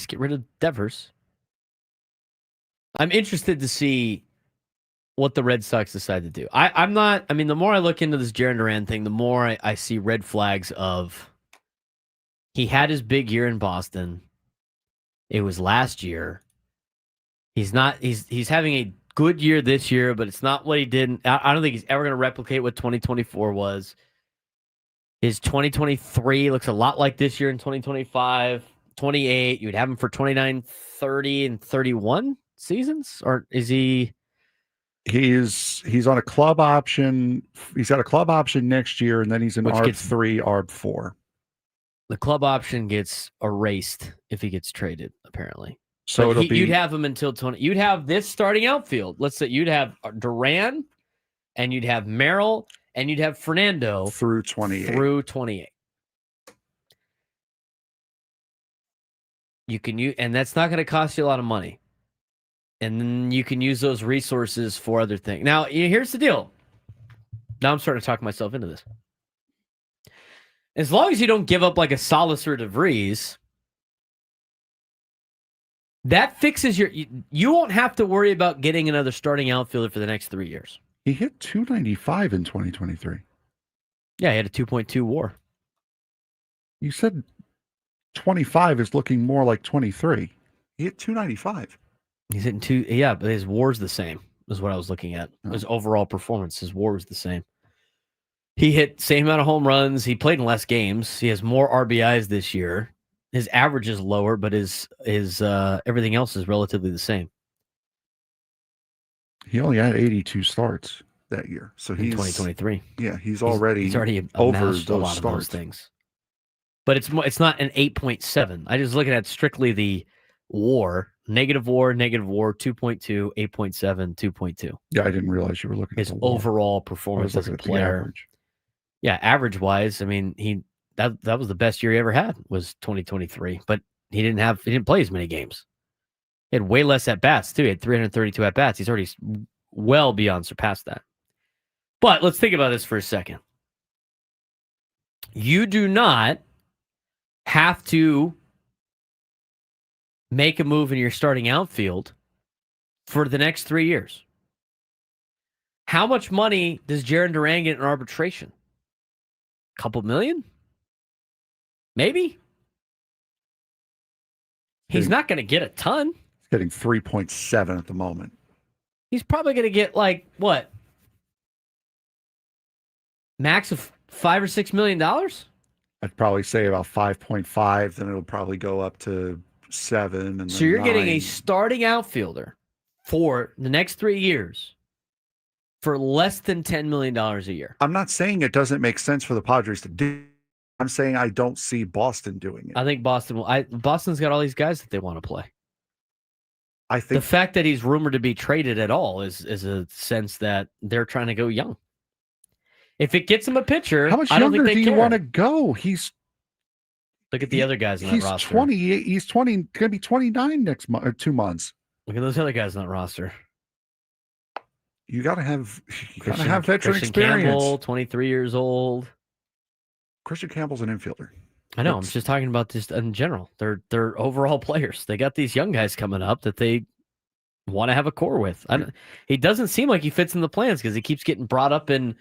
get rid of Devers. I'm interested to see what the Red Sox decide to do. The more I look into this Jarren Duran thing, the more I see red flags of he had his big year in Boston. It was last year. He's having a good year this year, but it's not what he did. I don't think he's ever going to replicate what 2024 was. His 2023 looks a lot like this year in 2025, 28. You'd have him for 29, 30, and 31 seasons? Or is he... He's on a club option. He's got a club option next year, and then he's an ARB3, ARB4. The club option gets erased if he gets traded, apparently. So you'd have him until 20. You'd have this starting outfield. Let's say you'd have Duran, and you'd have Merrill, and you'd have Fernando through 28. You can use, and that's not going to cost you a lot of money. And then you can use those resources for other things. Now, here's the deal. Now I'm starting to talk myself into this. As long as you don't give up like a Salas or DeVries, that fixes you won't have to worry about getting another starting outfielder for the next 3 years. He hit 295 in 2023. Yeah, he had a 2.2 WAR. You said 25 is looking more like 23. He hit 295. He's hitting 2. Yeah, but his WAR's the same, is what I was looking at. His overall performance, his WAR was the same. He hit same amount of home runs. He played in less games. He has more RBIs this year. His average is lower, but his everything else is relatively the same. He only had 82 starts that year. So he's 2023. Yeah, he's already over those a lot of those things. But it's not an 8.7. I just looking at strictly the WAR, negative WAR, 2.2, 8.7, 2.2. Yeah, I didn't realize you were looking at his overall performance as a player. Average. Yeah, average wise, I mean, that was the best year he ever had was 2023, but he didn't play as many games. He had way less at bats too. He had 332 at bats. He's already well beyond surpassed that. But let's think about this for a second. You do not have to make a move in your starting outfield for the next 3 years. How much money does Jarren Duran get in arbitration? A couple million? Maybe. He's not going to get a ton. He's getting 3.7 at the moment. He's probably going to get like what? Max of $5 or $6 million? I'd probably say about 5.5. Then it'll probably go up to 7. And so you're getting a starting outfielder for the next 3 years for less than $10 million a year. I'm not saying it doesn't make sense for the Padres to do I'm saying I don't see Boston doing it. I think Boston's got all these guys that they want to play. I think the fact that he's rumored to be traded at all is a sense that they're trying to go young. If it gets him a pitcher, how much I don't younger think they do you care. want to go? Look at the other guys in that roster. He's 20. He's 20. Going to be 29 next month or 2 months. Look at those other guys on that roster. You got to have veteran Christian experience. Campbell, 23 years old. Christian Campbell's an infielder. I know. I'm just talking about just in general. They're overall players. They got these young guys coming up that they want to have a core with. He doesn't seem like he fits in the plans because he keeps getting brought up in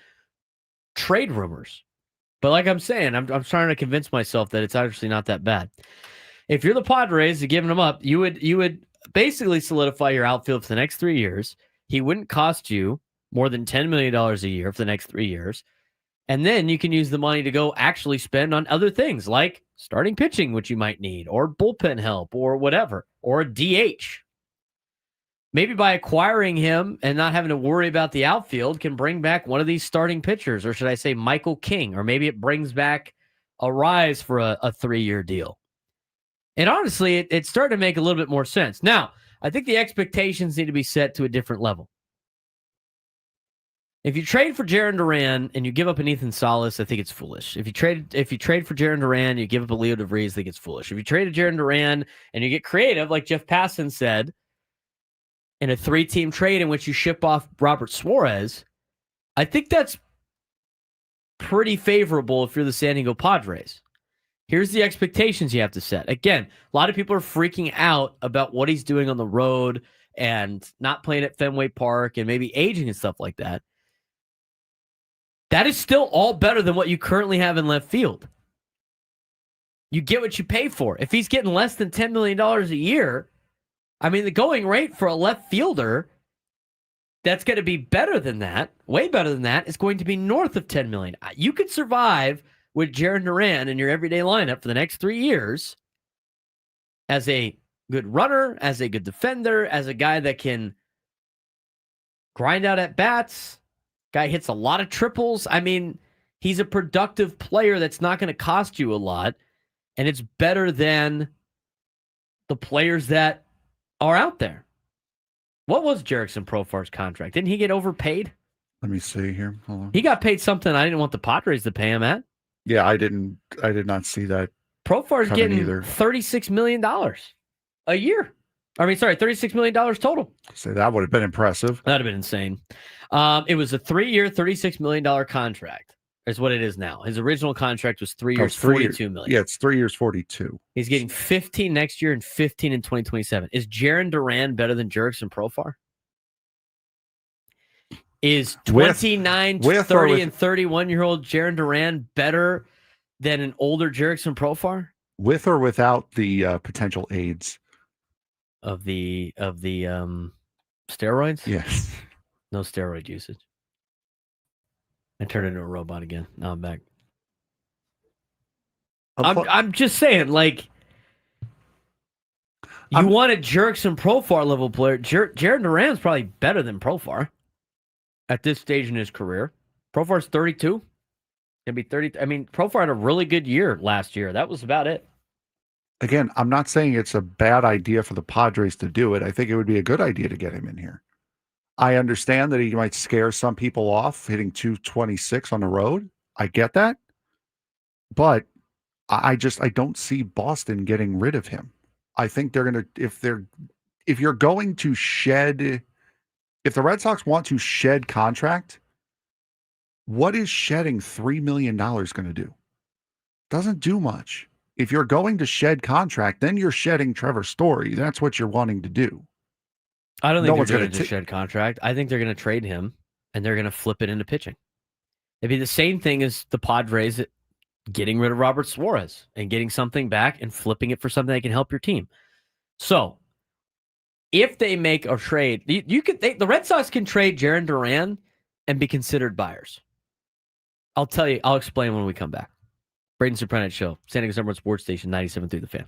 trade rumors. But like I'm saying, I'm trying to convince myself that it's actually not that bad. If you're the Padres, you're giving him up, you would basically solidify your outfield for the next 3 years. He wouldn't cost you more than $10 million a year for the next 3 years. And then you can use the money to go actually spend on other things like starting pitching, which you might need, or bullpen help, or whatever, or a DH. Maybe by acquiring him and not having to worry about the outfield can bring back one of these starting pitchers, or should I say Michael King, or maybe it brings back a Rise for a 3-year deal. And honestly, it's starting to make a little bit more sense. Now, I think the expectations need to be set to a different level. If you trade for Jarren Duran and you give up an Ethan Salas, I think it's foolish. If you trade for Jarren Duran, you give up a Leo DeVries, I think it's foolish. If you trade a Jarren Duran and you get creative, like Jeff Passan said, in a 3-team trade in which you ship off Robert Suarez, I think that's pretty favorable if you're the San Diego Padres. Here's the expectations you have to set. Again, a lot of people are freaking out about what he's doing on the road and not playing at Fenway Park and maybe aging and stuff like that. That is still all better than what you currently have in left field. You get what you pay for. If he's getting less than $10 million a year, I mean, the going rate for a left fielder that's going to be better than that, way better than that, is going to be north of $10 million. You could survive with Jarren Duran in your everyday lineup for the next 3 years as a good runner, as a good defender, as a guy that can grind out at bats. Guy hits a lot of triples. I mean, he's a productive player that's not going to cost you a lot, and it's better than the players that are out there. What was Jerickson Profar's contract? Didn't he get overpaid? Let me see here. Hold on. He got paid something I didn't want the Padres to pay him at. Yeah, I did not see that. Profar's getting either. $36 million a year. $36 million total. So that would have been impressive. That would have been insane. It was a 3-year, $36 million contract. Is what it is now. His original contract was 3 years, $42 million. Yeah, it's 3 years, 42. He's getting 15 next year and 15 in 2027. Is Jarren Duran better than Jerickson Profar? Is 29, 30, and 31-year-old Jarren Duran better than an older Jerickson Profar? With or without the potential AIDS of the steroids? Yes. No steroid usage. I turned into a robot again. Now I'm back. I'm just saying, like, you want a Jerickson Profar level player. Jarren Duran's probably better than Profar at this stage in his career. Profar's 32. Gonna be 30. I mean, Profar had a really good year last year. That was about it. Again, I'm not saying it's a bad idea for the Padres to do it. I think it would be a good idea to get him in here. I understand that he might scare some people off hitting 226 on the road. I get that. But I don't see Boston getting rid of him. I think they're going to, if you're going to shed, if the Red Sox want to shed contract, what is shedding $3 million going to do? Doesn't do much. If you're going to shed contract, then you're shedding Trevor Story. That's what you're wanting to do. I don't think they're going to shed contract. I think they're going to trade him, and they're going to flip it into pitching. It'd be the same thing as the Padres getting rid of Robert Suarez and getting something back and flipping it for something that can help your team. So, if they make a trade, the Red Sox can trade Jarren Duran and be considered buyers. I'll tell you. I'll explain when we come back. Braden Surprenant Show, San Diego's #1 sports station, 97.3 The Fan.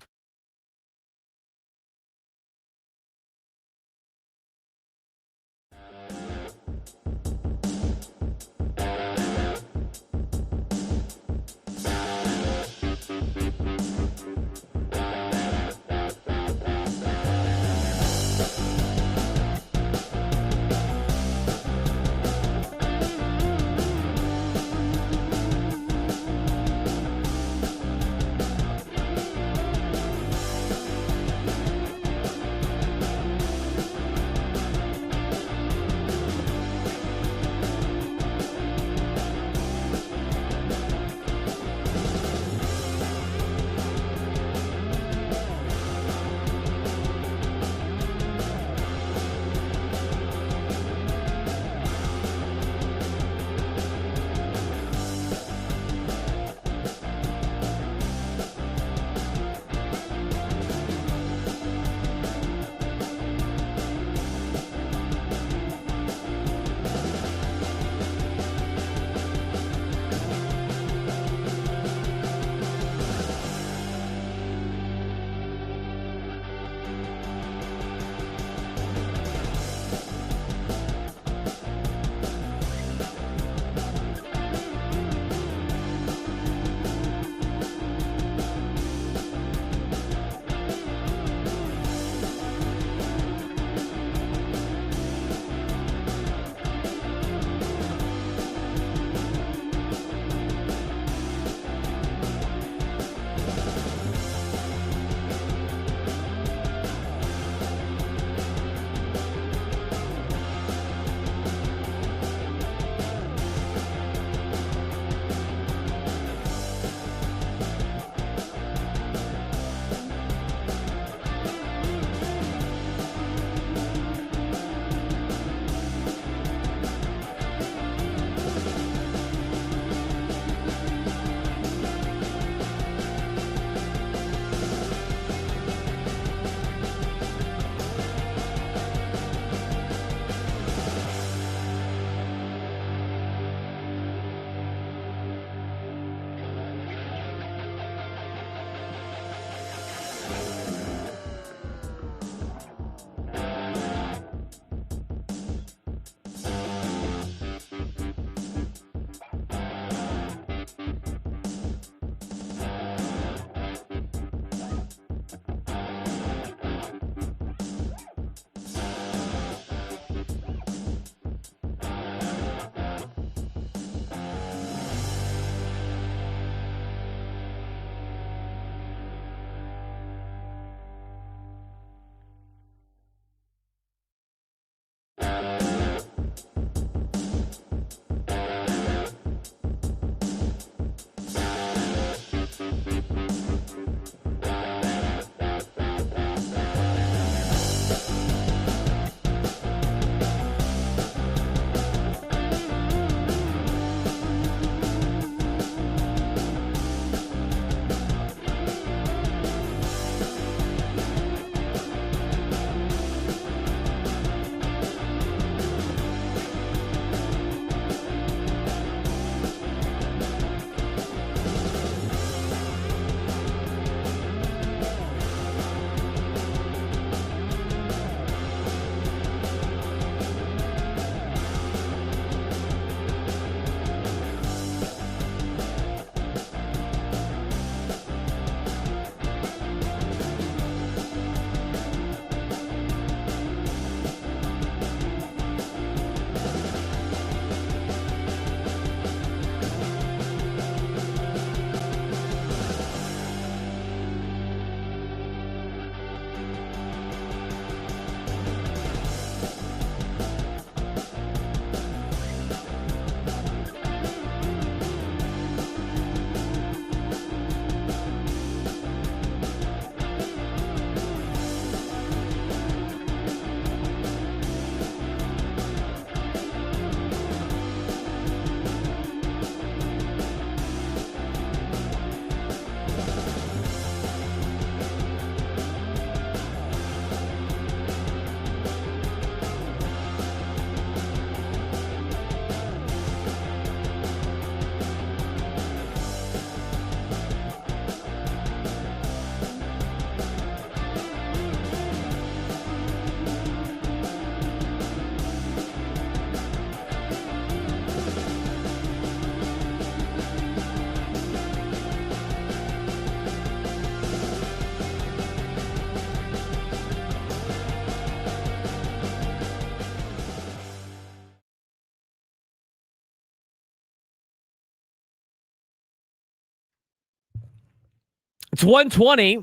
It's 1:20,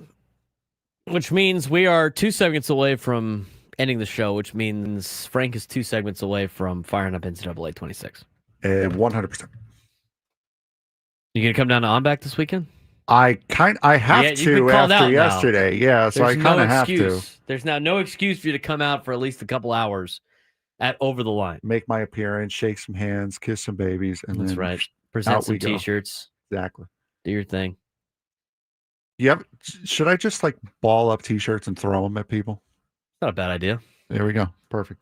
which means we are 2 segments away from ending the show, which means Frank is 2 segments away from firing up NCAA 26. 100%. You gonna come down to OMBAC this weekend? I have to after yesterday. Yeah, so There's I kind no of have to excuse. There's now no excuse for you to come out for at least a couple hours at Over the Line. make my appearance, shake some hands, kiss some babies, and That's then right. Present out some we go. T-shirts. Exactly. Do your thing. Yep. Should I just like ball up T-shirts and throw them at people? Not a bad idea. There we go. Perfect.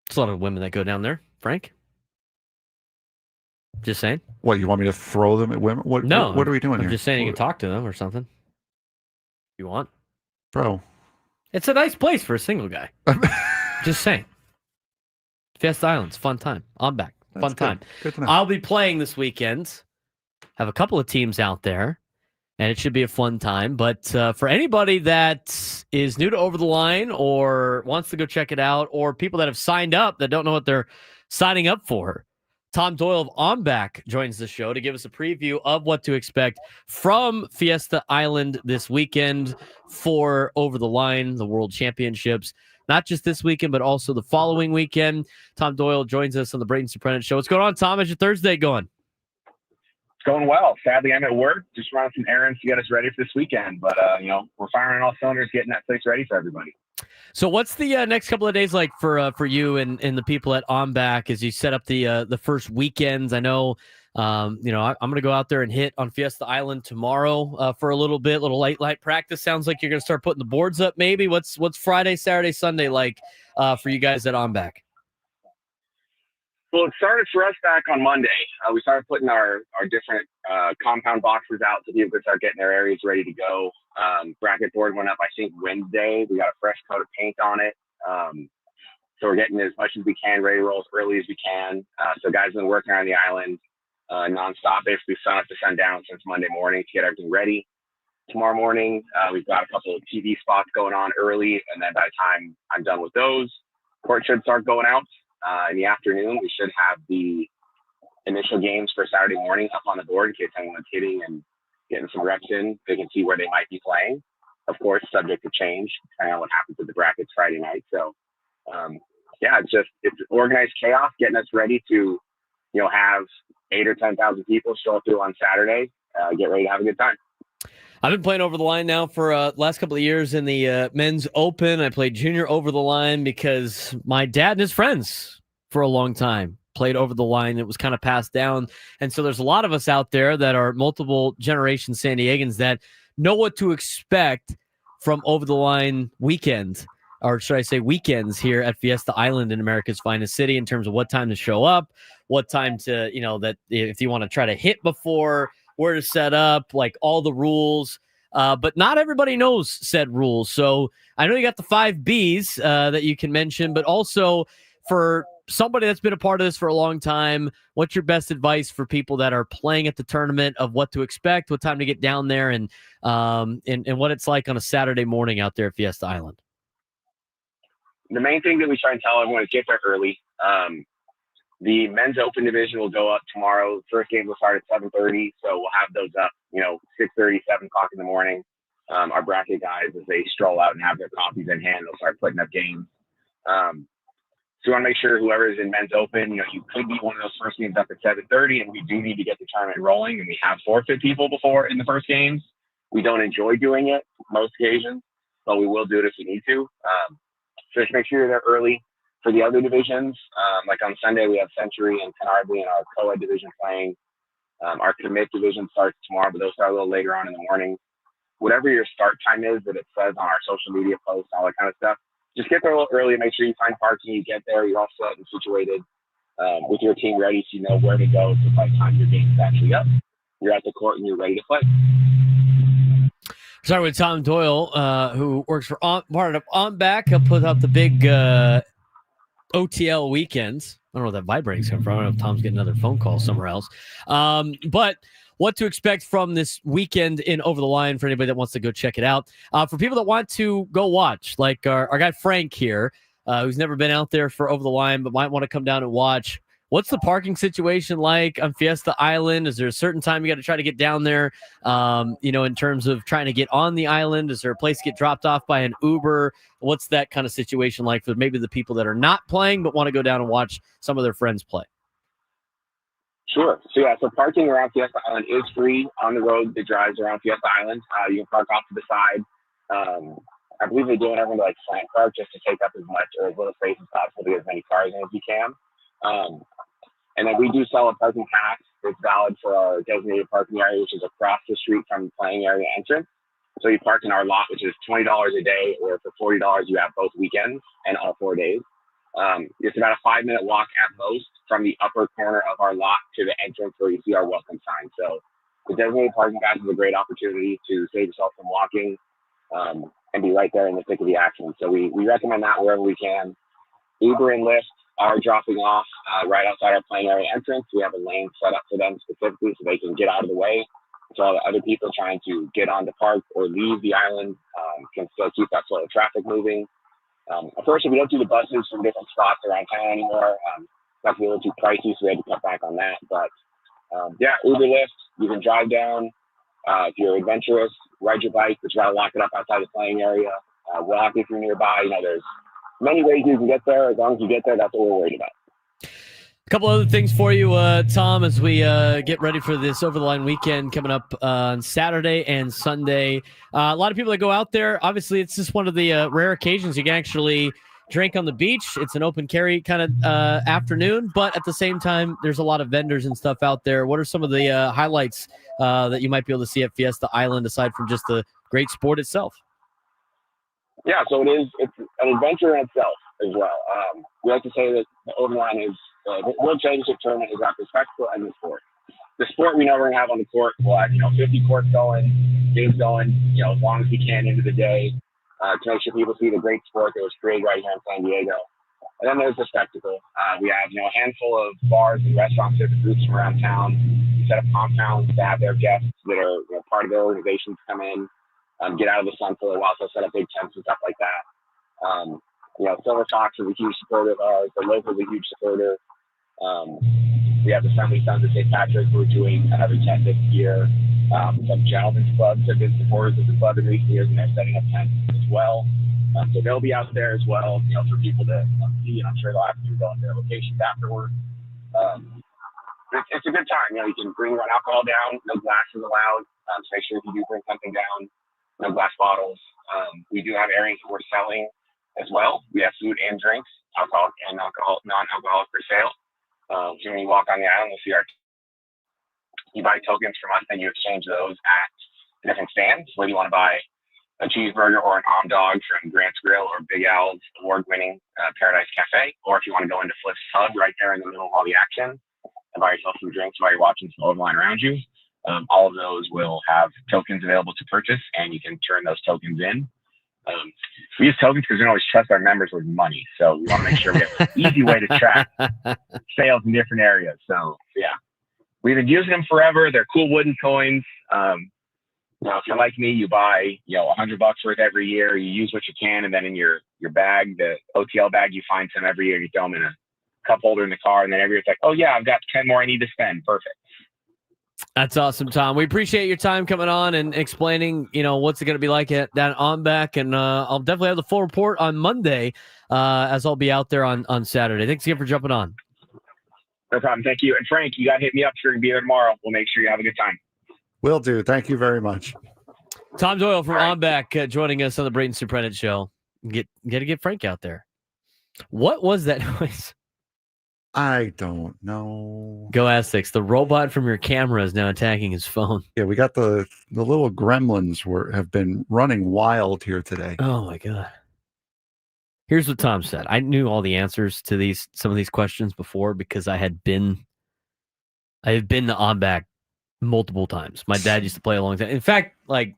There's a lot of women that go down there, Frank. Just saying. What, you want me to throw them at women? What are we doing I'm here? just saying you can talk to them or something. If you want. Bro. It's a nice place for a single guy. Just saying. Fiesta Islands, fun time. OMBAC, fun time. Good to know. I'll be playing this weekend. Have a couple of teams out there, and it should be a fun time. But for anybody that is new to Over the Line or wants to go check it out, or people that have signed up that don't know what they're signing up for, Tom Doyle of OMBAC joins the show to give us a preview of what to expect from Fiesta Island this weekend for Over the Line, the World Championships. Not just this weekend, but also the following weekend. Tom Doyle joins us on the Braden Surprenant Show. What's going on, Tom? How's your Thursday going? It's going well. Sadly, I'm at work, just running some errands to get us ready for this weekend. But, we're firing on all cylinders, getting that place ready for everybody. So what's the next couple of days like for you and the people at OMBAC as you set up the first weekends? I know, I'm going to go out there and hit on Fiesta Island tomorrow for a little light practice. Sounds like you're going to start putting the boards up maybe. What's Friday, Saturday, Sunday like for you guys at OMBAC? Well, it started for us back on Monday. We started putting our different compound boxes out so people could start getting their areas ready to go. Bracket board went up, I think, Wednesday. We got a fresh coat of paint on it. So we're getting as much as we can, ready to roll as early as we can. So guys have been working around the island nonstop, basically sun up to sundown since Monday morning to get everything ready. Tomorrow morning, we've got a couple of TV spots going on early. And then by the time I'm done with those, court should start going out. In the afternoon, we should have the initial games for Saturday morning up on the board in case anyone's hitting and getting some reps in. They can see where they might be playing. Of course, subject to change, depending on what happens with the brackets Friday night. So, it's organized chaos, getting us ready to, have 8,000 or 10,000 people show up through on Saturday, get ready to have a good time. I've been playing Over the Line now for the last couple of years in the men's open. I played junior Over the Line because my dad and his friends for a long time played Over the Line. It was kind of passed down. And so there's a lot of us out there that are multiple generation San Diegans that know what to expect from Over the Line weekend, or should I say weekends here at Fiesta Island in America's finest city in terms of what time to show up, what time to, that if you want to try to hit before, where to set up, like all the rules. But not everybody knows said rules. So I know you got the 5 Bs that you can mention, but also for somebody that's been a part of this for a long time, what's your best advice for people that are playing at the tournament of what to expect, what time to get down there, and what it's like on a Saturday morning out there at Fiesta Island? The main thing that we try and tell everyone is get there early. The men's open division will go up tomorrow. First game will start at 7:30, so we'll have those up, 6:30, 7 o'clock in the morning. Our bracket guys, as they stroll out and have their copies in hand, they'll start putting up games. So we want to make sure whoever is in men's open, you could be one of those first games up at 7:30, and we do need to get the tournament rolling, and we have forfeit people before in the first games. We don't enjoy doing it most occasions, but we will do it if we need to. So just make sure you're there early. For the other divisions, like on Sunday, we have Century and Canardley in our co-ed division playing. Our commit division starts tomorrow, but those start a little later on in the morning. Whatever your start time is that it says on our social media posts, all that kind of stuff, just get there a little early. Make sure you find parking. You get there, you're all set and situated with your team ready so you know where to go. So by the time your game's actually up, you're at the court and you're ready to play. Sorry, with Tom Doyle, who works for part of OMBAC. He'll put up the big OTL weekends. I don't know where that vibrating's come from. I don't know if Tom's getting another phone call somewhere else. But what to expect from this weekend in Over the Line for anybody that wants to go check it out. For people that want to go watch, like our guy Frank here, who's never been out there for Over the Line but might want to come down and watch, What's the parking situation like on Fiesta Island? Is there a certain time you got to try to get down there? In terms of trying to get on the island, is there a place to get dropped off by an Uber? What's that kind of situation like for maybe the people that are not playing but want to go down and watch some of their friends play? Sure. So parking around Fiesta Island is free on the road that drives around Fiesta Island. You can park off to the side. I believe they do it everyone to like slant park just to take up as much or as little space as possible to get as many cars in as you can. And then we do sell a parking pass. It's valid for our designated parking area, which is across the street from the playing area entrance. So you park in our lot, which is $20 a day, or for $40 you have both weekends and all 4 days. It's about a 5-minute walk at most from the upper corner of our lot to the entrance where you see our welcome sign. So the designated parking pass is a great opportunity to save yourself from walking and be right there in the thick of the action. So we recommend that wherever we can. Uber and Lyft are dropping off right outside our playing area entrance. We have a lane set up for them specifically so they can get out of the way. So all the other people trying to get on the park or leave the island can still keep that flow of traffic moving. Unfortunately, we don't do the buses from different spots around town anymore. That's a little too pricey, so we had to cut back on that. But Uber, Lyft, you can drive down. If you're adventurous, ride your bike, but you gotta lock it up outside the playing area. Walk if you're nearby. There's many ways you can get there. As long as you get there, that's what we're worried about. A couple other things for you, Tom, as we get ready for this Over the Line weekend coming up on Saturday and Sunday. A lot of people that go out there, obviously, it's just one of the rare occasions you can actually drink on the beach. It's an open carry kind of afternoon, but at the same time, there's a lot of vendors and stuff out there. What are some of the highlights that you might be able to see at Fiesta Island aside from just the great sport itself? Yeah, so it's an adventure in itself as well. We like to say that the Over the Line is the World Championship Tournament is about the spectacle and the sport. The sport we know we're going to have on the court, we'll have 50 courts going, games going, as long as we can into the day to make sure people see the great sport that was created right here in San Diego. And then there's the spectacle. We have a handful of bars and restaurants, different groups from around town. We set up compounds to have their guests that are part of their organizations come in, get out of the sun for a while, so set up big tents and stuff like that. Silver Fox is a huge supporter of ours. The local is a huge supporter. We have the Friendly Sons of St. Patrick who are doing another tent this year. Some gentlemen's clubs have been supporters of the club in recent years, and they're setting up tents as well. So they'll be out there as well, for people to see, and I'm sure they'll have to go to their locations afterwards. It's a good time. You can bring your own alcohol down. No glasses allowed. So make sure if you do bring something down, no glass bottles. We do have areas that we're selling as well. We have food and drinks, alcoholic and non-alcoholic for sale. So when you walk on the island, you'll see you buy tokens from us, and you exchange those at different stands. Whether you want to buy a cheeseburger or an dog from Grant's Grill or Big Al's award-winning Paradise Cafe, or if you want to go into Flipp's Hub right there in the middle of all the action and buy yourself some drinks while you're watching some Over the Line around you. All of those will have tokens available to purchase, and you can turn those tokens in. We use tokens because we don't always trust our members with money, so we want to make sure we have an easy way to track sales in different areas. So we've been using them forever. They're cool wooden coins. If you're like me, you buy $100 worth every year. You use what you can, and then in your bag, the OTL bag, you find some every year. You throw them in a cup holder in the car, and then every year it's like, oh yeah, I've got 10 more I need to spend. Perfect. That's awesome, Tom. We appreciate your time coming on and explaining, what's it going to be like at that OMBAC. And I'll definitely have the full report on Monday as I'll be out there on Saturday. Thanks again for jumping on. No problem. Thank you. And Frank, you got to hit me up. You're going to be there tomorrow. We'll make sure you have a good time. Will do. Thank you very much. Tom Doyle from OMBAC joining us on the Braden Surprenant show. Got to get Frank out there. What was that noise? I don't know. Go Aztecs. The robot from your camera is now attacking his phone. Yeah, we got the little gremlins have been running wild here today. Oh my God. Here's what Tom said. I knew all the answers to some of these questions before because I have been to OMBAC multiple times. My dad used to play a long time. In fact, like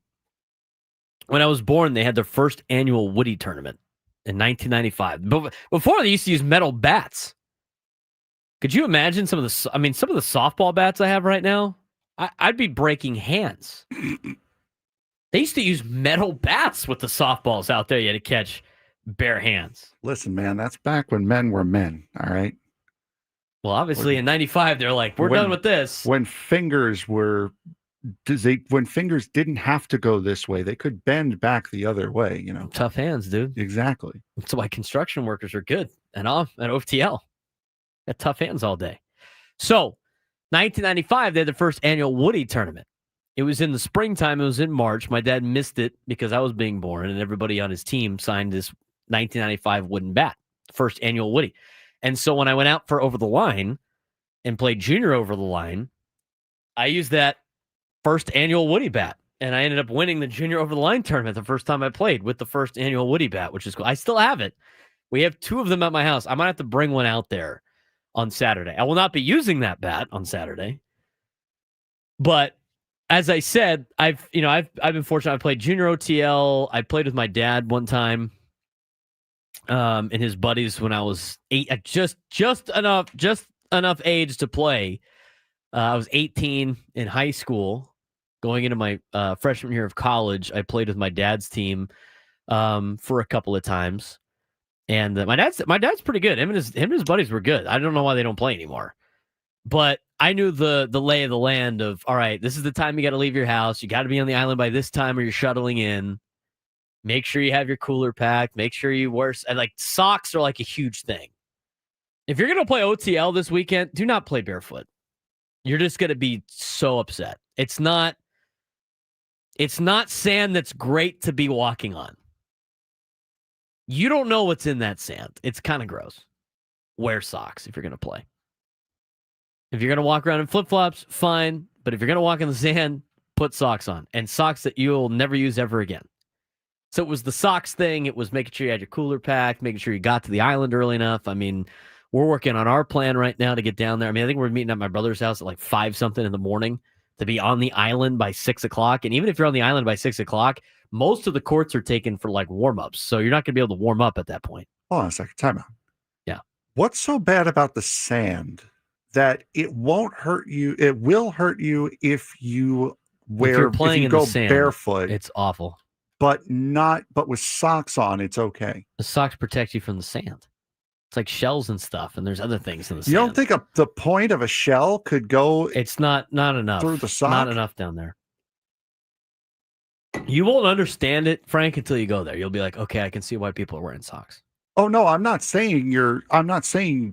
when I was born, they had their first annual Woody tournament in 1995. But before they used to use metal bats. Could you imagine some of the softball bats I have right now? I'd be breaking hands. They used to use metal bats with the softballs out there. You had to catch bare hands. Listen, man, that's back when men were men. All right. Well, obviously in '95 they're like, we're done with this. When fingers didn't have to go this way, they could bend back the other way. Tough hands, dude. Exactly. That's why construction workers are good and off at OFTL. Got tough hands all day. So, 1995, they had the first annual Woody tournament. It was in the springtime. It was in March. My dad missed it because I was being born, and everybody on his team signed this 1995 wooden bat, first annual Woody. And so when I went out for Over the Line and played junior Over the Line, I used that first annual Woody bat, and I ended up winning the junior Over the Line tournament the first time I played with the first annual Woody bat, which is cool. I still have it. We have 2 of them at my house. I might have to bring one out there on Saturday. I will not be using that bat on Saturday, but as I said, I've been fortunate. I played junior OTL. I played with my dad one time, and his buddies when I was 8, just enough age to play. I was 18 in high school, going into my freshman year of college. I played with my dad's team for a couple of times, and my dad's pretty good. Him and his buddies were good. I don't know why they don't play anymore, but I knew the lay of the land of, all right, this is the time you got to leave your house. You got to be on the island by this time or you're shuttling in. Make sure you have your cooler packed. Make sure you wear, like, socks are like a huge thing. If you're going to play OTL this weekend, do not play barefoot. You're just going to be so upset. It's not sand that's great to be walking on. You don't know what's in that sand. It's kind of gross. Wear socks if you're going to play. If you're going to walk around in flip-flops, fine. But if you're going to walk in the sand, put socks on. And socks that you'll never use ever again. So it was the socks thing. It was making sure you had your cooler packed, making sure you got to the island early enough. I mean, we're working on our plan right now to get down there. I mean, I think we're meeting at my brother's house at like 5-something in the morning to be on the island by 6 o'clock. And even if you're on the island by 6 o'clock, most of the courts are taken for like warm-ups. So you're not going to be able to warm up at that point. Hold on a second. Time out. Yeah. What's so bad about the sand that it won't hurt you? It will hurt you if you go sand, barefoot. It's awful. But with socks on, it's okay. The socks protect you from the sand. It's like shells and stuff, and there's other things in the sand. You don't think the point of a shell could go? It's not enough through the sock. Not enough down there. You won't understand it, Frank, until you go there. You'll be like, okay, I can see why people are wearing socks. Oh no, I'm not saying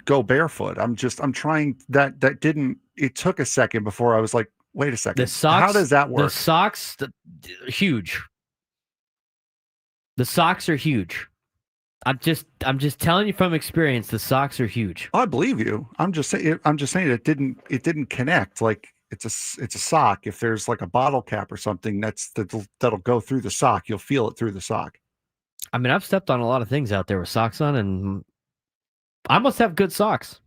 go barefoot. I'm trying it took a second before I was like, wait a second. The socks, how does that work? The socks, huge. The socks are huge. I'm just telling you from experience, the socks are huge. I believe you. I'm just saying it didn't connect. Like it's a sock. If there's like a bottle cap or something that'll go through the sock, you'll feel it through the sock. I mean, I've stepped on a lot of things out there with socks on, and I must have good socks.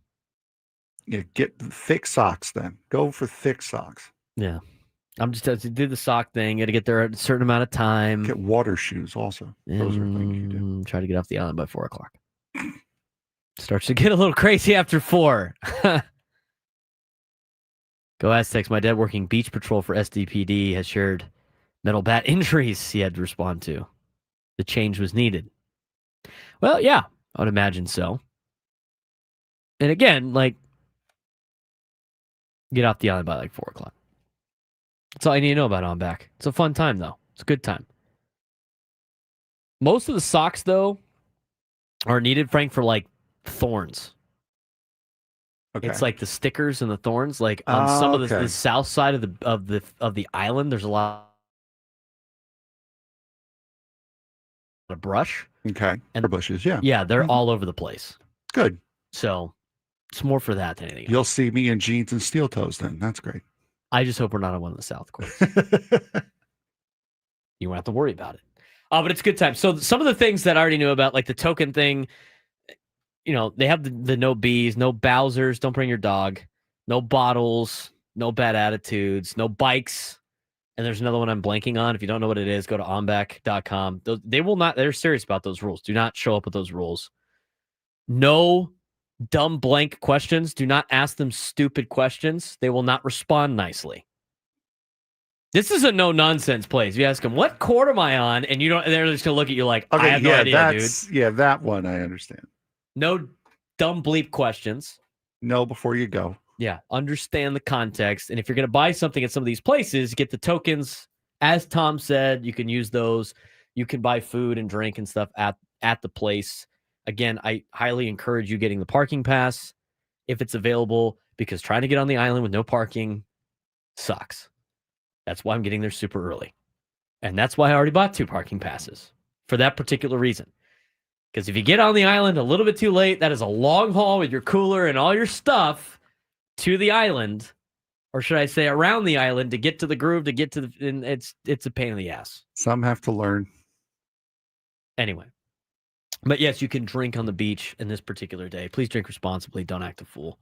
Yeah, get thick socks then. Go for thick socks. Yeah. I'm just to do the sock thing. Got to get there at a certain amount of time. Get water shoes also. Those are things you do. Try to get off the island by 4 o'clock. Starts to get a little crazy after 4. Go Aztecs. My dad working beach patrol for SDPD has shared metal bat injuries he had to respond to. The change was needed. Well, yeah, I would imagine so. And again, like, get off the island by like 4 o'clock. That's all I need to know about OMBAC. It's a fun time, though. It's a good time. Most of the socks, though, are needed, Frank, for like thorns. Okay. It's like the stickers and the thorns. Like on some of the south side of the island, there's a lot of brush. Okay. And the bushes, yeah. Yeah, they're all over the place. Good. So it's more for that than anything else. You'll see me in jeans and steel toes then. That's great. I just hope we're not on one of the South courts. You won't have to worry about it. But it's a good time. So some of the things that I already knew about, like the token thing, they have the no bees, no Bowsers, don't bring your dog, no bottles, no bad attitudes, no bikes. And there's another one I'm blanking on. If you don't know what it is, go to ombac.com. They're serious about those rules. Do not show up with those rules. No dumb blank questions. Do not ask them stupid questions. They will not respond nicely. This is a no-nonsense place. You ask them, what court am I on? And they're just going to look at you like, I have no idea, dude. Yeah, that one I understand. No dumb bleep questions. Know before you go. Yeah, understand the context. And if you're going to buy something at some of these places, get the tokens. As Tom said, you can use those. You can buy food and drink and stuff at the place. Again, I highly encourage you getting the parking pass if it's available, because trying to get on the island with no parking sucks. That's why I'm getting there super early. And that's why I already bought 2 parking passes for that particular reason. Because if you get on the island a little bit too late, that is a long haul with your cooler and all your stuff to the island, or should I say around the island, to get to the groove, to get to the, and it's a pain in the ass. Some have to learn. Anyway. But yes, you can drink on the beach in this particular day. Please drink responsibly. Don't act a fool.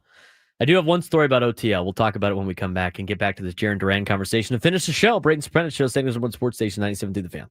I do have one story about OTL. We'll talk about it when we come back and get back to this Jaron Duran conversation and finish the show. Braden Surprenant Show, Segments on Sports Station 97 The Fan.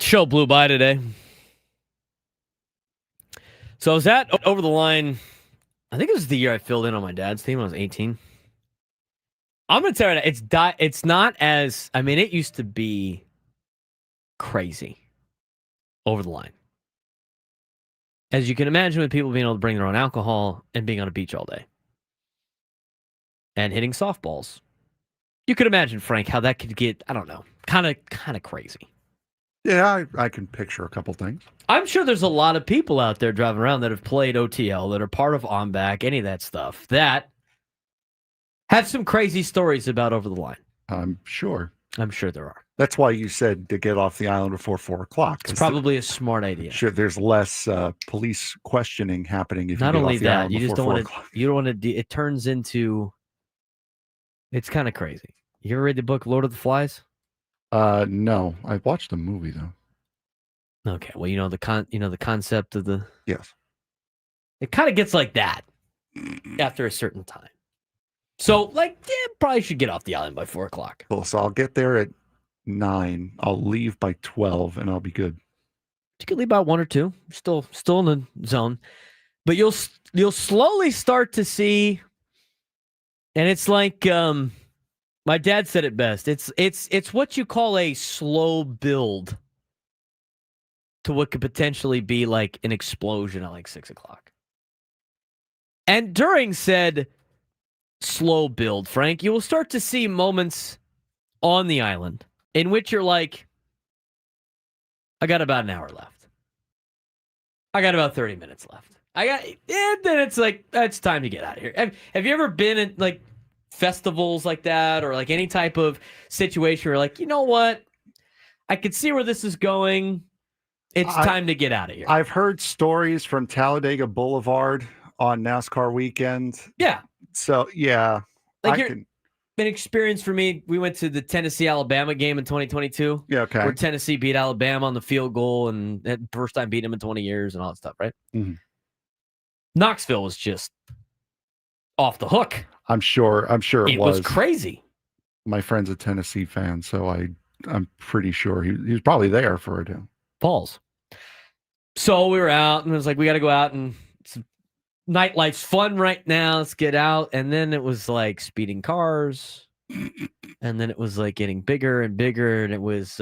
Show blew by today. So I was at Over the Line. I think it was the year I filled in on my dad's team when I was 18. I'm going to tell you that it's not as, I mean, it used to be crazy over the line. As you can imagine, with people being able to bring their own alcohol and being on a beach all day and hitting softballs. You could imagine, Frank, how that could get, I don't know, kind of crazy. Yeah, I can picture a couple things. I'm sure there's a lot of people out there driving around that have played OTL, that are part of OMBAC, any of that stuff, that have some crazy stories about Over the Line. I'm sure there are. That's why you said to get off the island before 4 o'clock. It's probably a smart idea. Sure, there's less police questioning happening if Not you get only off the that, island you just before don't 4 want o'clock. to. You don't want to. It turns into. It's kind of crazy. You ever read the book Lord of the Flies? No, I watched the movie though. Okay, well, you know the concept of the. Yes. It kind of gets like that after a certain time. So, like, probably should get off the island by 4 o'clock. Cool. So I'll get there at 9. I'll leave by 12, and I'll be good. You could leave by 1 or 2. Still in the zone, but you'll slowly start to see. And it's like my dad said it best. It's what you call a slow build to what could potentially be like an explosion at like 6 o'clock. And during said slow build, Frank, you will start to see moments on the island in which you're like, I got about an hour left. I got about 30 minutes left. And then it's like, it's time to get out of here. Have you ever been at like festivals like that, or like any type of situation where like, you know what? I could see where this is going. It's time to get out of here. I've heard stories from Talladega Boulevard on NASCAR weekend. Yeah. So, yeah. Like an experience for me. We went to the Tennessee-Alabama game in 2022. Yeah, okay. Where Tennessee beat Alabama on the field goal, and that first time beating them in 20 years and all that stuff, right? Mm-hmm. Knoxville was just off the hook. I'm sure it was crazy. My friend's a Tennessee fan, so I'm pretty sure he was probably there for it. Balls. So we were out, and it was like, we got to go out, and nightlife's fun right now. Let's get out. And then it was like speeding cars, and then it was like getting bigger and bigger, and it was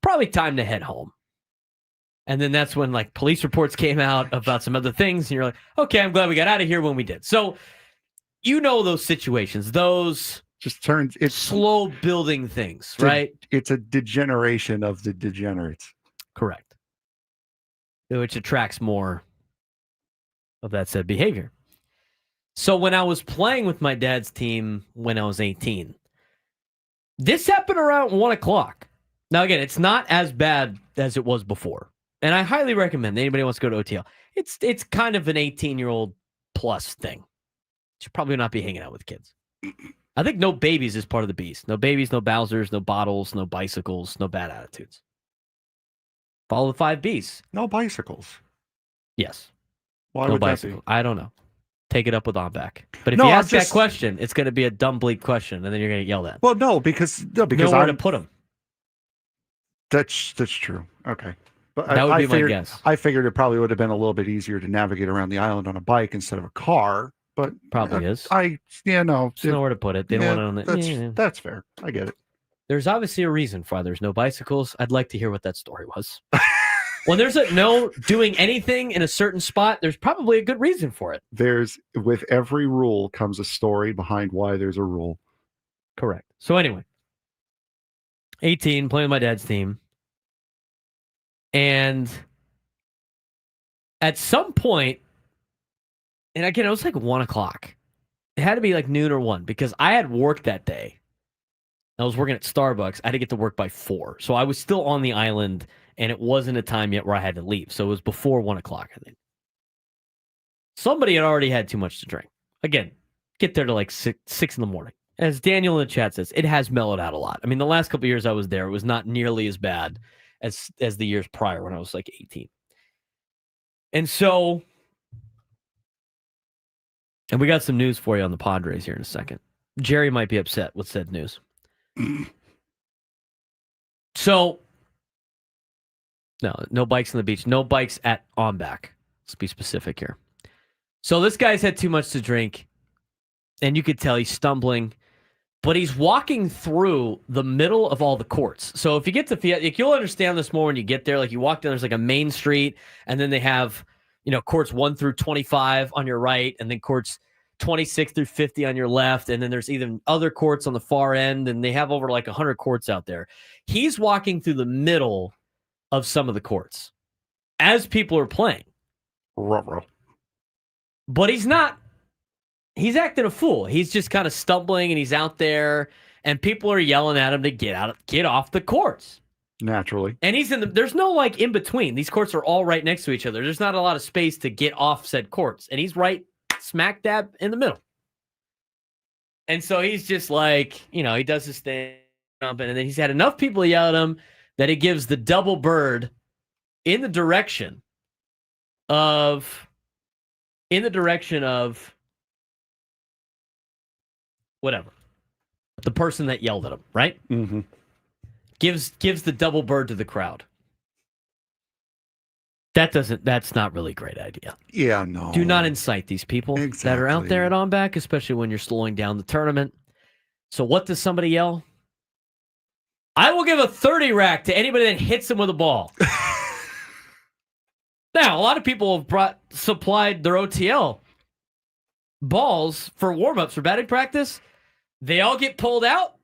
probably time to head home. And then that's when like police reports came out about some other things, and you're like, okay, I'm glad we got out of here when we did. So you know those situations, those just turns it's slow building things, right? It's a degeneration of the degenerates. Correct. Which attracts more of that said behavior. So when I was playing with my dad's team when I was 18, this happened around 1 o'clock. Now, again, it's not as bad as it was before. And I highly recommend anybody who wants to go to OTL. It's kind of an 18-year-old plus thing. You should probably not be hanging out with kids. I think no babies is part of the beast. No babies, no Bowsers, no bottles, no bicycles, no bad attitudes. Follow the 5 Bs. No bicycles. Yes. Why no would bicycle. that be? I don't know. Take it up with OMBAC. But if No, you I'm ask that question, it's going to be a dumb, bleak question, and then you're going to get yelled at. Well, no, because nowhere to put them. That's true. Okay. But That would be figured, my guess. I figured it probably would have been a little bit easier to navigate around the island on a bike instead of a car. But probably is. There's nowhere to put it. They don't want it on the. That's fair. I get it. There's obviously a reason why there's no bicycles. I'd like to hear what that story was. When there's a no doing anything in a certain spot, there's probably a good reason for it. With every rule comes a story behind why there's a rule. Correct. So anyway, 18, playing with my dad's team. And at some point, and again, it was like 1 o'clock. It had to be like noon or 1 because I had work that day. I was working at Starbucks. I had to get to work by 4. So I was still on the island, and it wasn't a time yet where I had to leave. So it was before 1 o'clock, I think. Somebody had already had too much to drink. Again, get there to like 6 in the morning. As Daniel in the chat says, it has mellowed out a lot. I mean, the last couple of years I was there, it was not nearly as bad as the years prior when I was like 18. And so, and we got some news for you on the Padres here in a second. Jerry might be upset with said news. So No bikes on the beach. No bikes at OMBAC. Let's be specific here. So this guy's had too much to drink, and you could tell he's stumbling, but he's walking through the middle of all the courts. So if you get to like, you'll understand this more when you get there. Like you walk down, there's like a main street, and then they have, courts 1 through 25 on your right, and then courts 26 through 50 on your left, and then there's even other courts on the far end, and they have over like 100 courts out there. He's walking through the middle of some of the courts as people are playing. Ruh-roh. But he's not. He's acting a fool. He's just kind of stumbling, and he's out there, and people are yelling at him to get off the courts. Naturally. And he's there's no like in between. These courts are all right next to each other. There's not a lot of space to get off said courts, and he's right smack dab in the middle. And so he's just like, he does his thing, and then he's had enough people yell at him that he gives the double bird in the direction of whatever. The person that yelled at him, right? Mm-hmm. Gives the double bird to the crowd. That's not really a great idea. Yeah, no. Do not incite these people that are out there at OMBAC, especially when you're slowing down the tournament. So what does somebody yell? I will give a 30 rack to anybody that hits him with a ball. Now, a lot of people have supplied their OTL balls for warm-ups for batting practice. They all get pulled out,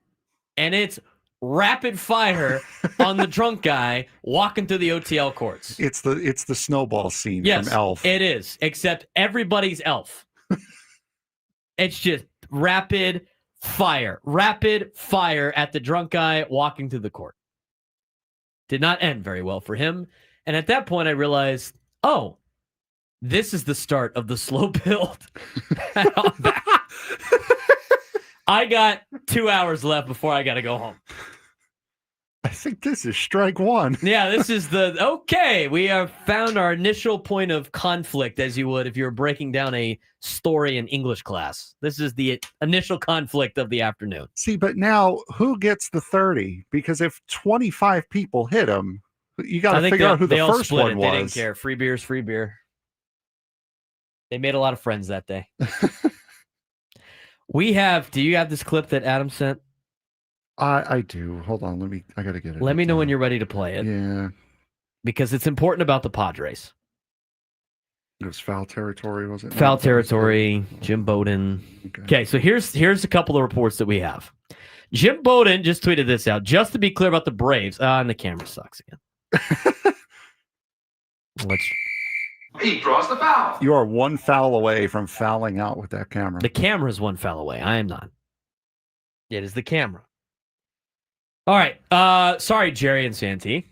and it's rapid fire on the drunk guy walking through the OTL courts. It's the snowball scene Yes, from Elf. it is, except everybody's Elf. It's just rapid fire at the drunk guy walking through the court. Did not end very well for him. And at that point, I realized, this is the start of the slow build. I got 2 hours left before I got to go home. I think this is strike one. Yeah, this is we have found our initial point of conflict, as you would if you were breaking down a story in English class. This is the initial conflict of the afternoon. See, but now who gets the 30? Because if 25 people hit him, you got to figure out who the first one was. They didn't care. Free beer is free beer. They made a lot of friends that day. Do you have this clip that Adam sent? I do. Hold on. I got to get it. Let me know when you're ready to play it. Yeah. Because it's important about the Padres. It was foul territory, was it? Foul territory, Jim Bowden. Okay, so here's a couple of reports that we have. Jim Bowden just tweeted this out. Just to be clear about the Braves. And the camera sucks again. He draws the foul. You are one foul away from fouling out with that camera. The camera is one foul away. I am not. It is the camera. All right. Sorry, Jerry and Santee.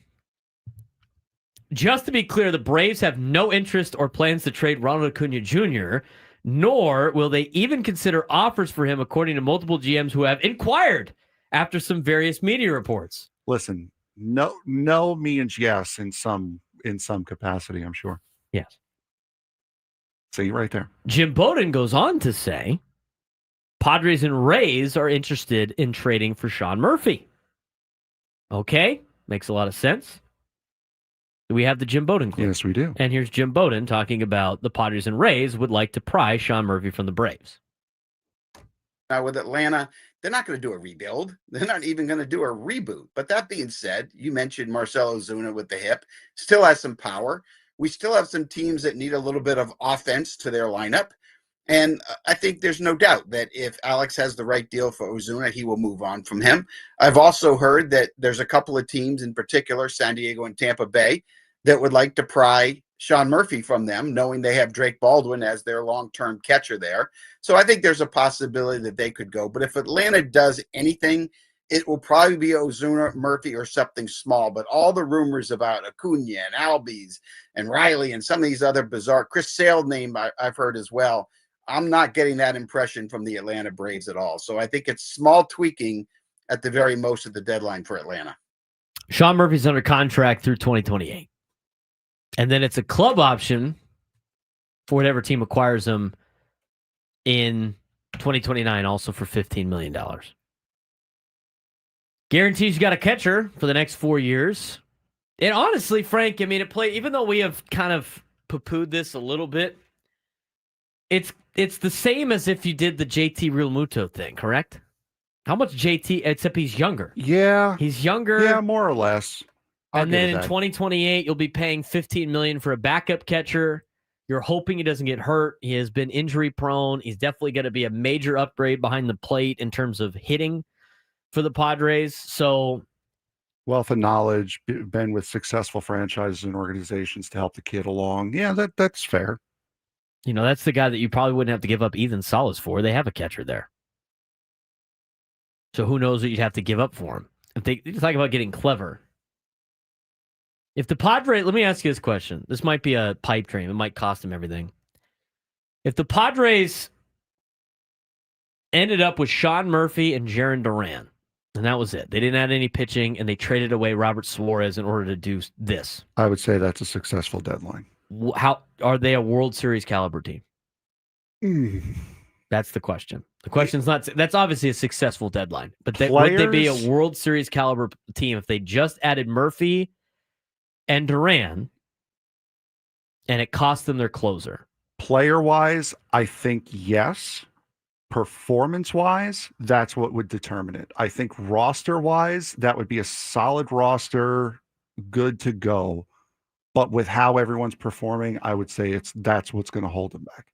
Just to be clear, the Braves have no interest or plans to trade Ronald Acuna Jr., nor will they even consider offers for him, according to multiple GMs who have inquired after some various media reports. Listen, no means yes in some capacity, I'm sure. Yes. See right there. Jim Bowden goes on to say, Padres and Rays are interested in trading for Sean Murphy. Okay, makes a lot of sense. We have the Jim Bowden clip. Yes, we do. And here's Jim Bowden talking about the Padres and Rays would like to pry Sean Murphy from the Braves. Now with Atlanta, they're not going to do a rebuild. They're not even going to do a reboot. But that being said, you mentioned Marcell Ozuna with the hip. Still has some power. We still have some teams that need a little bit of offense to their lineup. And I think there's no doubt that if Alex has the right deal for Ozuna, he will move on from him. I've also heard that there's a couple of teams, in particular, San Diego and Tampa Bay, that would like to pry Sean Murphy from them, knowing they have Drake Baldwin as their long-term catcher there. So I think there's a possibility that they could go. But if Atlanta does anything, it will probably be Ozuna, Murphy, or something small. But all the rumors about Acuna and Albies and Riley and some of these other bizarre, Chris Sale name I've heard as well, I'm not getting that impression from the Atlanta Braves at all. So I think it's small tweaking at the very most at the deadline for Atlanta. Sean Murphy's under contract through 2028. And then it's a club option for whatever team acquires him in 2029, also for $15 million. Guarantees you got a catcher for the next 4 years. And honestly, Frank, I mean, even though we have kind of poo-pooed this a little bit, it's the same as if you did the JT Realmuto thing, correct? How much JT, except he's younger. Yeah. He's younger. Yeah, more or less. And then in 2028, you'll be paying $15 million for a backup catcher. You're hoping he doesn't get hurt. He has been injury prone. He's definitely going to be a major upgrade behind the plate in terms of hitting for the Padres. So, wealth of knowledge, been with successful franchises and organizations to help the kid along. Yeah, that's fair. You know, that's the guy that you probably wouldn't have to give up Ethan Salas for. They have a catcher there. So who knows what you'd have to give up for him. If they talk about getting clever. If the Padres, let me ask you this question. This might be a pipe dream. It might cost them everything. If the Padres ended up with Sean Murphy and Jarren Duran, and that was it. They didn't add any pitching, and they traded away Robert Suarez in order to do this. I would say that's a successful deadline. How are they a World Series caliber team? That's the question. The question's not. That's obviously a successful deadline, but would they be a World Series caliber team if they just added Murphy and Duran, and it cost them their closer? Player-wise, I think yes. Performance-wise, that's what would determine it. I think roster-wise, that would be a solid roster, good to go. But with how everyone's performing, I would say that's what's going to hold them back.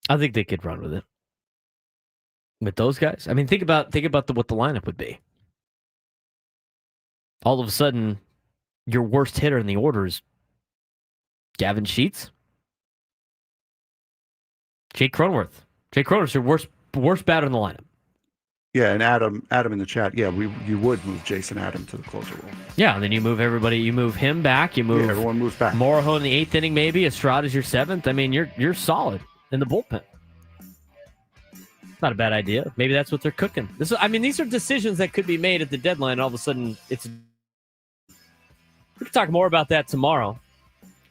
I think they could run with it. With those guys, I mean, think about what the lineup would be. All of a sudden, your worst hitter in the order is Gavin Sheets, Jake Cronenworth. Jake Cronenworth's your worst batter in the lineup. Yeah, and Adam in the chat. Yeah, you would move Jason Adam to the closer role. Yeah, and then you move everybody. You move him back. You move everyone moves back. Morejo in the 8th inning, maybe. Estrada's your 7th. I mean, you're solid in the bullpen. Not a bad idea. Maybe that's what they're cooking. These are decisions that could be made at the deadline. All of a sudden, we can talk more about that tomorrow.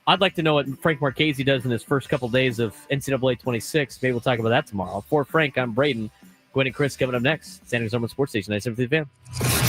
I'd like to know what Frank Marchese does in his first couple days of NCAA 26. Maybe we'll talk about that tomorrow. For Frank, I'm Braden. Gwen and Chris coming up next. San Antonio Sports Station 97.3 The Fan.